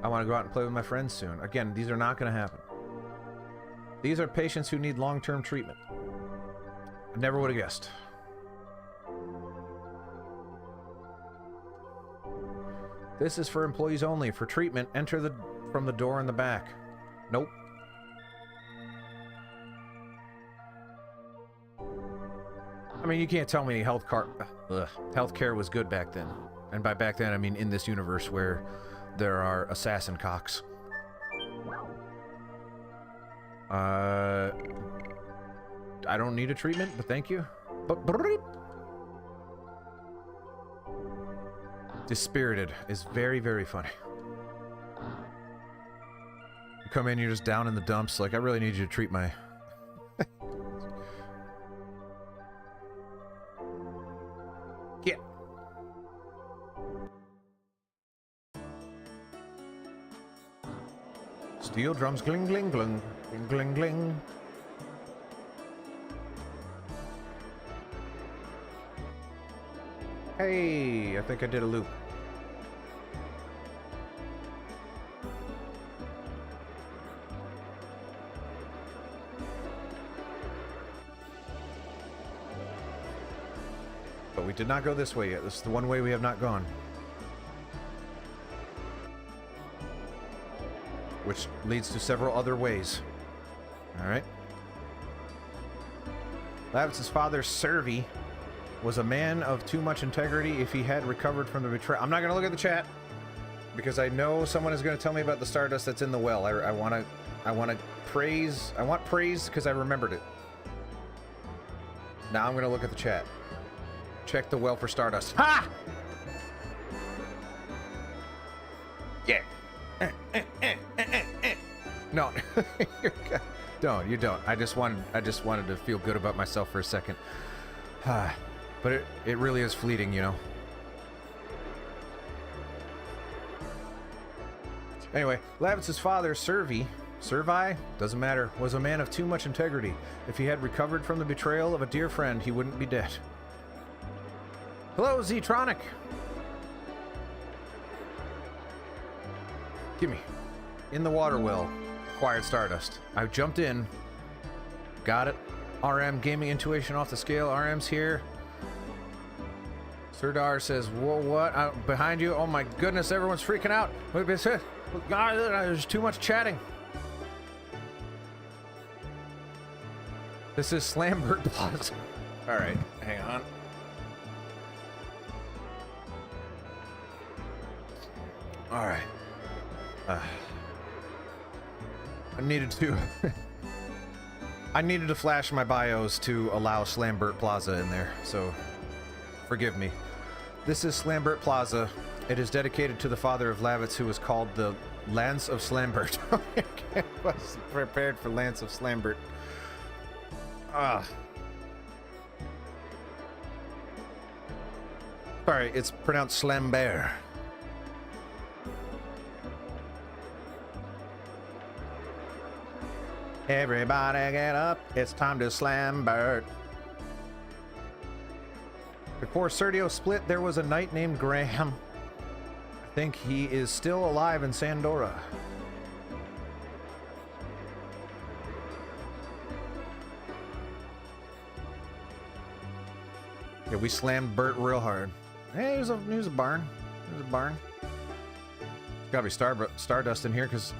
I want to go out and play with my friends soon. Again, these are not going to happen. These are patients who need long-term treatment. I never would have guessed. This is for employees only. For treatment, enter from the door in the back. Nope. I mean, you can't tell me healthcare was good back then. And by back then, I mean in this universe where there are assassin cocks. I don't need a treatment, but thank you. Dispirited is very, very funny. You come in, you're just down in the dumps, like, I really need you to treat my... Get. Steel drums, gling, gling, gling, gling, gling, gling. Hey, I think I did a loop. But we did not go this way yet. This is the one way we have not gone. Which leads to several other ways. Alright. Lavitz's father, Servy, was a man of too much integrity if he had recovered from the betrayal. I'm not going to look at the chat because I know someone is going to tell me about the stardust that's in the well. I want praise because I remembered it. Now I'm going to look at the chat. Check the well for stardust. Ha! Yeah. No. Don't. You don't. I just wanted to feel good about myself for a second. But it really is fleeting, you know. Anyway, Lavitz's father, Servy, doesn't matter, was a man of too much integrity. If he had recovered from the betrayal of a dear friend, he wouldn't be dead. Hello, Zetronic. Gimme. In the water well. Acquired stardust. I jumped in. Got it. RM gaming intuition off the scale. RM's here. Serdar says, whoa, what? Behind you? Oh my goodness, everyone's freaking out. God, there's too much chatting. This is Slambert Plaza. Alright, hang on. Alright. I needed to... I needed to flash my bios to allow Slambert Plaza in there, so forgive me. This is Slambert Plaza. It is dedicated to the father of Lavitz, who was called the Lance of Slambert. I was prepared for Lance of Slambert. Sorry, it's pronounced Slambert. Everybody get up, it's time to Slambert. Before Sergio split, there was a knight named Graham. I think he is still alive in Sandora. Yeah, we slammed Bert real hard. Hey, there's a barn. There's a barn. There's gotta be stardust in here, because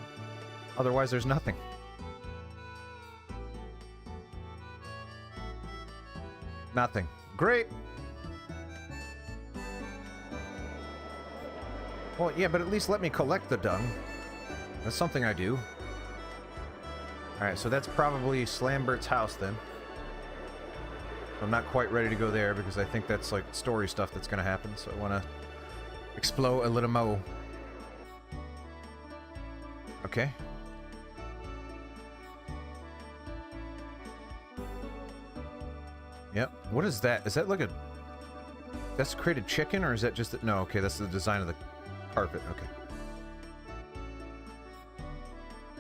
otherwise there's nothing. Nothing. Great. Well, yeah, but at least let me collect the dung. That's something I do. Alright, so that's probably Slambert's house then. I'm not quite ready to go there because I think that's like story stuff that's gonna happen, so I want to explore a little more. Okay. Yep. What is that? Is that like a... That's created chicken, or is that just... No, okay, that's the design of the carpet. Okay.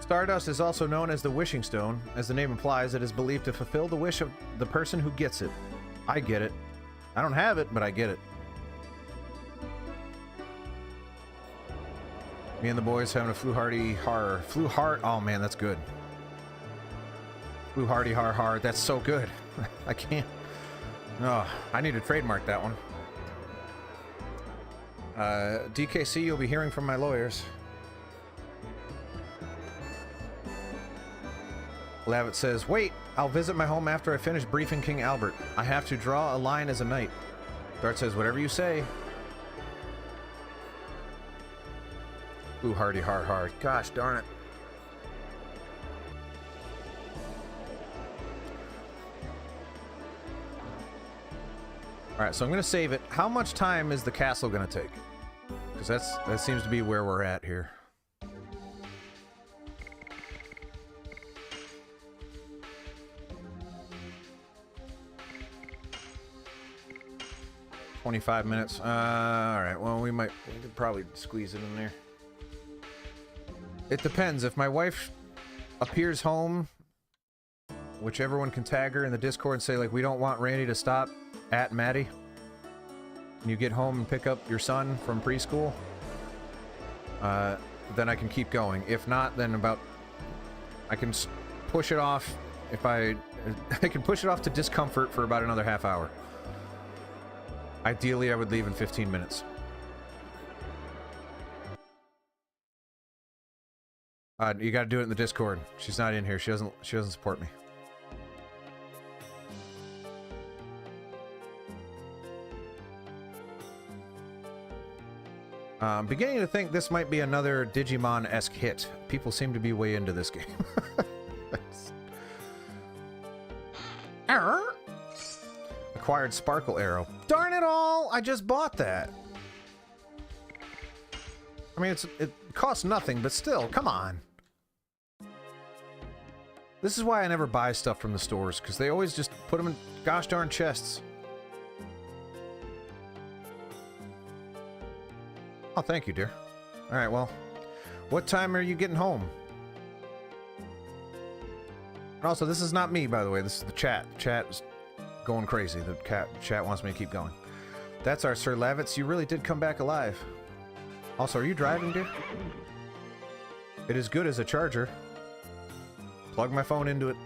Stardust is also known as the Wishing Stone. As the name implies, it is believed to fulfill the wish of the person who gets it. I get it. I don't have it, but I get it. Me and the boys having a Fluharty har. Fluhart. Oh man, that's good. Fluharty har har. That's so good. I can't. Oh, I need to trademark that one. DKC, you'll be hearing from my lawyers. Lavitt says, wait, I'll visit my home after I finish briefing King Albert. I have to draw a line as a knight. Dart says, whatever you say. Ooh, hardy, hard. Gosh darn it. Alright, so I'm going to save it. How much time is the castle going to take? Because that seems to be where we're at here. "25 minutes. Alright, well, we could probably squeeze it in there. It depends. If my wife appears home, which everyone can tag her in the Discord and say, like, we don't want Randy to stop at Maddie, and you get home and pick up your son from preschool, then I can keep going. If not, then I can push it off. If I can push it off to discomfort for about another half hour. Ideally, I would leave in 15 minutes. You gotta do it in the Discord. She's not in here. She doesn't support me. Beginning to think this might be another Digimon-esque hit. People seem to be way into this game. Error. Acquired Sparkle Arrow. Darn it all! I just bought that. I mean, it costs nothing, but still, come on. This is why I never buy stuff from the stores, because they always just put them in gosh darn chests. Oh, thank you, dear. Alright, well, what time are you getting home? And also, this is not me, by the way. This is the chat. The chat is going crazy. The chat wants me to keep going. That's our Sir Lavitz. You really did come back alive. Also, are you driving, dear? It is good as a charger. Plug my phone into it.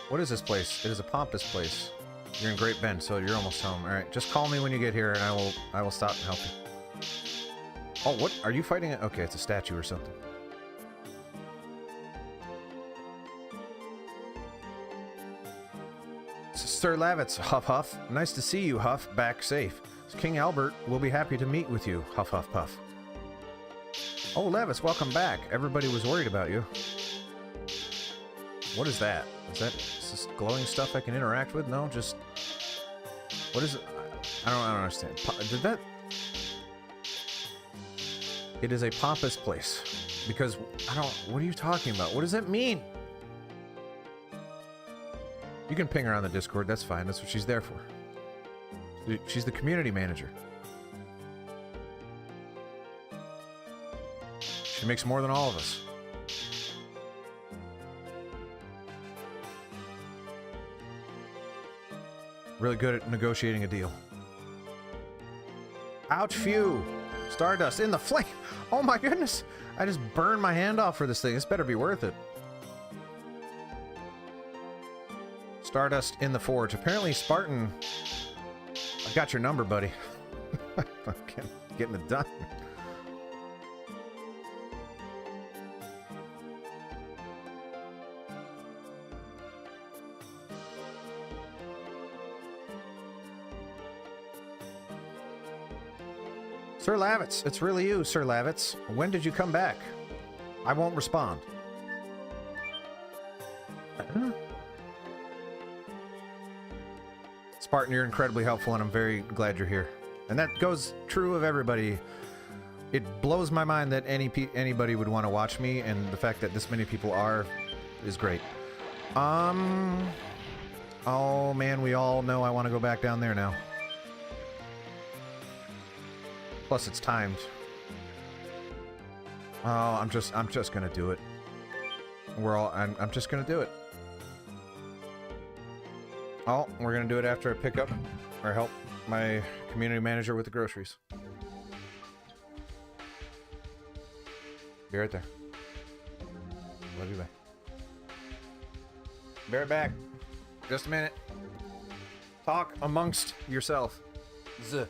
What is this place? It is a pompous place. You're in Great Bend, so you're almost home. Alright, just call me when you get here and I will stop and help you. Oh, what? Are you fighting it? Okay, it's a statue or something. Sir Lavitz, Huff Huff. Nice to see you, Huff. Back safe. King Albert will be happy to meet with you, Huff Huff Puff. Oh, Lavitz, welcome back. Everybody was worried about you. What is that? Is this glowing stuff I can interact with? No, just... What is it? I don't understand. Did that... It is a pompous place. Because, what are you talking about? What does that mean? You can ping her on the Discord, that's fine. That's what she's there for. She's the community manager. She makes more than all of us. Really good at negotiating a deal. Ouch, phew! Stardust in the flame! Oh my goodness! I just burned my hand off for this thing. This better be worth it. Stardust in the forge. Apparently, Spartan... I got your number, buddy. Fucking getting it done. Sir Lavitz, it's really you, Sir Lavitz. When did you come back? I won't respond. Spartan, you're incredibly helpful, and I'm very glad you're here. And that goes true of everybody. It blows my mind that anybody would want to watch me, and the fact that this many people are is great. Oh man, we all know I want to go back down there now. Plus, it's timed. Oh, I'm just gonna do it. I'm just gonna do it. Oh, we're gonna do it after I pick up or help my community manager with the groceries. Be right there. Love you, bye. Be right back. Just a minute. Talk amongst yourself. Z.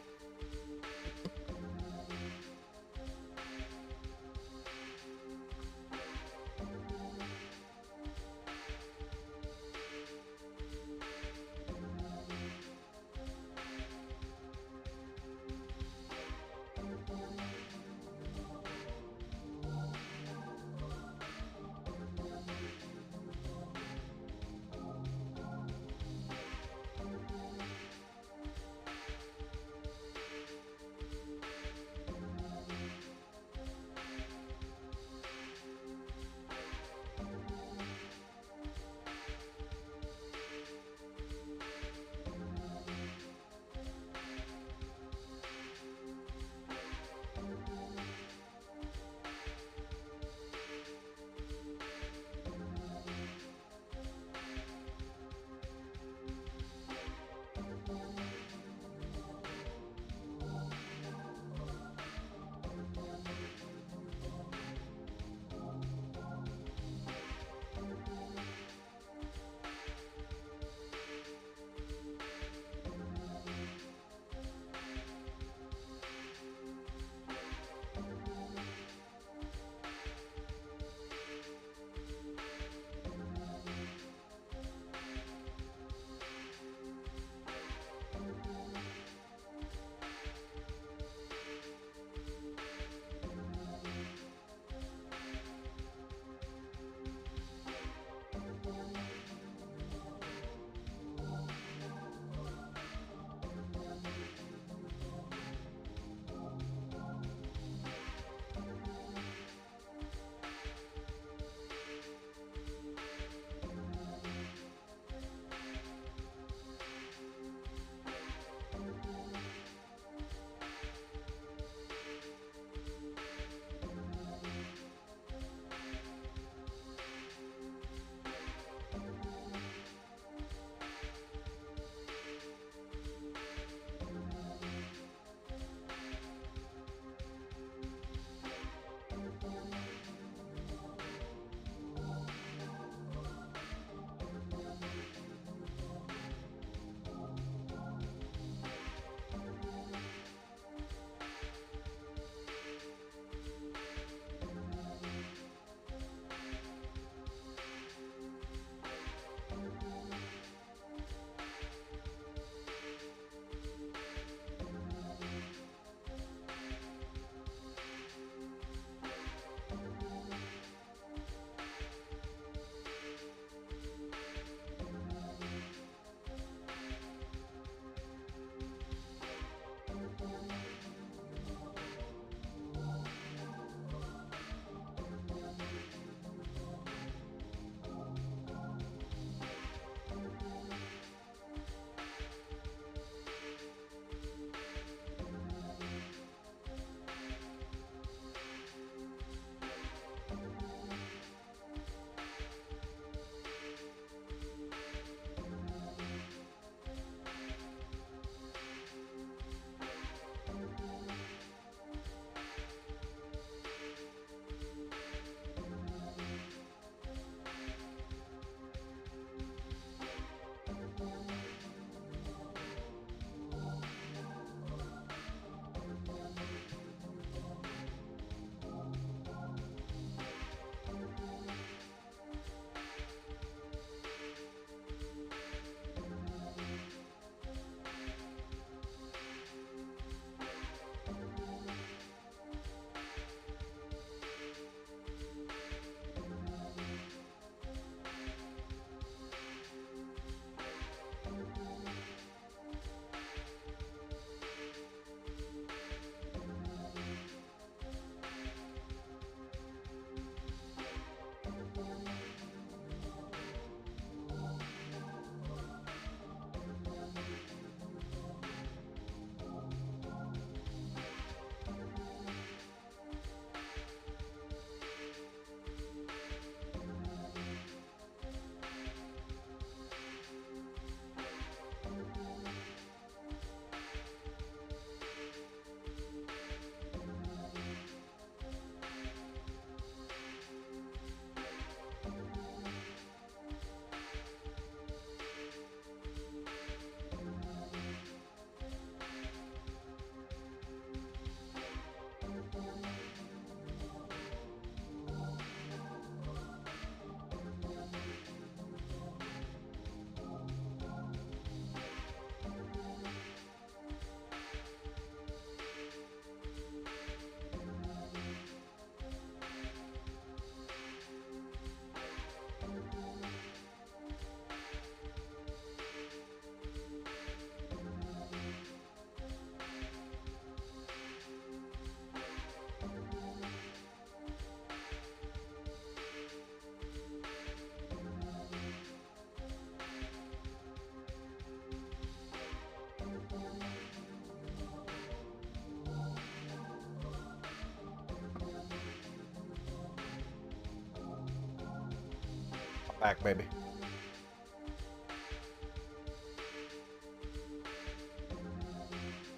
Back, baby.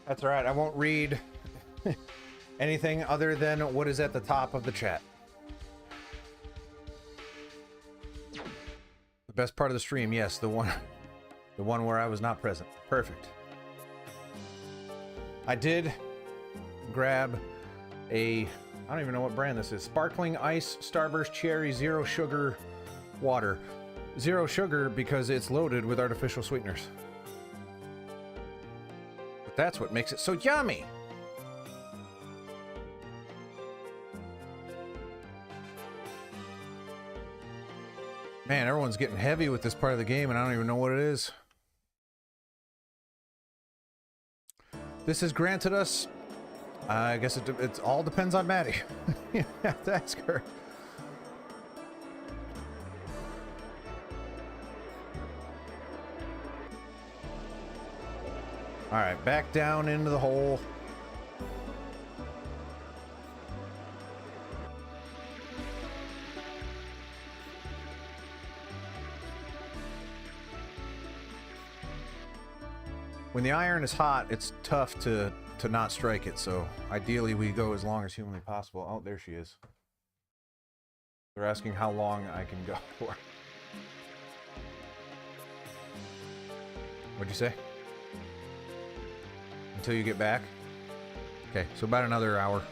That's all right. I won't read anything other than what is at the top of the chat. The best part of the stream, yes, the one where I was not present. Perfect. I did grab I don't even know what brand this is. Sparkling Ice Starburst Cherry Zero Sugar Water. Zero sugar because it's loaded with artificial sweeteners. But that's what makes it so yummy. Man, everyone's getting heavy with this part of the game and I don't even know what it is. This has granted us, I guess it all depends on Maddie. You have to ask her. All right, back down into the hole. When the iron is hot, it's tough to not strike it, so ideally we go as long as humanly possible. Oh, there she is. They're asking how long I can go for. What'd you say? Until you get back? Okay, so about another hour.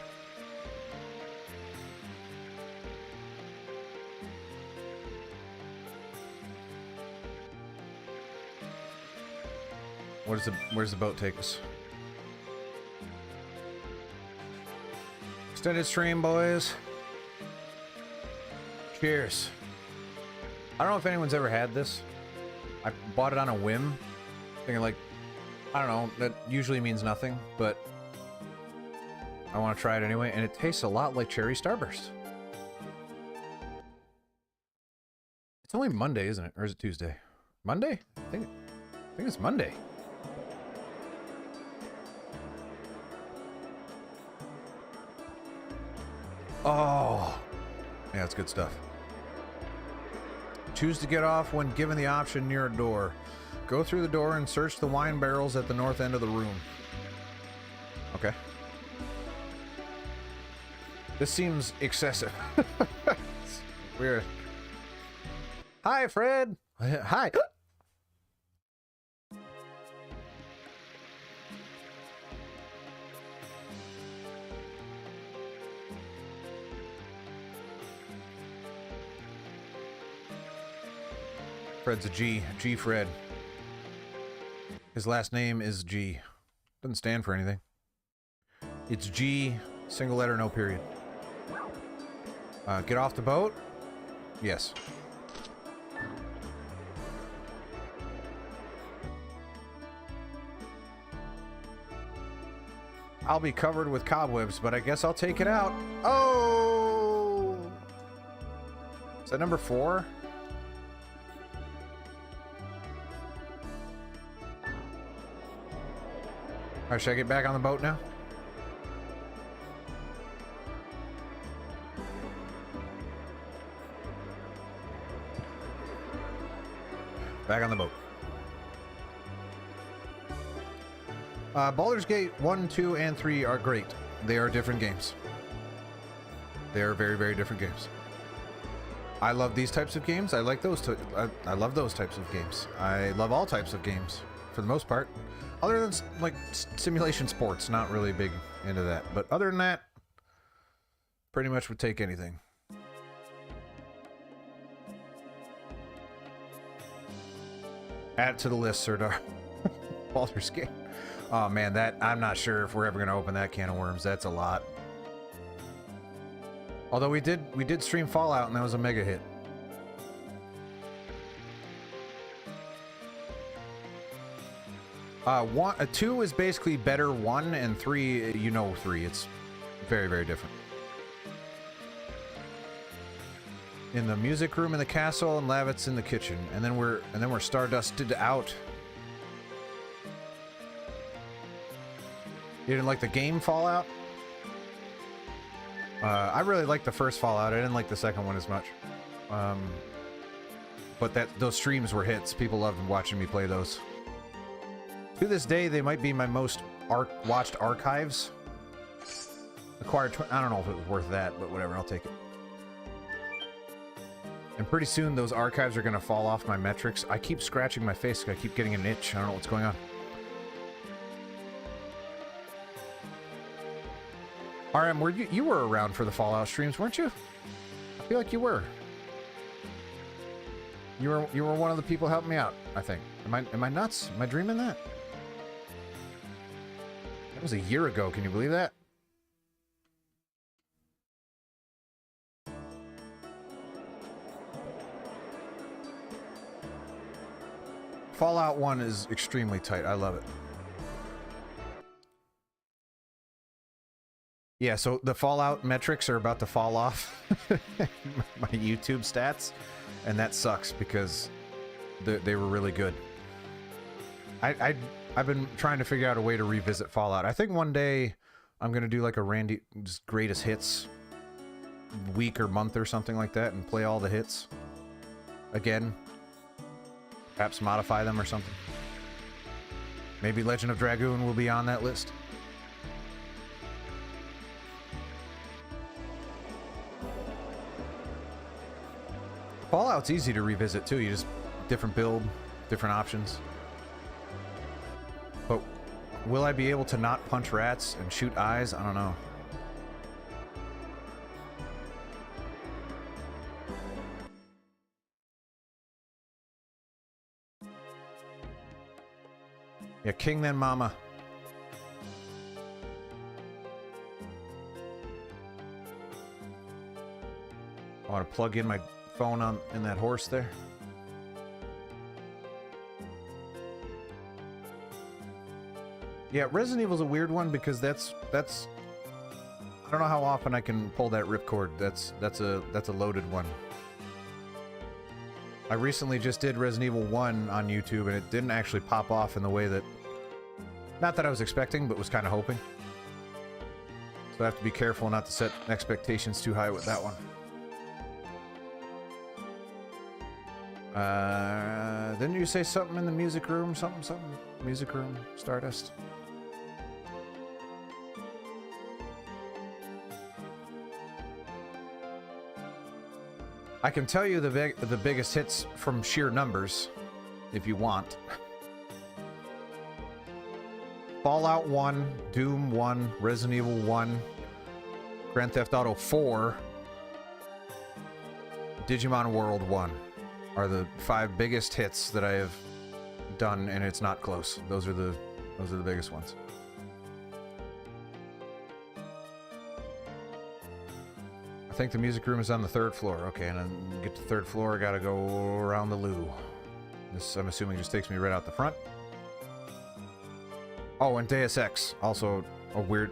Where's the boat take us? Extended stream, boys. Cheers. I don't know if anyone's ever had this. I bought it on a whim, thinking like, I don't know, that usually means nothing, but I want to try it anyway, and it tastes a lot like Cherry Starburst. It's only Monday, isn't it? Or is it Tuesday? Monday? I think it's Monday. Oh, yeah, it's good stuff. Choose to get off when given the option near a door. Go through the door and search the wine barrels at the north end of the room. Okay. This seems excessive. It's weird. Hi, Fred. Hi. Fred's a G. G Fred. His last name is G. Doesn't stand for anything. It's G, single letter, no period. Get off the boat? Yes. I'll be covered with cobwebs, but I guess I'll take it out. Oh! Is that number 4? Alright, should I get back on the boat now? Back on the boat. Baldur's Gate 1, 2, and 3 are great. They are different games. They are very, very different games. I love these types of games. I like those. I love those types of games. I love all types of games, for the most part. Other than, like, simulation sports, not really big into that. But other than that, pretty much would take anything. Add it to the list, Serdar. Baldur's Gate. Oh man, that I'm not sure if we're ever gonna open that can of worms. That's a lot. Although we did stream Fallout and that was a mega hit. Two is basically better 1, and 3, you know 3. It's very, very different. In the music room in the castle, and Lavit's in the kitchen, and then we're Stardusted out. You didn't like the game Fallout? I really liked the first Fallout. I didn't like the second one as much. But those streams were hits. People loved watching me play those. To this day, they might be my most watched archives. Acquired, I don't know if it was worth that, but whatever, I'll take it. And pretty soon, those archives are going to fall off my metrics. I keep scratching my face. I keep getting an itch. I don't know what's going on. RM, you were around for the Fallout streams, weren't you? I feel like you were. You were one of the people helping me out, I think. Am I nuts? Am I dreaming that? That was a year ago. Can you believe that? Fallout 1 is extremely tight. I love it. Yeah, so the Fallout metrics are about to fall off my YouTube stats, and that sucks because they were really good. I've been trying to figure out a way to revisit Fallout. I think one day I'm going to do like a Randy's greatest hits week or month or something like that and play all the hits again. Perhaps modify them or something. Maybe Legend of Dragoon will be on that list. Fallout's easy to revisit too. You just different build, different options. But will I be able to not punch rats and shoot eyes? I don't know. Yeah, King then Mama. I want to plug in my phone in that horse there. Yeah, Resident Evil's a weird one because that's I don't know how often I can pull that ripcord. That's a loaded one. I recently just did Resident Evil 1 on YouTube and it didn't actually pop off in the way that, not that I was expecting, but was kind of hoping. So I have to be careful not to set expectations too high with that one. Didn't you say something in the music room? Something? Music room, Stardust? I can tell you the biggest hits from sheer numbers, if you want. Fallout 1, Doom 1, Resident Evil 1, Grand Theft Auto 4, Digimon World 1 are the 5 biggest hits that I have done, and it's not close. Those are the biggest ones. I think the music room is on the 3rd floor. Okay, and then get to the 3rd floor, I gotta go around the loo. This, I'm assuming, just takes me right out the front. Oh, and Deus Ex, also a weird...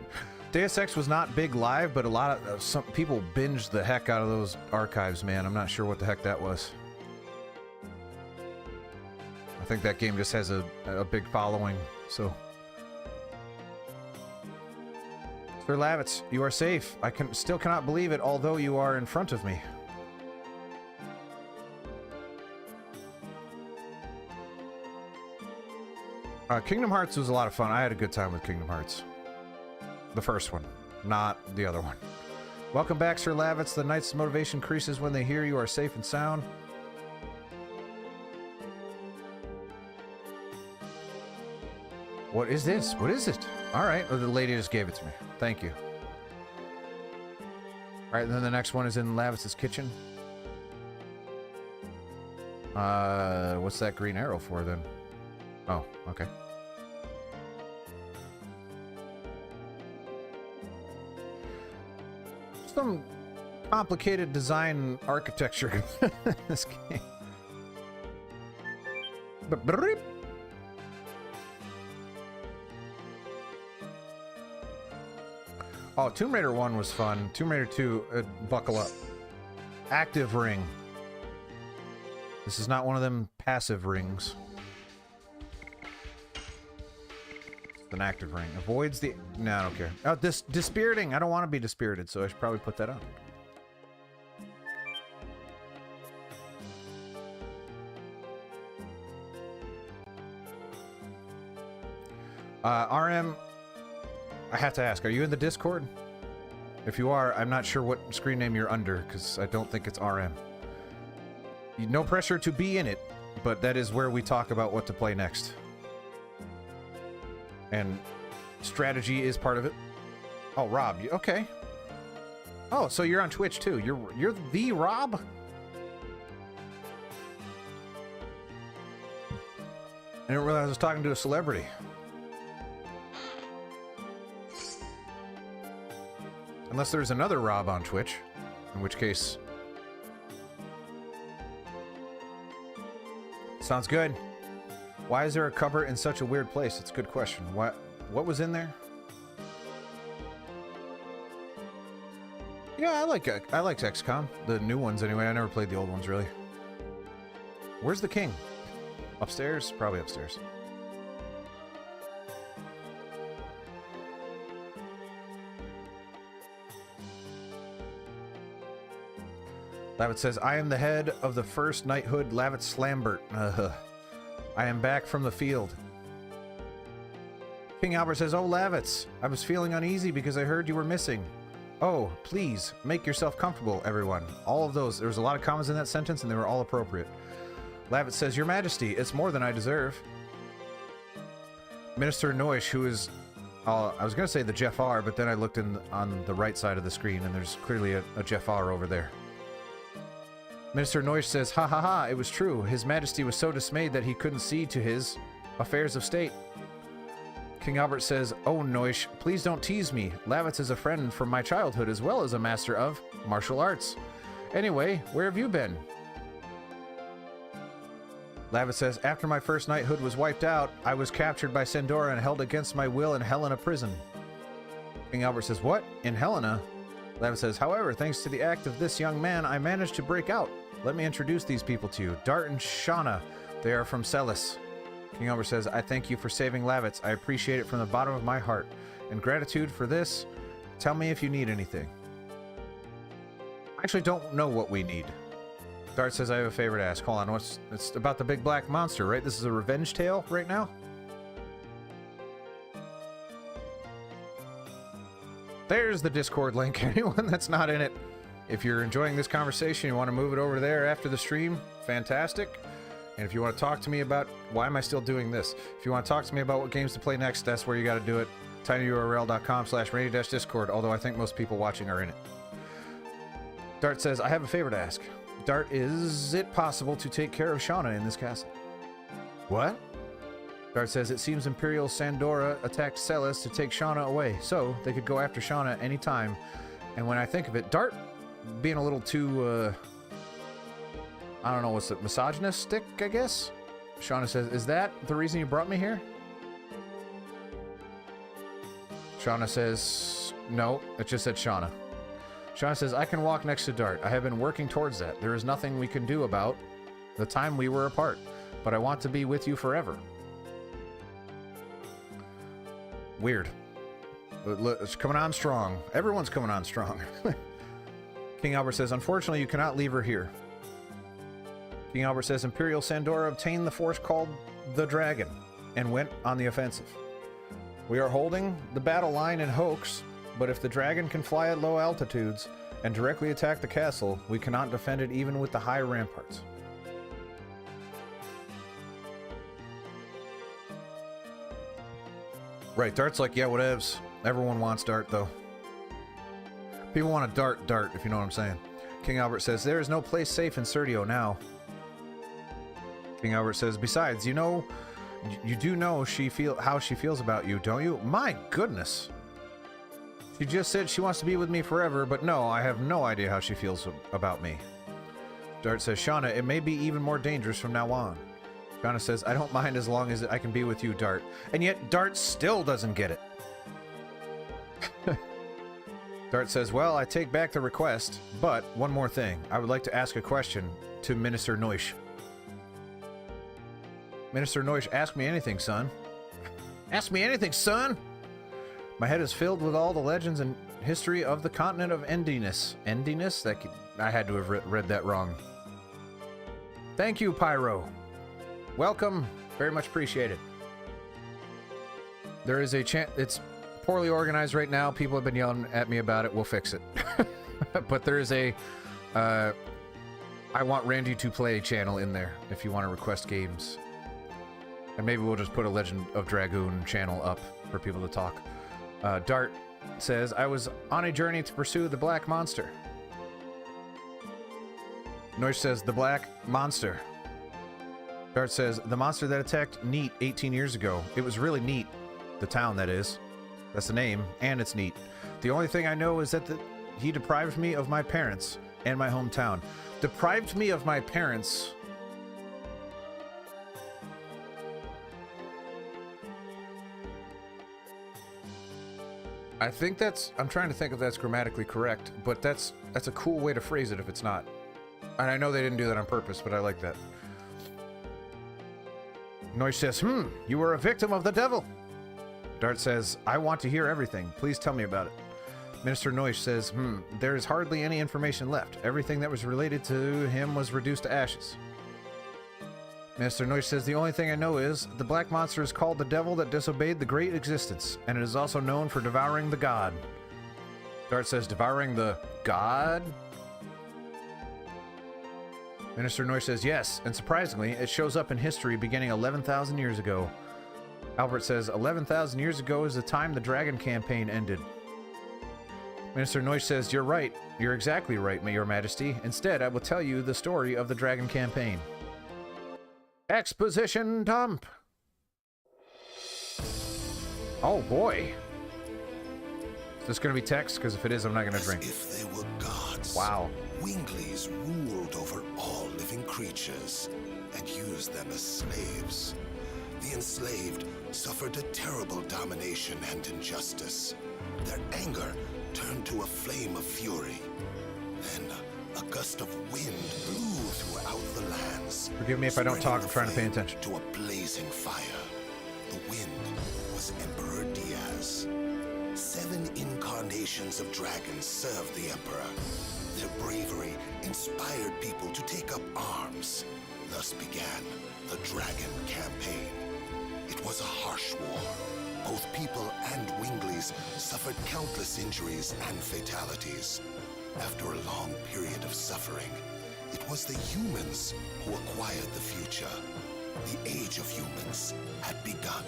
Deus Ex was not big live, but a lot of some people binged the heck out of those archives, man. I'm not sure what the heck that was. I think that game just has a big following, so... Sir Lavitz, you are safe. I still cannot believe it, although you are in front of me. Kingdom Hearts was a lot of fun. I had a good time with Kingdom Hearts. The first one, not the other one. Welcome back, Sir Lavitz. The Knight's motivation increases when they hear you are safe and sound. What is this? What is it? All right. Oh, the lady just gave it to me. Thank you. All right, and then the next one is in Lavitz's kitchen. What's that green arrow for then? Oh, okay. Some complicated design architecture in this game. Oh, Tomb Raider 1 was fun. Tomb Raider 2, buckle up. Active ring. This is not one of them passive rings. It's an active ring. Avoids the... No, I don't care. Oh, dispiriting. I don't want to be dispirited, so I should probably put that on. RM, I have to ask, are you in the Discord? If you are, I'm not sure what screen name you're under, because I don't think it's RM. No pressure to be in it, but that is where we talk about what to play next. And strategy is part of it. Oh, Rob, okay. Oh, so you're on Twitch too. You're the Rob? I didn't realize I was talking to a celebrity. Unless there's another Rob on Twitch, in which case... Sounds good. Why is there a cover in such a weird place? It's a good question. What was in there? Yeah, I liked XCOM. The new ones anyway. I never played the old ones really. Where's the king? Upstairs? Probably upstairs. Lavit says, I am the head of the first knighthood, Lavit Slambert. I am back from the field. King Albert says, oh, Lavitz, I was feeling uneasy because I heard you were missing. Oh, please, make yourself comfortable, everyone. All of those, there was a lot of commas in that sentence and they were all appropriate. Lavit says, Your Majesty, it's more than I deserve. Minister Noish, who is, I was going to say the Jeff R, but then I looked on the right side of the screen and there's clearly a Jeff R over there. Minister Noish says, ha ha ha, it was true. His Majesty was so dismayed that he couldn't see to his affairs of state. King Albert says, oh Noish, please don't tease me. Lavitz is a friend from my childhood as well as a master of martial arts. Anyway, where have you been? Lavitz says, after my first knighthood was wiped out, I was captured by Sandora and held against my will in Helena prison. King Albert says, what? In Helena? Lavitz says, however, thanks to the act of this young man, I managed to break out. Let me introduce these people to you. Dart and Shauna. They are from Celis. King Albert says, I thank you for saving Lavitz. I appreciate it from the bottom of my heart. In gratitude for this, tell me if you need anything. I actually don't know what we need. Dart says, I have a favor to ask. Hold on, it's about the big black monster, right? This is a revenge tale right now? There's the Discord link. Anyone that's not in it, if you're enjoying this conversation, you want to move it over there after the stream, fantastic. And if you want to talk to me about, why am I still doing this? If you want to talk to me about what games to play next, that's where you got to do it. tinyurl.com/rainy-discord, although I think most people watching are in it. Dart says, I have a favor to ask. Dart, is it possible to take care of Shauna in this castle? What? Dart says, it seems Imperial Sandora attacked Celis to take Shauna away, so they could go after Shauna any time. And when I think of it, Dart being a little too, I don't know, what's it, misogynistic, I guess? Shauna says, is that the reason you brought me here? Shauna says, no, it just said Shauna. Shauna says, I can walk next to Dart. I have been working towards that. There is nothing we can do about the time we were apart, but I want to be with you forever. Weird. It's coming on strong. Everyone's coming on strong. King Albert says, unfortunately, you cannot leave her here. King Albert says, Imperial Sandora obtained the force called the Dragon and went on the offensive. We are holding the battle line in Hoax, but if the Dragon can fly at low altitudes and directly attack the castle, we cannot defend it even with the high ramparts. Right, Dart's like, yeah, whatevs. Everyone wants Dart, though. People want to Dart, if you know what I'm saying. King Albert says, there is no place safe in Serdio now. King Albert says, besides, you do know how she feels about you, don't you? My goodness. She just said she wants to be with me forever, but no, I have no idea how she feels about me. Dart says, Shauna, it may be even more dangerous from now on. Shauna says, I don't mind as long as I can be with you, Dart. And yet, Dart still doesn't get it. Dart says, well, I take back the request, but one more thing. I would like to ask a question to Minister Noish. Minister Noish, ask me anything, son. Ask me anything, son! My head is filled with all the legends and history of the continent of Endiness. Endiness? I had to have read that wrong. Thank you, Pyro. Welcome. Very much appreciated. There is a chance. It's poorly organized right now. People have been yelling at me about it. We'll fix it. But there is a I want Randy to play channel in there if you want to request games. And maybe we'll just put a Legend of Dragoon channel up for people to talk. Dart says, I was on a journey to pursue the Black Monster. Noish says, the Black Monster. Dart says, the monster that attacked Neat 18 years ago. It was really neat. The town, that is. That's the name, and it's neat. The only thing I know is that he deprived me of my parents and my hometown. Deprived me of my parents. I think that's, I'm trying to think if that's grammatically correct, but that's a cool way to phrase it if it's not. And I know they didn't do that on purpose, but I like that. Noish says, you were a victim of the devil. Dart says, I want to hear everything. Please tell me about it. Minister Noish says, there is hardly any information left. Everything that was related to him was reduced to ashes. Minister Noish says, the only thing I know is the black monster is called the devil that disobeyed the great existence, and it is also known for devouring the god. Dart says, devouring the god? Minister Noish says, yes, and surprisingly, it shows up in history beginning 11,000 years ago. Albert says, 11,000 years ago is the time the Dragon campaign ended. Minister Noish says, you're right. You're exactly right, Your Majesty. Instead, I will tell you the story of the Dragon campaign. Exposition dump! Oh boy. Is this going to be text? Because if it is, I'm not going to drink. As if they were gods. Wow. Winglies ruled over all living creatures and used them as slaves. The enslaved suffered a terrible domination and injustice. Their anger turned to a flame of fury. Then a gust of wind blew throughout the lands. Forgive me if I don't talk, I'm trying to pay attention. To a blazing fire. The wind was Emperor Diaz. 7 incarnations of dragons served the Emperor. Their bravery inspired people to take up arms. Thus began the Dragon campaign. It was a harsh war. Both people and Winglies suffered countless injuries and fatalities. After a long period of suffering, it was the humans who acquired the future. The age of humans had begun.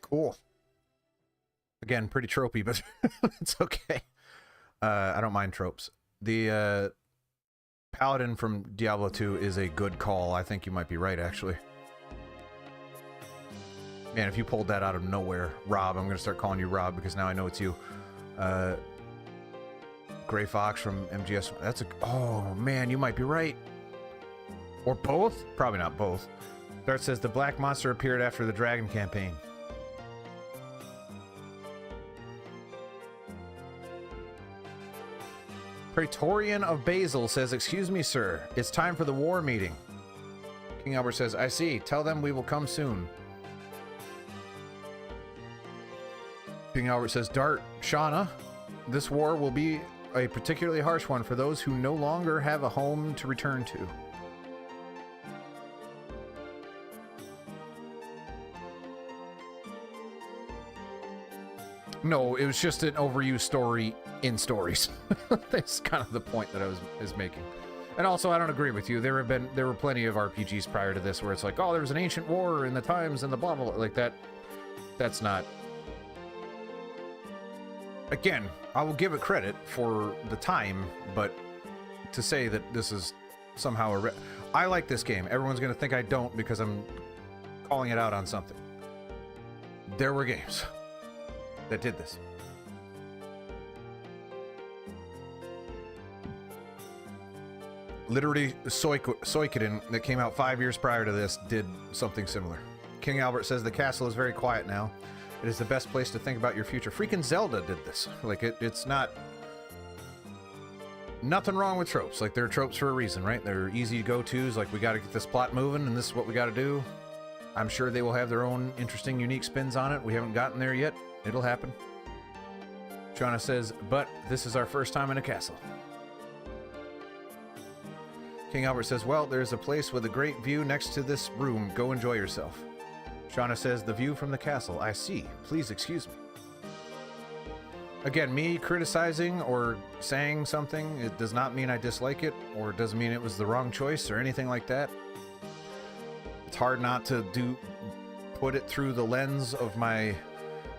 Cool. Again, pretty tropey, but it's okay. I don't mind tropes. The Paladin from Diablo 2 is a good call. I think you might be right, actually. Man, if you pulled that out of nowhere, Rob, I'm going to start calling you Rob because now I know it's you. Gray Fox from MGS. That's a... Oh, man, you might be right. Or both? Probably not both. Dart says the black monster appeared after the Dragon campaign. Praetorian of Basil says, excuse me, sir. It's time for the war meeting. King Albert says, I see. Tell them we will come soon. King Albert says, Dart, Shauna, this war will be a particularly harsh one for those who no longer have a home to return to. No, it was just an overused story in stories. That's kind of the point that I was making. And also, I don't agree with you. There were plenty of RPGs prior to this where it's like, oh, there was an ancient war in the times and the blah blah blah, like that. That's not. Again, I will give it credit for the time, but to say that this is somehow I like this game. Everyone's going to think I don't because I'm calling it out on something. There were games that did this. Literally, Suikoden, that came out 5 years prior to this, did something similar. King Albert says the castle is very quiet now. It is the best place to think about your future. Freaking Zelda did this. Like, it's not... Nothing wrong with tropes. Like, they're tropes for a reason, right? They're easy go-tos, like, we gotta get this plot moving, and this is what we gotta do. I'm sure they will have their own interesting, unique spins on it. We haven't gotten there yet. It'll happen. Shauna says, but this is our first time in a castle. King Albert says, well, there's a place with a great view next to this room. Go enjoy yourself. Shauna says, the view from the castle. I see. Please excuse me. Again, me criticizing or saying something, it does not mean I dislike it, or it doesn't mean it was the wrong choice or anything like that. It's hard not to put it through the lens of my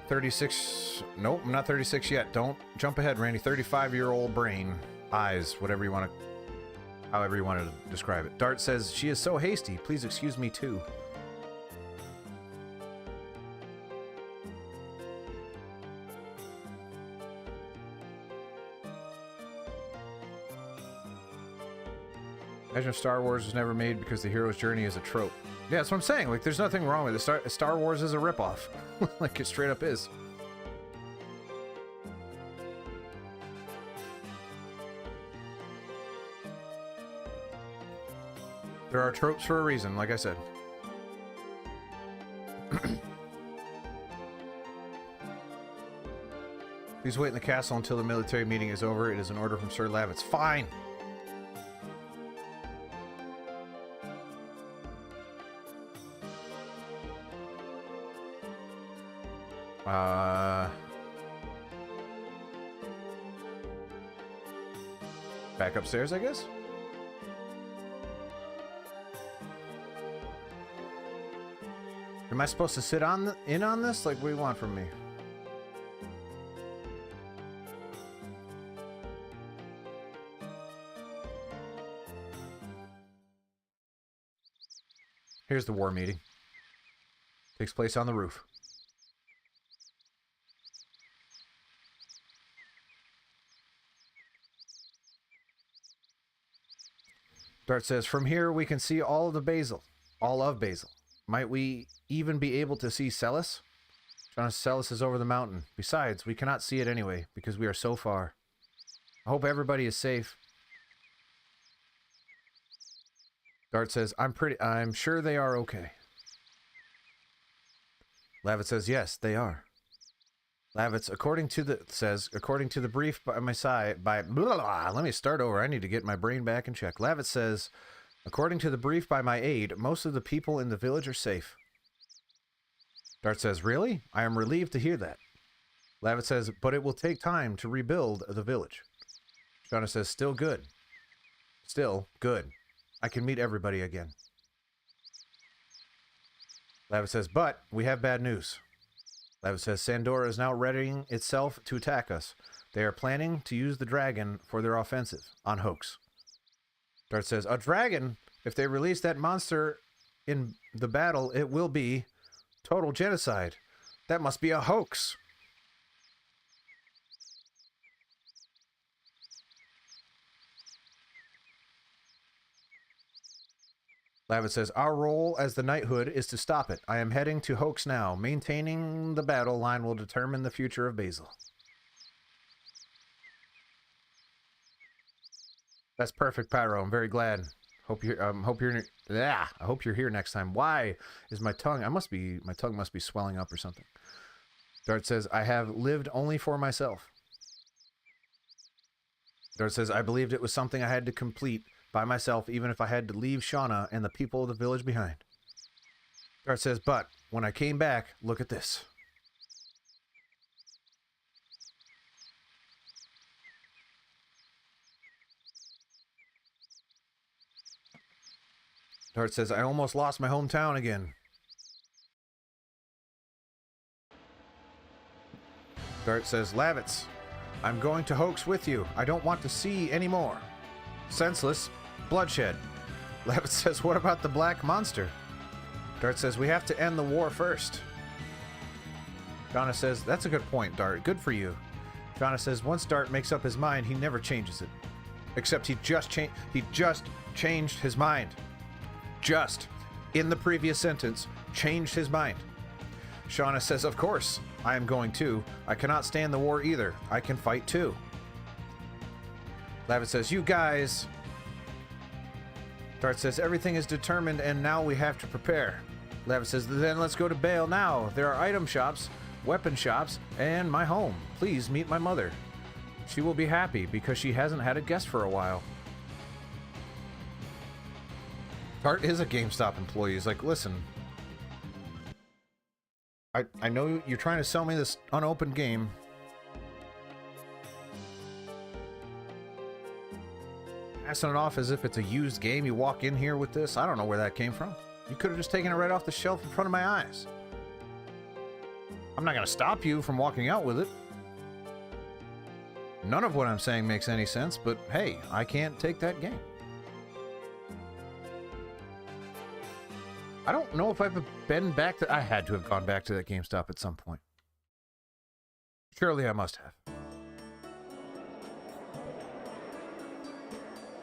36, nope, I'm not 36 yet. Don't jump ahead, Randy. 35-year-old brain, eyes, whatever you want to, however you want to describe it. Dart says, she is so hasty. Please excuse me too. Imagine if Star Wars was never made because the hero's journey is a trope. Yeah, that's what I'm saying. Like, there's nothing wrong with it. Star Wars is a ripoff. Like, it straight up is. There are tropes for a reason, like I said. Please wait in the castle until the military meeting is over. It is an order from Sir Lavitz. Fine! Back upstairs, I guess? Am I supposed to sit in on this? Like, what do you want from me? Here's the war meeting. Takes place on the roof. Dart says, from here we can see all of Basil. Might we even be able to see Celis? John, Celis is over the mountain. Besides, we cannot see it anyway, because we are so far. I hope everybody is safe. Dart says, I'm sure they are okay. Lavitz says, yes, they are. Lavitz, according to the brief by my side, let me start over. I need to get my brain back in check. Lavitz says, according to the brief by my aide, most of the people in the village are safe. Dart says, really? I am relieved to hear that. Lavitz says, but it will take time to rebuild the village. Shauna says, still good. Still good. I can meet everybody again. Lavitz says, but we have bad news. Lavitz says, Sandora is now readying itself to attack us. They are planning to use the dragon for their offensive on Hoax. Dart says, a dragon? If they release that monster in the battle, it will be total genocide. That must be a hoax. Lavitz says, our role as the knighthood is to stop it. I am heading to Hoax now. Maintaining the battle line will determine the future of Basil. That's perfect, Pyro. I'm very glad. I hope you're here next time. Why is my tongue? My tongue must be swelling up or something. Dart says, I have lived only for myself. Dart says, I believed it was something I had to complete by myself, even if I had to leave Shauna and the people of the village behind. Dart says, but when I came back, look at this. Dart says, I almost lost my hometown again. Dart says, Lavitz, I'm going to Hoax with you. I don't want to see any more. Senseless bloodshed. Lavitz says, what about the black monster? Dart says, we have to end the war first. Shauna says, that's a good point, Dart. Good for you. Shauna says, once Dart makes up his mind, he never changes it. Except he just changed his mind. Just, in the previous sentence, changed his mind. Shauna says, of course, I am going to. I cannot stand the war either. I can fight too. Lavitz says, you guys. Dart says, everything is determined and now we have to prepare. Lavitz says, then let's go to Bale now. There are item shops, weapon shops, and my home. Please meet my mother. She will be happy because she hasn't had a guest for a while. Dart is a GameStop employee. He's like, listen, I know you're trying to sell me this unopened game. Passing it off as if it's a used game. You walk in here with this. I don't know where that came from. You could have just taken it right off the shelf in front of my eyes. I'm not going to stop you from walking out with it. None of what I'm saying makes any sense, but hey, I can't take that game. I don't know if I've been back to... I had to have gone back to that GameStop at some point. Surely I must have.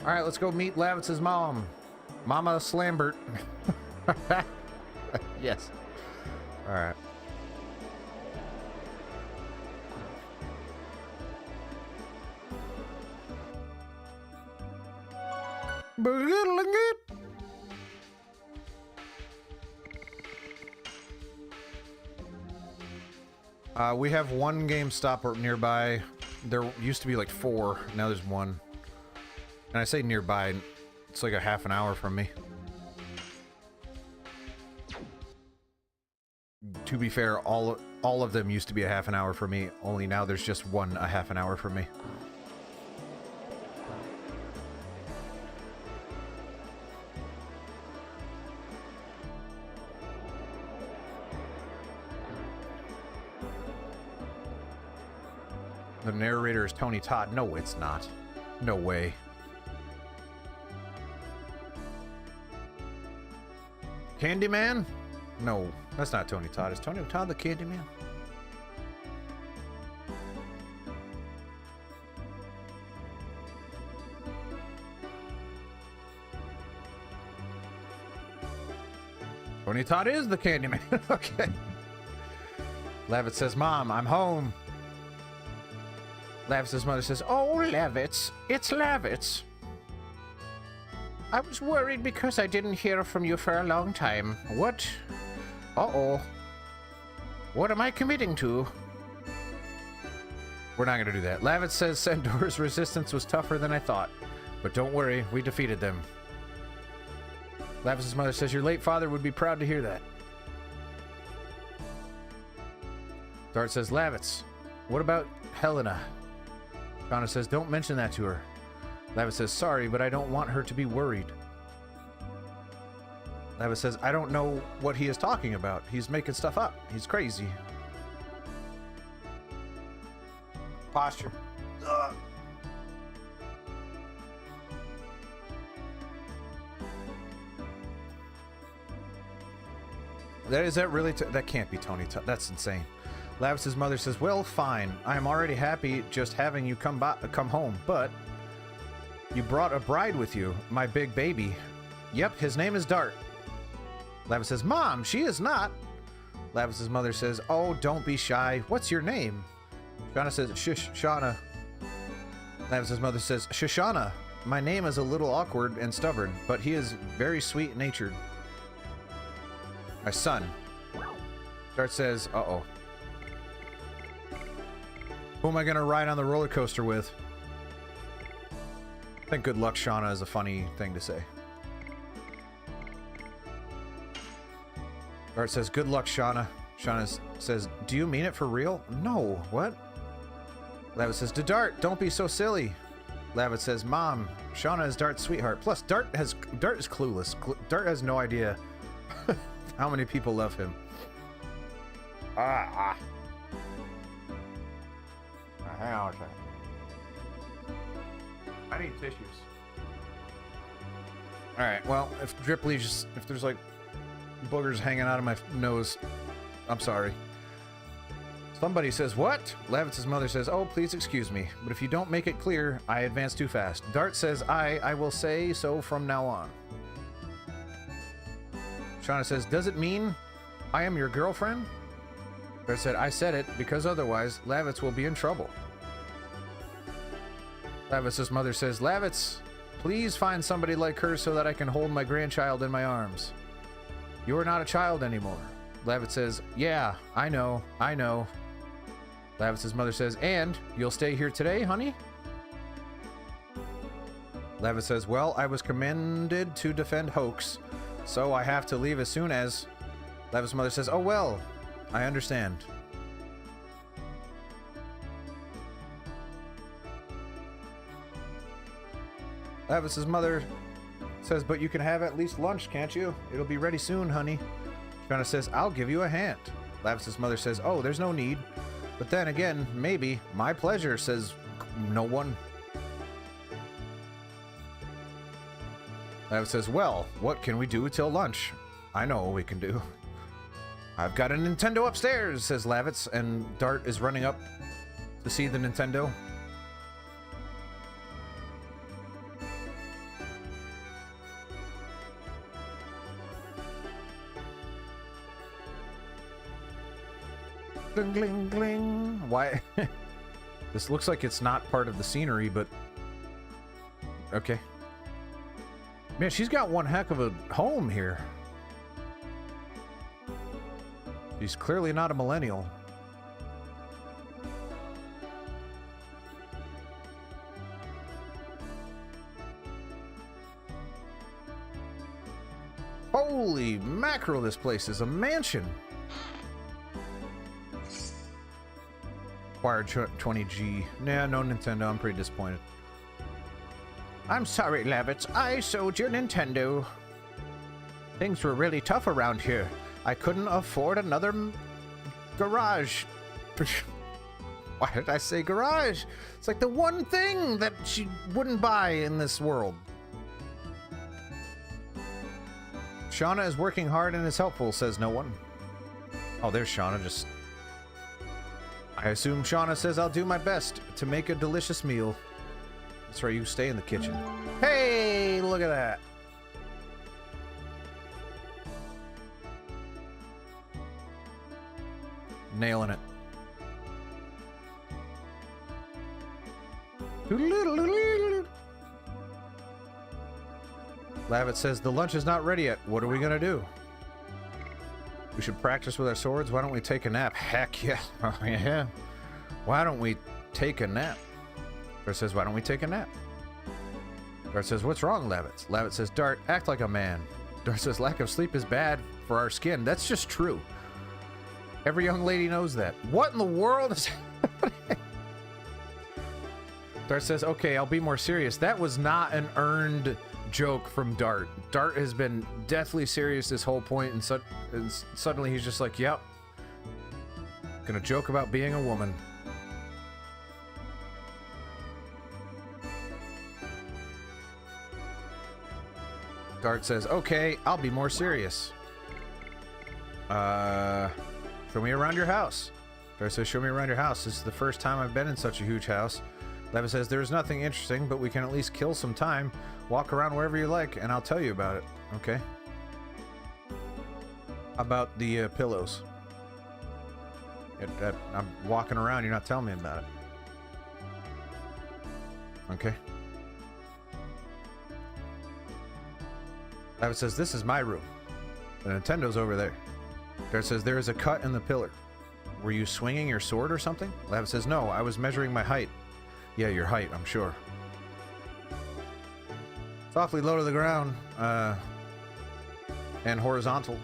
Alright, let's go meet Lavitz's mom. Mama Slambert. Yes. Alright. We have one GameStop nearby. There used to be like 4. Now there's 1. And I say nearby, it's like a half an hour from me. To be fair, all of them used to be a half an hour for me, only now there's just one a half an hour for me. The narrator is Tony Todd. No, it's not. No way. Candyman? No, that's not Tony Todd. Is Tony Todd the Candyman? Tony Todd is the Candyman. Okay. Lavitz says, Mom, I'm home. Lavitz's mother says, Oh, Lavitz, it's Lavitz. I was worried because I didn't hear from you for a long time. What? Uh-oh. What am I committing to? We're not going to do that. Lavitz says Sandor's resistance was tougher than I thought. But don't worry, we defeated them. Lavitz's mother says, Your late father would be proud to hear that. Dart says, Lavitz, what about Helena? Shauna says, Don't mention that to her. Lavitz says, Sorry, but I don't want her to be worried. Lavitz says, I don't know what he is talking about. He's making stuff up. He's crazy. Posture. Ugh. Is that really... that can't be Tony. That's insane. Lavitz's mother says, Well, fine. I am already happy just having you come home, but... You brought a bride with you, my big baby. Yep, his name is Dart. Lavitz says, Mom, she is not. Lavitz's mother says, Oh, don't be shy. What's your name? Shauna says, Shush, Shauna. Lavitz's mother says, Shoshana. My name is a little awkward and stubborn, but he is very sweet-natured. My son. Dart says, Uh-oh. Who am I going to ride on the roller coaster with? I think good luck, Shauna, is a funny thing to say. Dart says, Good luck, Shauna. Shauna says, Do you mean it for real? No, what? Lavitz says, Dart, don't be so silly. Lavitz says, Mom, Shauna is Dart's sweetheart. Plus, Dart is clueless. Dart has no idea how many people love him. Hang on a second. I need tissues. Alright, well, if drip leaves, if there's like boogers hanging out of my nose, I'm sorry. Somebody says, What? Lavitz's mother says, Oh, please excuse me, but if you don't make it clear, I advance too fast. Dart says, I will say so from now on. Shauna says, Does it mean I am your girlfriend? Dart said, I said it because otherwise Lavitz will be in trouble. Lavitz's mother says, Lavitz, please find somebody like her so that I can hold my grandchild in my arms. You are not a child anymore. Lavitz says, Yeah, I know. Lavitz's mother says, And you'll stay here today, honey? Lavitz says, Well, I was commanded to defend Hoax, so I have to leave as soon as... Lavitz's mother says, Oh, well, I understand. Lavis's mother says, but you can have at least lunch, can't you? It'll be ready soon, honey. Shauna says, I'll give you a hand. Lavis's mother says, oh, there's no need. But then again, maybe. My pleasure, says no one. Lavis says, well, what can we do till lunch? I know what we can do. I've got a Nintendo upstairs, says Lavitz, and Dart is running up to see the Nintendo. Gling, gling, gling. Why? This looks like it's not part of the scenery, but... Okay. Man, she's got one heck of a home here. She's clearly not a millennial. Holy mackerel, this place is a mansion. Acquired 20G. Nah, no Nintendo. I'm pretty disappointed. I'm sorry, Lavitz. I sold your Nintendo. Things were really tough around here. I couldn't afford another garage. Why did I say garage? It's like the one thing that she wouldn't buy in this world. Shauna is working hard and is helpful, says no one. Oh, there's Shauna. Just... I assume Shauna says I'll do my best to make a delicious meal. That's right, you stay in the kitchen. Hey, look at that. Nailing it. Lavitz says the lunch is not ready yet. What are we gonna do? We should practice with our swords. Why don't we take a nap? Heck yeah. Yeah. Why don't we take a nap? Dart says, why don't we take a nap? Dart says, what's wrong, Lavitz? Lavitz says, Dart, act like a man. Dart says, lack of sleep is bad for our skin. That's just true. Every young lady knows that. What in the world is happening? Dart says, okay, I'll be more serious. That was not an earned joke from Dart. Dart has been deathly serious this whole point, and suddenly he's just like, yep. Gonna joke about being a woman. Dart says, okay, I'll be more serious. Show me around your house. Dart says, show me around your house. This is the first time I've been in such a huge house. Levis says, there's nothing interesting, but we can at least kill some time. Walk around wherever you like, and I'll tell you about it. Okay. About the pillows. I'm walking around, you're not telling me about it. Okay. Levis says, this is my room. The Nintendo's over there. Dart says, there is a cut in the pillar. Were you swinging your sword or something? Levis says, no, I was measuring my height. Yeah, your height, I'm sure. It's awfully low to the ground, and horizontal.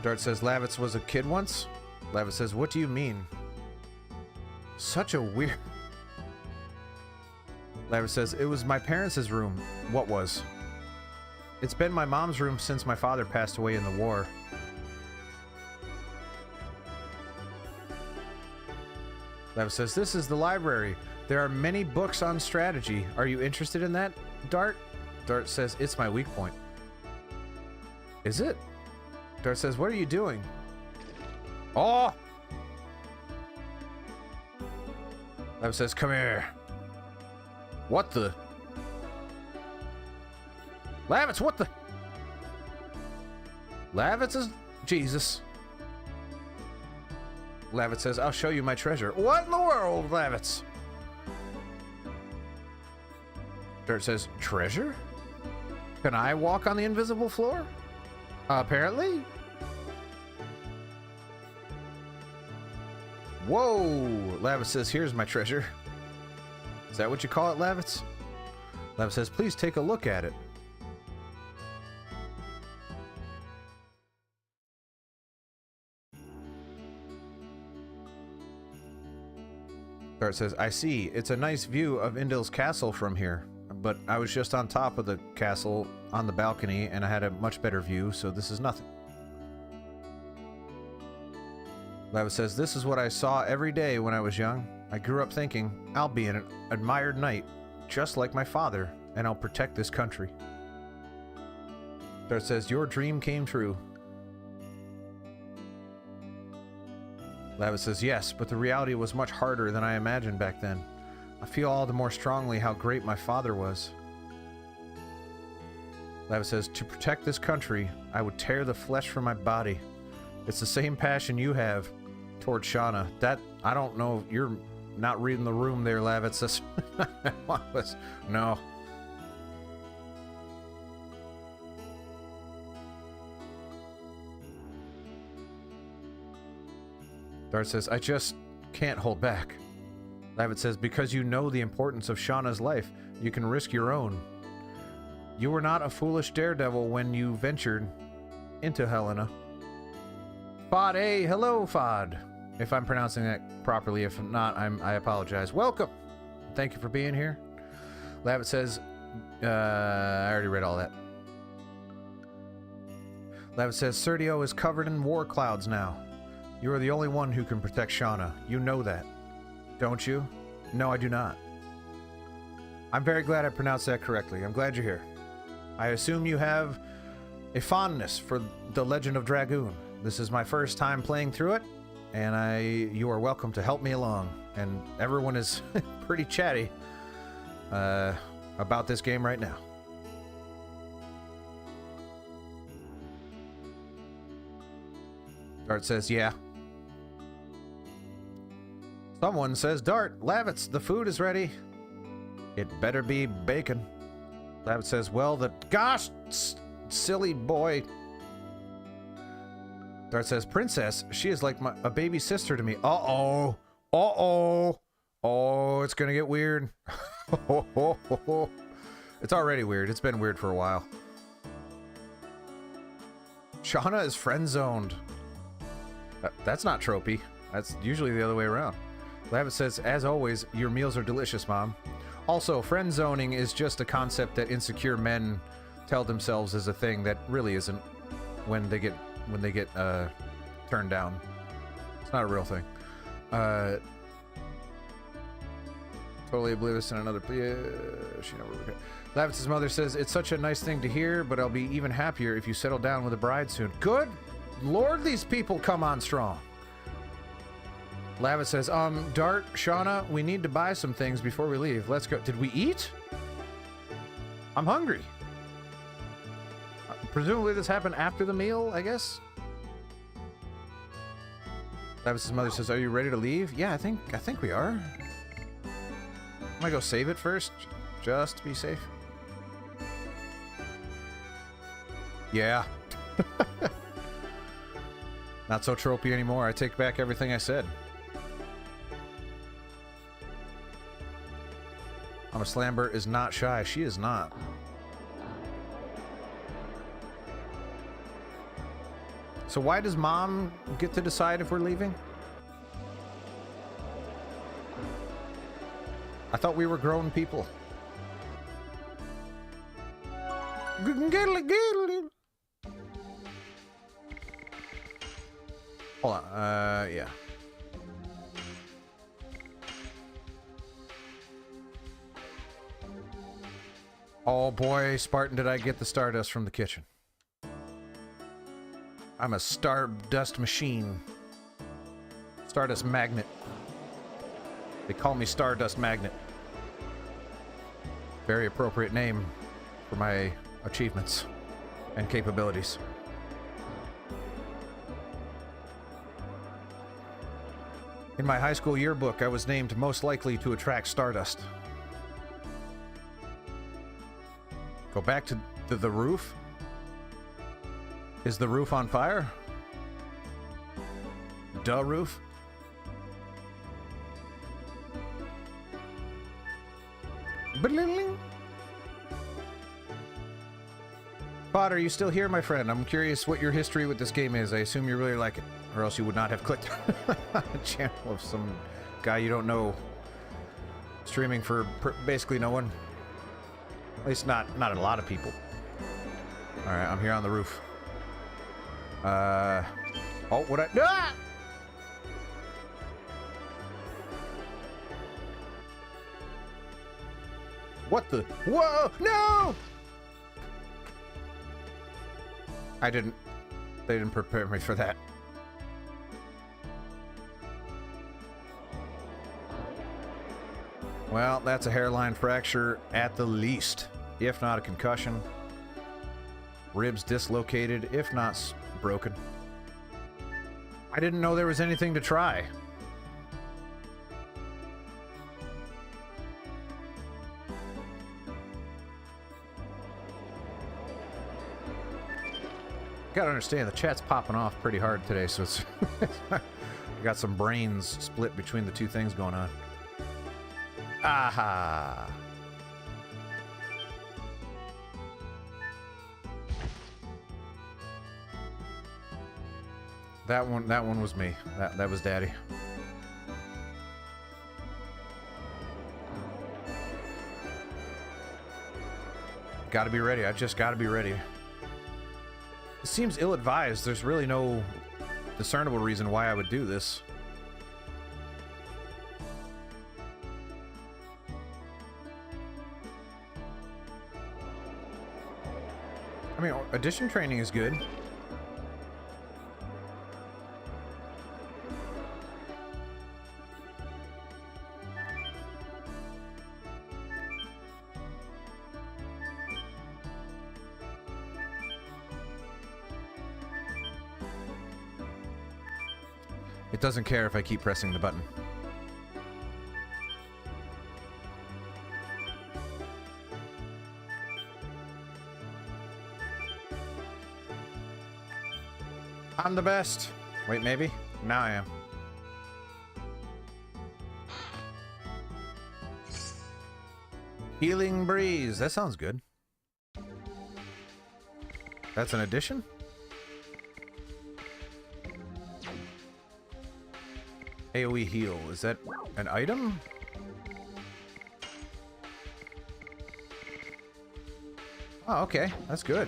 Dart says, Lavitz was a kid once? Lavitz says, what do you mean? Such a weird... Lavitz says, it was my parents' room. What was? It's been my mom's room since my father passed away in the war. Lavitz says, this is the library. There are many books on strategy. Are you interested in that, Dart? Dart says, it's my weak point. Is it? Dart says, what are you doing? Oh! Lavitz says, come here. What the? Lavitz, what the? Lavitz is... Jesus. Lavitz says, I'll show you my treasure. What in the world, Lavitz? Dart says, treasure? Can I walk on the invisible floor? Apparently. Whoa! Lavitz says, here's my treasure. Is that what you call it, Lavitz? Lavitz says, please take a look at it. Dart says, I see. It's a nice view of Indil's castle from here. But I was just on top of the castle on the balcony, and I had a much better view, so this is nothing. Lava says, this is what I saw every day when I was young. I grew up thinking, I'll be an admired knight, just like my father, and I'll protect this country. Dart says, your dream came true. Lava says, yes, but the reality was much harder than I imagined back then. I feel all the more strongly how great my father was. Lava says, to protect this country, I would tear the flesh from my body. It's the same passion you have toward Shauna. That, I don't know, you're not reading the room there, Lava. It says, no. Dart says, I just can't hold back. Lavit says, because you know the importance of Shauna's life, you can risk your own. You were not a foolish daredevil when you ventured into Helena. Fod, hey, hello, Fod. If I'm pronouncing that properly, if not, I apologize. Welcome. Thank you for being here. Lavit says, I already read all that. Lavit says, Sergio is covered in war clouds now. You are the only one who can protect Shauna. You know that. Don't you? No, I do not. I'm very glad I pronounced that correctly. I'm glad you're here. I assume you have a fondness for The Legend of Dragoon. This is my first time playing through it, and you are welcome to help me along. And everyone is pretty chatty about this game right now. Dart says, yeah. Someone says, Dart, Lavitz, the food is ready. It better be bacon. Lavitz says, well, gosh, silly boy. Dart says, Princess, she is like a baby sister to me. Uh-oh. Uh-oh. Oh, it's gonna get weird. It's already weird. It's been weird for a while. Shauna is friend-zoned. That's not tropey. That's usually the other way around. Lavit says, as always, your meals are delicious, Mom. Also, friend zoning is just a concept that insecure men tell themselves is a thing that really isn't when they get turned down. It's not a real thing. Totally oblivious in another. She never. Lavitz's mother says, it's such a nice thing to hear, but I'll be even happier if you settle down with a bride soon. Good Lord, these people come on strong. Lavit says, Dart, Shauna, we need to buy some things before we leave. Let's go. Did we eat? I'm hungry. Presumably this happened after the meal, I guess? Lavit's mother says, are you ready to leave? Yeah, I think we are. I'm gonna go save it first, just to be safe. Yeah. Not so tropey anymore. I take back everything I said. Slambert is not shy. She is not. So why does Mom get to decide if we're leaving? I thought we were grown people. Hold on. Yeah. Oh boy, Spartan, did I get the stardust from the kitchen. I'm a stardust machine. Stardust magnet. They call me Stardust Magnet. Very appropriate name for my achievements and capabilities. In my high school yearbook, I was named most likely to attract stardust. Go back to the roof? Is the roof on fire? Duh, roof? Pod, are you still here, my friend? I'm curious what your history with this game is. I assume you really like it, or else you would not have clicked on a channel of some guy you don't know Streaming for basically no one. At least not a lot of people. Alright, I'm here on the roof. Oh, what I... Ah! What the... Whoa! No! They didn't prepare me for that. Well, that's a hairline fracture at the least, if not a concussion. Ribs dislocated, if not broken. I didn't know there was anything to try. Gotta understand, the chat's popping off pretty hard today, so it's... I got some brains split between the two things going on. Aha! That one was me. That was Daddy. Gotta be ready. I just gotta be ready. It seems ill-advised. There's really no discernible reason why I would do this. I mean, addition training is good. It doesn't care if I keep pressing the button. I'm the best. Wait, maybe? Now I am. Healing Breeze. That sounds good. That's an addition? AoE heal. Is that an item? Oh, okay. That's good.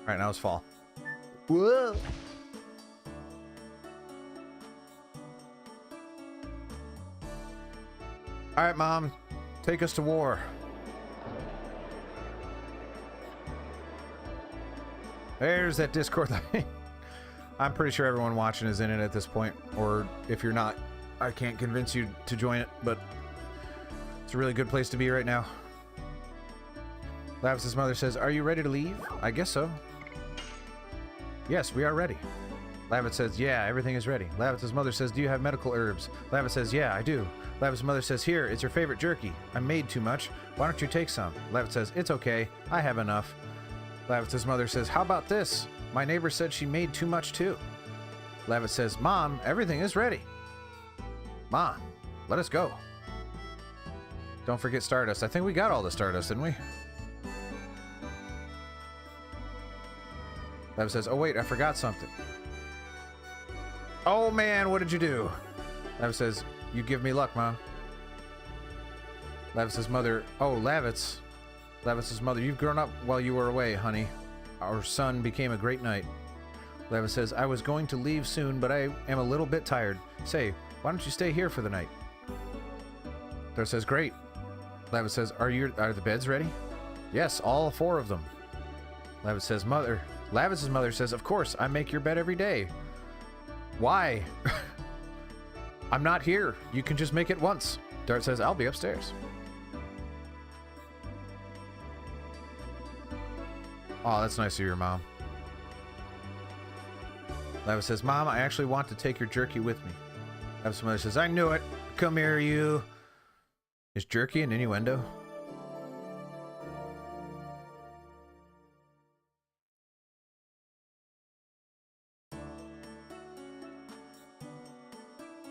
Alright, now it's fall. Whoa! Alright, Mom. Take us to war. There's that Discord thing. I'm pretty sure everyone watching is in it at this point. Or if you're not, I can't convince you to join it, but it's a really good place to be right now. Lavis's mother says, "Are you ready to leave?" I guess so. Yes, we are ready. Lavis says, "Yeah, everything is ready." Lavis's mother says, "Do you have medical herbs?" Lavis says, "Yeah, I do." Lavis's mother says, "Here, it's your favorite jerky. I made too much. Why don't you take some?" Lavis says, "It's okay. I have enough." Lavis's mother says, "How about this? My neighbor said she made too much too." Lavis says, "Mom, everything is ready." Mom, let us go. Don't forget Stardust. I think we got all the Stardust, didn't we? Lavis says, "Oh wait, I forgot something." Oh man, what did you do? Lavis says, "You give me luck, Mom." Lavis's mother, oh, Lavis's mother, "You've grown up while you were away, honey. Our son became a great knight." Lavis says, "I was going to leave soon, but I am a little bit tired. Say, why don't you stay here for the night?" Dart says, "Great." Lavis says, Are the beds ready?" "Yes, all 4 of them." Lavis's mother says, "Of course, I make your bed every day." "Why?" "I'm not here. You can just make it once." Dart says, "I'll be upstairs." Oh, that's nice of your mom. Lavis says, "Mom, I actually want to take your jerky with me." Lavis's mother says, "I knew it. Come here, you." Is jerky an innuendo?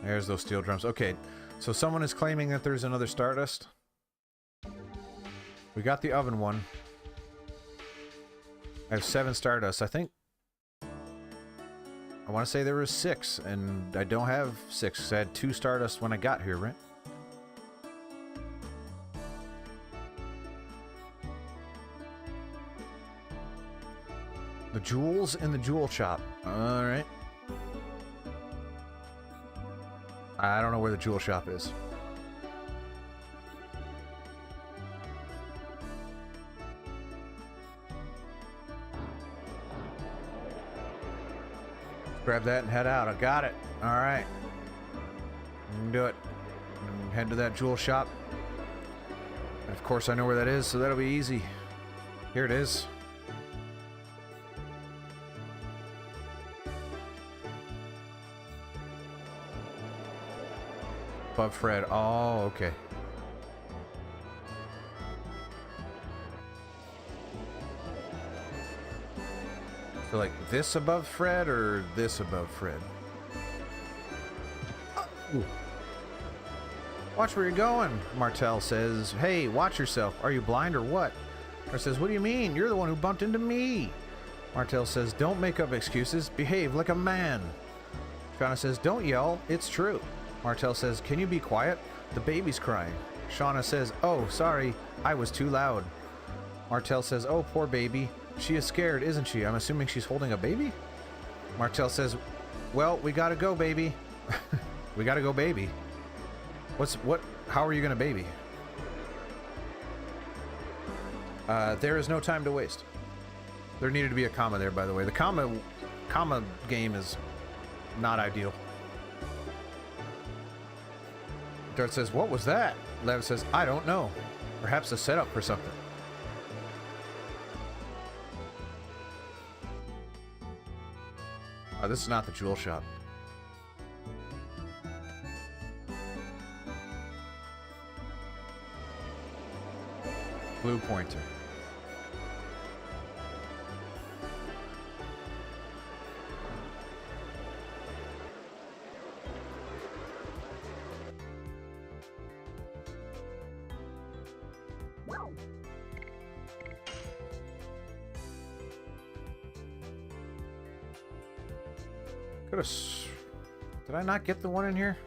There's those steel drums. Okay, so someone is claiming that there's another Stardust. We got the oven one. I have 7 Stardust. I think I want to say there was 6, and I don't have 6 because I had 2 Stardust when I got here, right? The jewels in the jewel shop. Alright. I don't know where the jewel shop is. Grab that and head out. I got it. Alright. Do it. And head to that jewel shop. And of course I know where that is, so that'll be easy. Here it is. Above Fred. Oh, okay. So like this above Fred or this above Fred? Ooh. Watch where you're going, Martel says. Hey, watch yourself. Are you blind or what? Or says, what do you mean? You're the one who bumped into me. Martel says, don't make up excuses. Behave like a man. Shauna says, don't yell. It's true. Martel says, can you be quiet? The baby's crying. Shauna says, oh, sorry. I was too loud. Martel says, oh, poor baby. She is scared, isn't she? I'm assuming she's holding a baby? Martel says, well, we gotta go, baby. We gotta go, baby. How are you gonna baby? There is no time to waste. There needed to be a comma there, by the way. The comma game is not ideal. Dart says, what was that? Lev says, I don't know. Perhaps a setup for something. Oh, this is not the jewel shop. Blue pointer. Did I not get the one in here?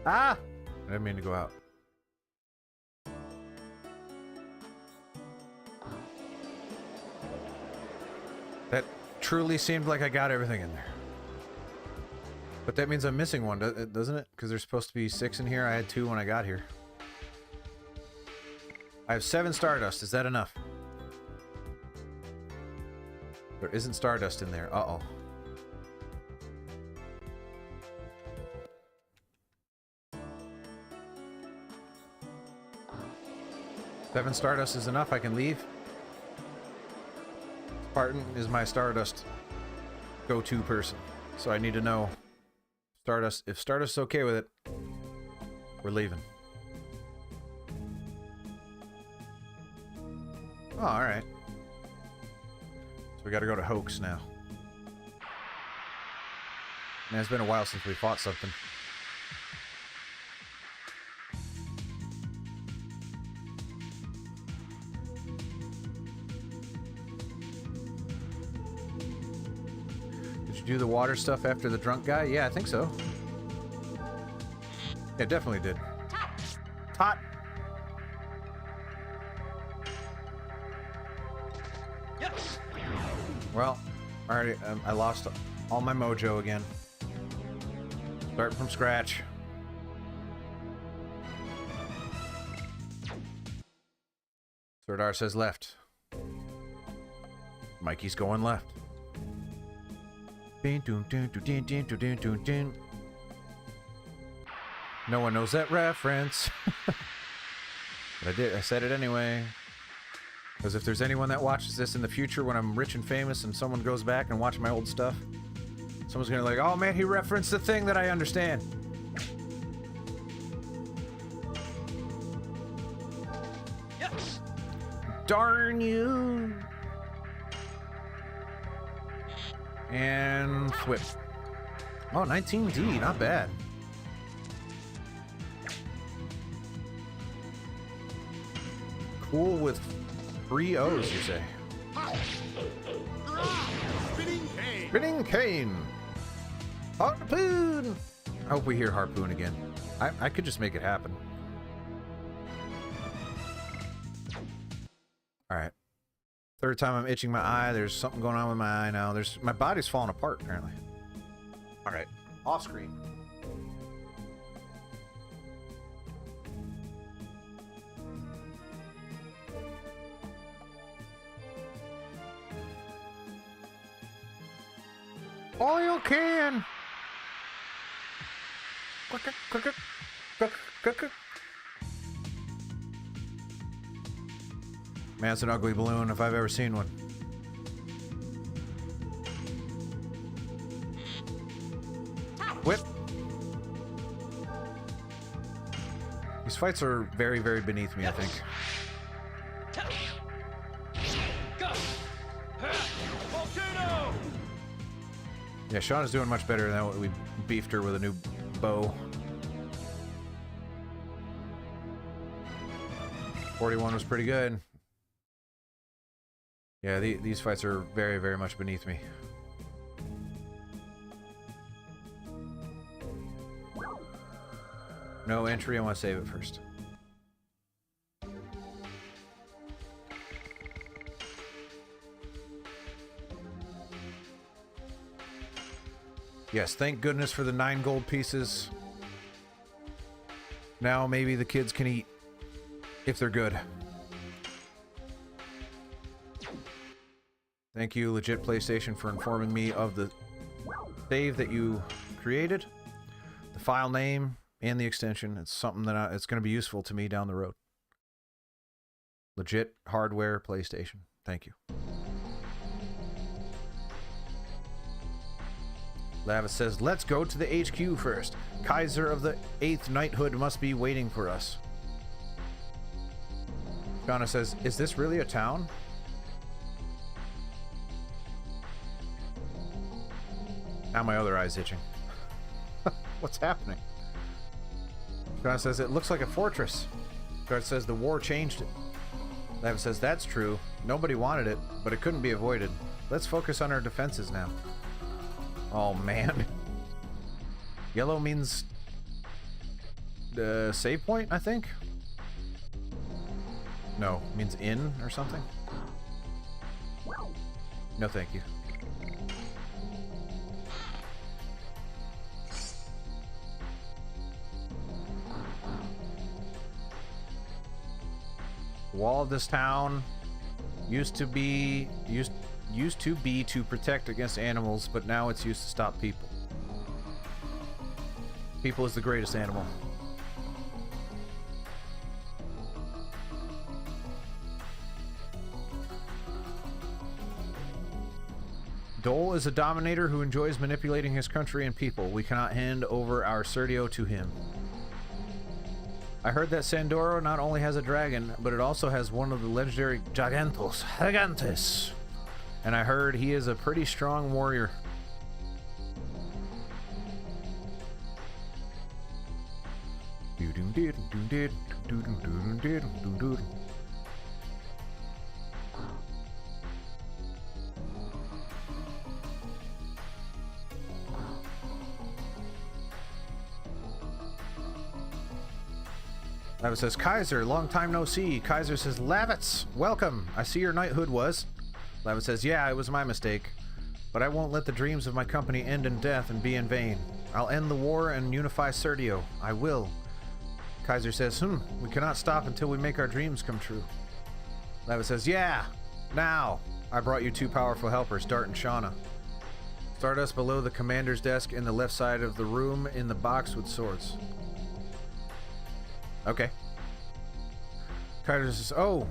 Ah! I didn't mean to go out. That truly seemed like I got everything in there. But that means I'm missing one, doesn't it? Because there's supposed to be 6 in here. I had 2 when I got here. I have 7 Stardust. Is that enough? There isn't Stardust in there. Uh-oh. Seven Stardust is enough. I can leave. Spartan is my Stardust go-to person. So I need to know Stardust. If Stardust's okay with it, we're leaving. Oh, alright. So we gotta go to Hoax now. Man, it's been a while since we fought something. Did you do the water stuff after the drunk guy? Yeah, I think so. Yeah, definitely did. Tot! Well, alright, I lost all my mojo again. Start from scratch. Serdar says left. Mikey's going left. No one knows that reference. But I said it anyway. Because if there's anyone that watches this in the future when I'm rich and famous and someone goes back and watches my old stuff, someone's gonna be like, oh man, he referenced the thing that I understand. Yes. Darn you. And whip. Oh, 19D, not bad. Cool with 3 O's, you say? Spinning cane. Spinning cane! Harpoon! I hope we hear harpoon again. I could just make it happen. Alright. Third time I'm itching my eye. There's something going on with my eye now. My body's falling apart, apparently. Alright. Off screen. Oil can! Man, it's an ugly balloon if I've ever seen one. Whip! These fights are very, very beneath me, I think. Volcano! Yeah, Shauna's doing much better than what we beefed her with a new bow. 41 was pretty good. Yeah, these fights are very, very much beneath me. No entry, I want to save it first. Yes, thank goodness for the 9 gold pieces. Now maybe the kids can eat. If they're good. Thank you, legit PlayStation, for informing me of the save that you created, the file name, and the extension. It's something that it's going to be useful to me down the road. Legit hardware PlayStation. Thank you. Lavis says, let's go to the HQ first. Kaiser of the 8th Knighthood must be waiting for us. Shauna says, is this really a town? Now my other eye's itching. What's happening? Shauna says, it looks like a fortress. Shauna says, the war changed it. Lavis says, that's true. Nobody wanted it, but it couldn't be avoided. Let's focus on our defenses now. Oh, man. Yellow means... save point, I think? No, means in or something? No, thank you. Wall of this town used to be to protect against animals, but now it's used to stop people. People is the greatest animal. Dole is a dominator who enjoys manipulating his country and people. We cannot hand over our Serdio to him. I heard that Sandoro not only has a dragon, but it also has one of the legendary Gigantes. And I heard he is a pretty strong warrior. Lavitz says, Kaiser, long time no see. Kaiser says, Lavitz, welcome. I see your knighthood was. Lavitz says, yeah, it was my mistake. But I won't let the dreams of my company end in death and be in vain. I'll end the war and unify Serdio. I will. Kaiser says, we cannot stop until we make our dreams come true. Lavitz says, yeah, now. I brought you 2 powerful helpers, Dart and Shauna. Stardust below the commander's desk in the left side of the room in the box with swords. Okay. Kaiser says, oh,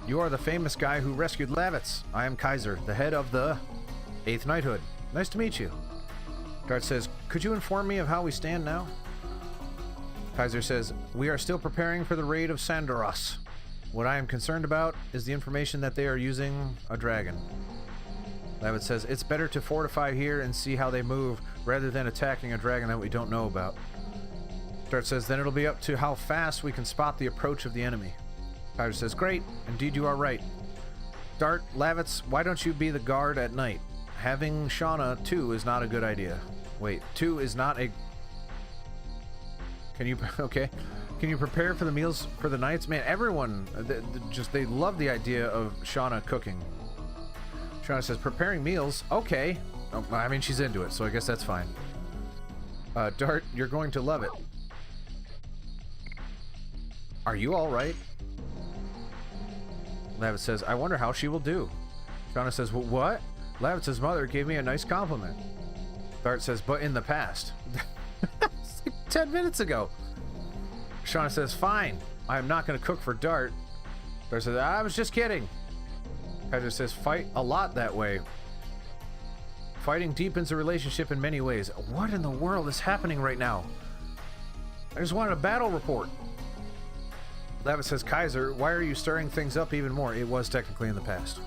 you are the famous guy who rescued Lavitz. I am Kaiser, the head of the 8th Knighthood. Nice to meet you. Dart says, could you inform me of how we stand now? Kaiser says, we are still preparing for the raid of Sandoros. What I am concerned about is the information that they are using a dragon. Lavitz says, it's better to fortify here and see how they move rather than attacking a dragon that we don't know about. Dart says, then it'll be up to how fast we can spot the approach of the enemy. Kaiser says, great. Indeed, you are right. Dart, Lavitz, why don't you be the guard at night? Having Shauna, too, is not a good idea. Wait, 2 is not a... Can you... Okay. Can you prepare for the meals for the nights? Man, everyone, they love the idea of Shauna cooking. Shauna says, preparing meals? Okay. Oh, I mean, she's into it, so I guess that's fine. Dart, you're going to love it. Are you all right? Lavitz says, I wonder how she will do. Shauna says, well, what? Lavitz's mother gave me a nice compliment. Dart says, but in the past. It's like 10 minutes ago. Shauna says, fine. I am not going to cook for Dart. Dart says, I was just kidding. Kaiser says, fight a lot that way. Fighting deepens a relationship in many ways. What in the world is happening right now? I just wanted a battle report. Lavitz says, Kaiser, why are you stirring things up even more? It was technically in the past.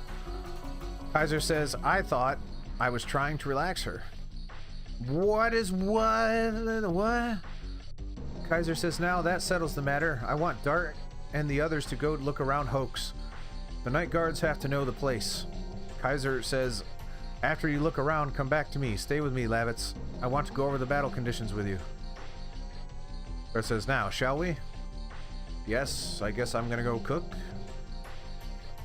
Kaiser says, I thought I was trying to relax her. What? Kaiser says, now that settles the matter. I want Dart and the others to go look around Hoax. The night guards have to know the place. Kaiser says, after you look around, come back to me. Stay with me, Lavitz. I want to go over the battle conditions with you. Dart says, now, shall we? Yes, I guess I'm gonna go cook.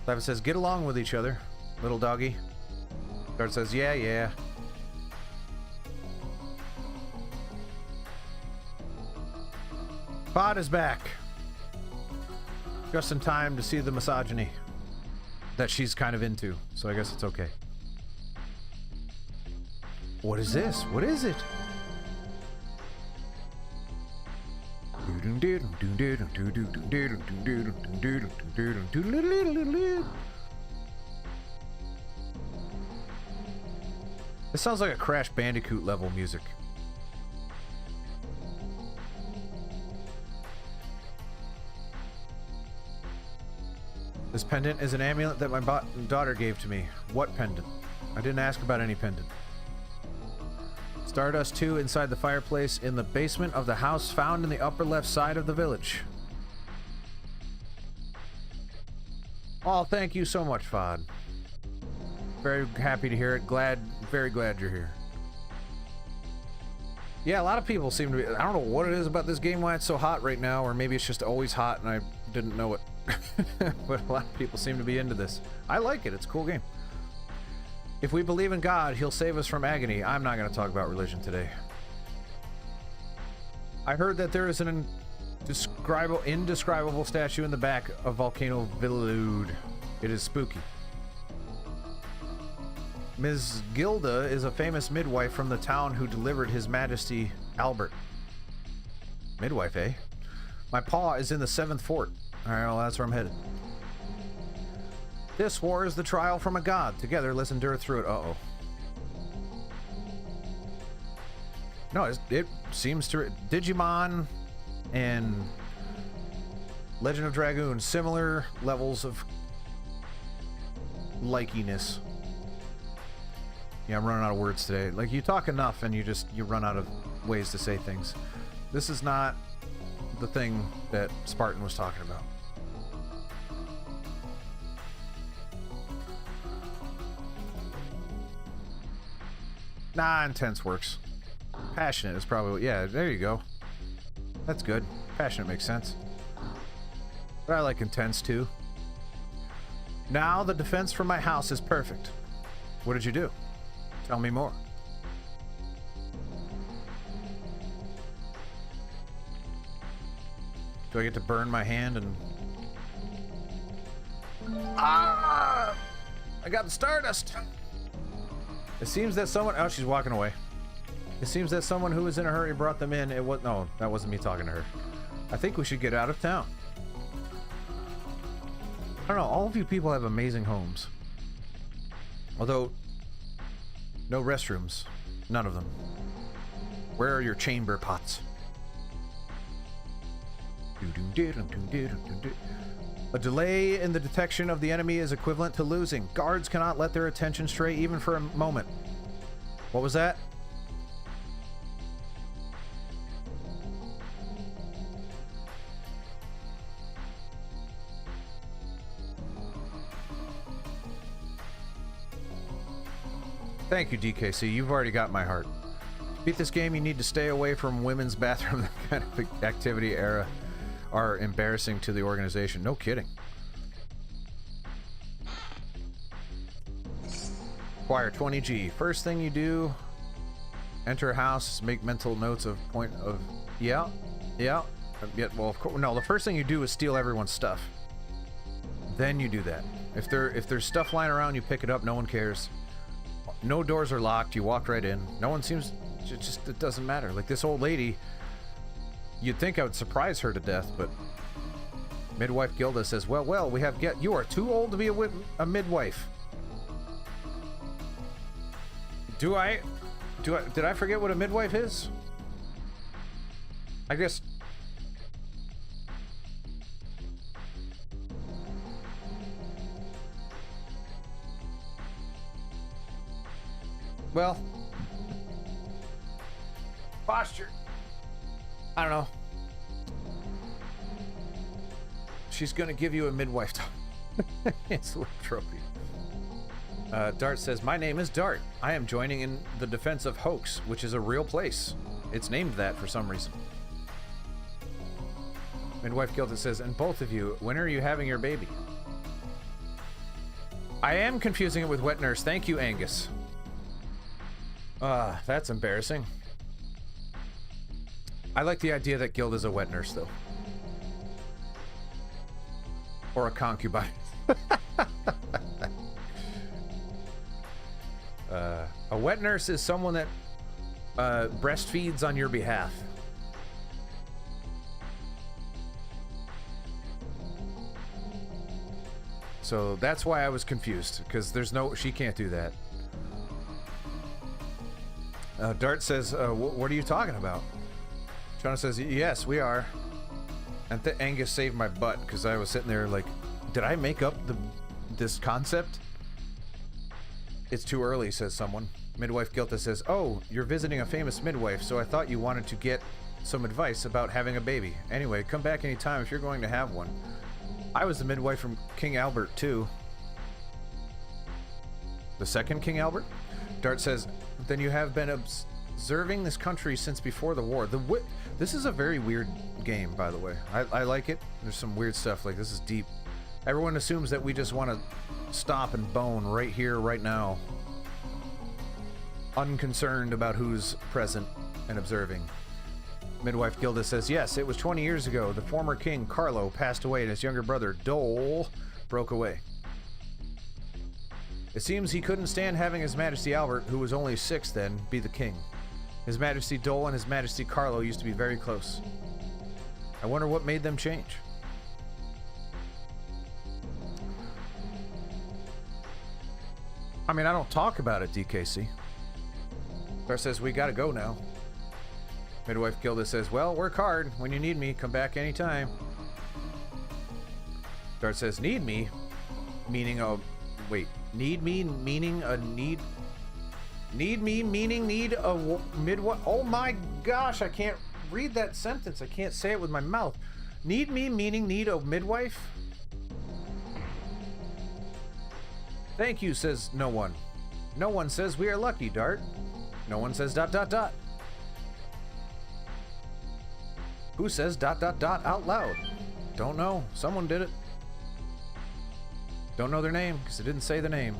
Lavitz says, get along with each other, little doggy. Dart says, yeah. Pod is back. Just in time to see the misogyny that she's kind of into, so I guess it's okay. What is this? What is it? This sounds like a Crash Bandicoot level music. This pendant is an amulet that my daughter gave to me. What pendant? I didn't ask about any pendant. Stardust 2 inside the fireplace in the basement of the house found in the upper left side of the village. Oh, thank you so much, Fod. Very happy to hear it. Very glad you're here. Yeah, a lot of people seem to be... I don't know what it is about this game, why it's so hot right now, or maybe it's just always hot and I didn't know it. But a lot of people seem to be into this. I like it. It's a cool game. If we believe in God, he'll save us from agony. I'm not going to talk about religion today. I heard that there is an indescribable statue in the back of Volcano Village. It is spooky. Ms. Gilda is a famous midwife from the town who delivered His Majesty Albert. Midwife, eh? My paw is in the 7th fort. Alright, well, that's where I'm headed. This war is the trial from a god. Together, let's endure through it. Uh-oh. No, it seems to... Digimon and Legend of Dragoon, similar levels of likiness. Yeah, I'm running out of words today. Like, you talk enough and you run out of ways to say things. This is not the thing that Spartan was talking about. Nah, intense works. Passionate is probably... Yeah, there you go. That's good. Passionate makes sense. But I like intense, too. Now the defense from my house is perfect. What did you do? Tell me more. Do I get to burn my hand and... Ah! I got the Stardust! It seems that someone... Oh, she's walking away. It seems that someone who was in a hurry brought them in. It was... No, that wasn't me talking to her. I think we should get out of town. I don't know. All of you people have amazing homes. Although... No restrooms. None of them. Where are your chamber pots? A delay in the detection of the enemy is equivalent to losing. Guards cannot let their attention stray even for a moment. What was that? Thank you, DKC. You've already got my heart. To beat this game, you need to stay away from women's bathroom. That kind of activity era are embarrassing to the organization. No kidding. Acquire 20G. First thing you do, enter a house, make mental notes of point of... Yeah. Well, of course, no, the first thing you do is steal everyone's stuff. Then you do that. If there's stuff lying around, you pick it up. No one cares. No doors are locked. You walk right in. No one seems... it doesn't matter. Like this old lady, you'd think I would surprise her to death, but Midwife Gilda says, well, we have you are too old to be a midwife. Did I forget what a midwife is? I guess... Well... Posture. I don't know. She's gonna give you a midwife talk. It's a little trophy. Dart says, my name is Dart. I am joining in the defense of Hoax, which is a real place. It's named that for some reason. Midwife Gilda says, and both of you, when are you having your baby? I am confusing it with wet nurse. Thank you, Angus. That's embarrassing. I like the idea that Gilda's a wet nurse, though. Or a concubine. A wet nurse is someone that breastfeeds on your behalf. So that's why I was confused, because she can't do that. Dart says, what are you talking about? Shauna says, yes, we are. And Angus saved my butt, because I was sitting there like, did I make up this concept? It's too early, says someone. Midwife Gilda says, oh, you're visiting a famous midwife, so I thought you wanted to get some advice about having a baby. Anyway, come back anytime if you're going to have one. I was the midwife from King Albert, too. The second King Albert? Dart says, then you have been observing this country since before the war. This is a very weird game, by the way. I like it. There's some weird stuff, like this is deep. Everyone assumes that we just want to stop and bone right here, right now. Unconcerned about who's present and observing. Midwife Gilda says, yes, it was 20 years ago. The former king, Carlo, passed away and his younger brother, Dole, broke away. It seems he couldn't stand having His Majesty Albert, who was only 6 then, be the king. His Majesty Dole and His Majesty Carlo used to be very close. I wonder what made them change. I mean, I don't talk about it, DKC. Star says, we gotta go now. Midwife Gilda says, well, work hard. When you need me, come back anytime. Dart says, need me? Meaning a... Wait. Need me meaning a need... Need me meaning need a midwife... Oh my gosh, I can't read that sentence. I can't say it with my mouth. Need me meaning need a midwife? Thank you, says no one. No one says we are lucky, Dart. No one says ... Who says ... out loud? Don't know. Someone did it. Don't know their name, because it didn't say the name.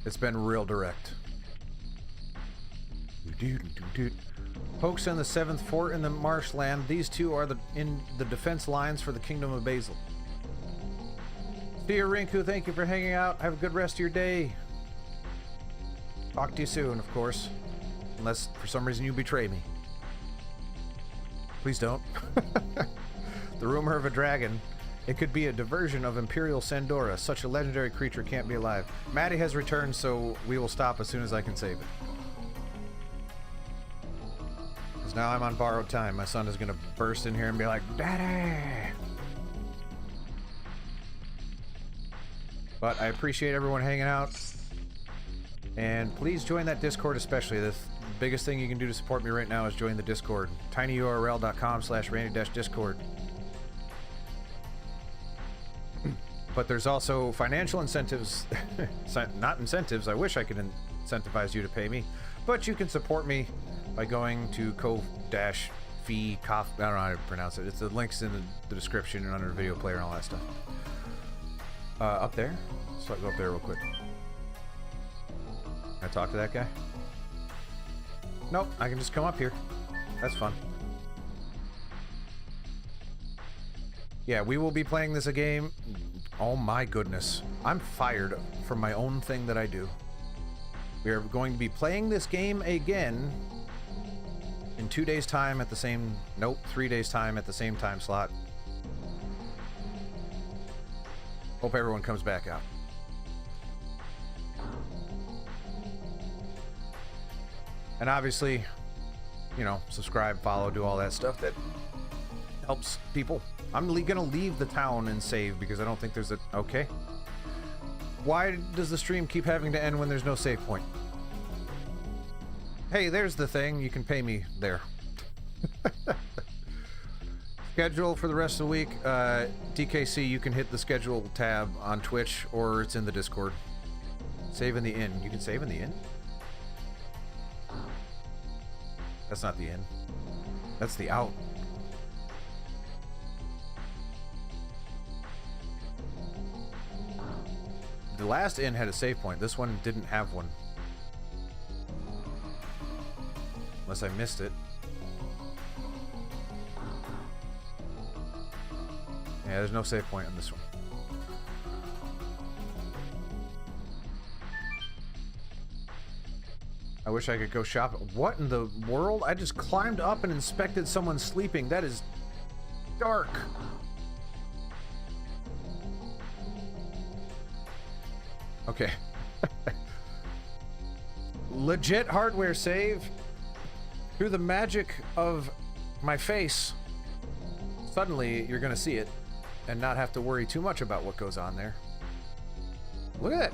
It's been real direct. Hoax and the 7th Fort in the marshland. These two are in the defense lines for the Kingdom of Basil. See you, Rinku. Thank you for hanging out. Have a good rest of your day. Talk to you soon, of course. Unless, for some reason, you betray me. Please don't. The rumor of a dragon. It could be a diversion of Imperial Sandora. Such a legendary creature can't be alive. Maddie has returned, so we will stop as soon as I can save it. Because now I'm on borrowed time. My son is going to burst in here and be like, Daddy! But I appreciate everyone hanging out. And please join that Discord especially. The biggest thing you can do to support me right now is join the Discord. tinyurl.com/randy-discord. But there's also financial incentives. Not incentives. I wish I could incentivize you to pay me. But you can support me by going to ko-fi. I don't know how to pronounce it. It's the links in the description and under the video player and all that stuff. Up there? So I'll go up there real quick. Can I talk to that guy? Nope, I can just come up here. That's fun. Yeah, we will be playing this a game. Oh my goodness. I'm fired from my own thing that I do. We are going to be playing this game again in 2 days' time at the same... Nope, 3 days' time at the same time slot. Hope everyone comes back out. And obviously, you know, subscribe, follow, do all that stuff that helps people. I'm gonna leave the town and save because I don't think there's a... Okay. Why does the stream keep having to end when there's no save point? Hey, there's the thing. You can pay me there. Schedule for the rest of the week. DKC, you can hit the schedule tab on Twitch or it's in the Discord. Save in the inn. You can save in the inn? That's not the inn. That's the out. The last inn had a save point. This one didn't have one. Unless I missed it. Yeah, there's no save point on this one. I wish I could go shop. What in the world? I just climbed up and inspected someone sleeping. That is dark. Okay. Legit hardware save. Through the magic of my face, suddenly you're gonna see it and not have to worry too much about what goes on there. Look at that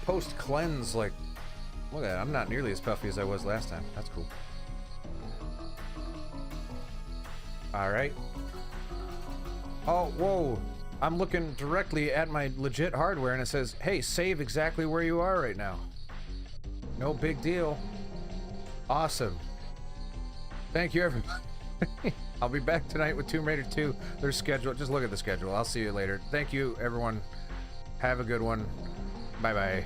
post cleanse, like, look at that. I'm not nearly as puffy as I was last time. That's cool. All right. Oh, whoa. I'm looking directly at my legit hardware and it says, hey, save exactly where you are right now. No big deal. Awesome. Thank you, everyone. I'll be back tonight with Tomb Raider 2. There's schedule. Just look at the schedule. I'll see you later. Thank you, everyone. Have a good one. Bye-bye.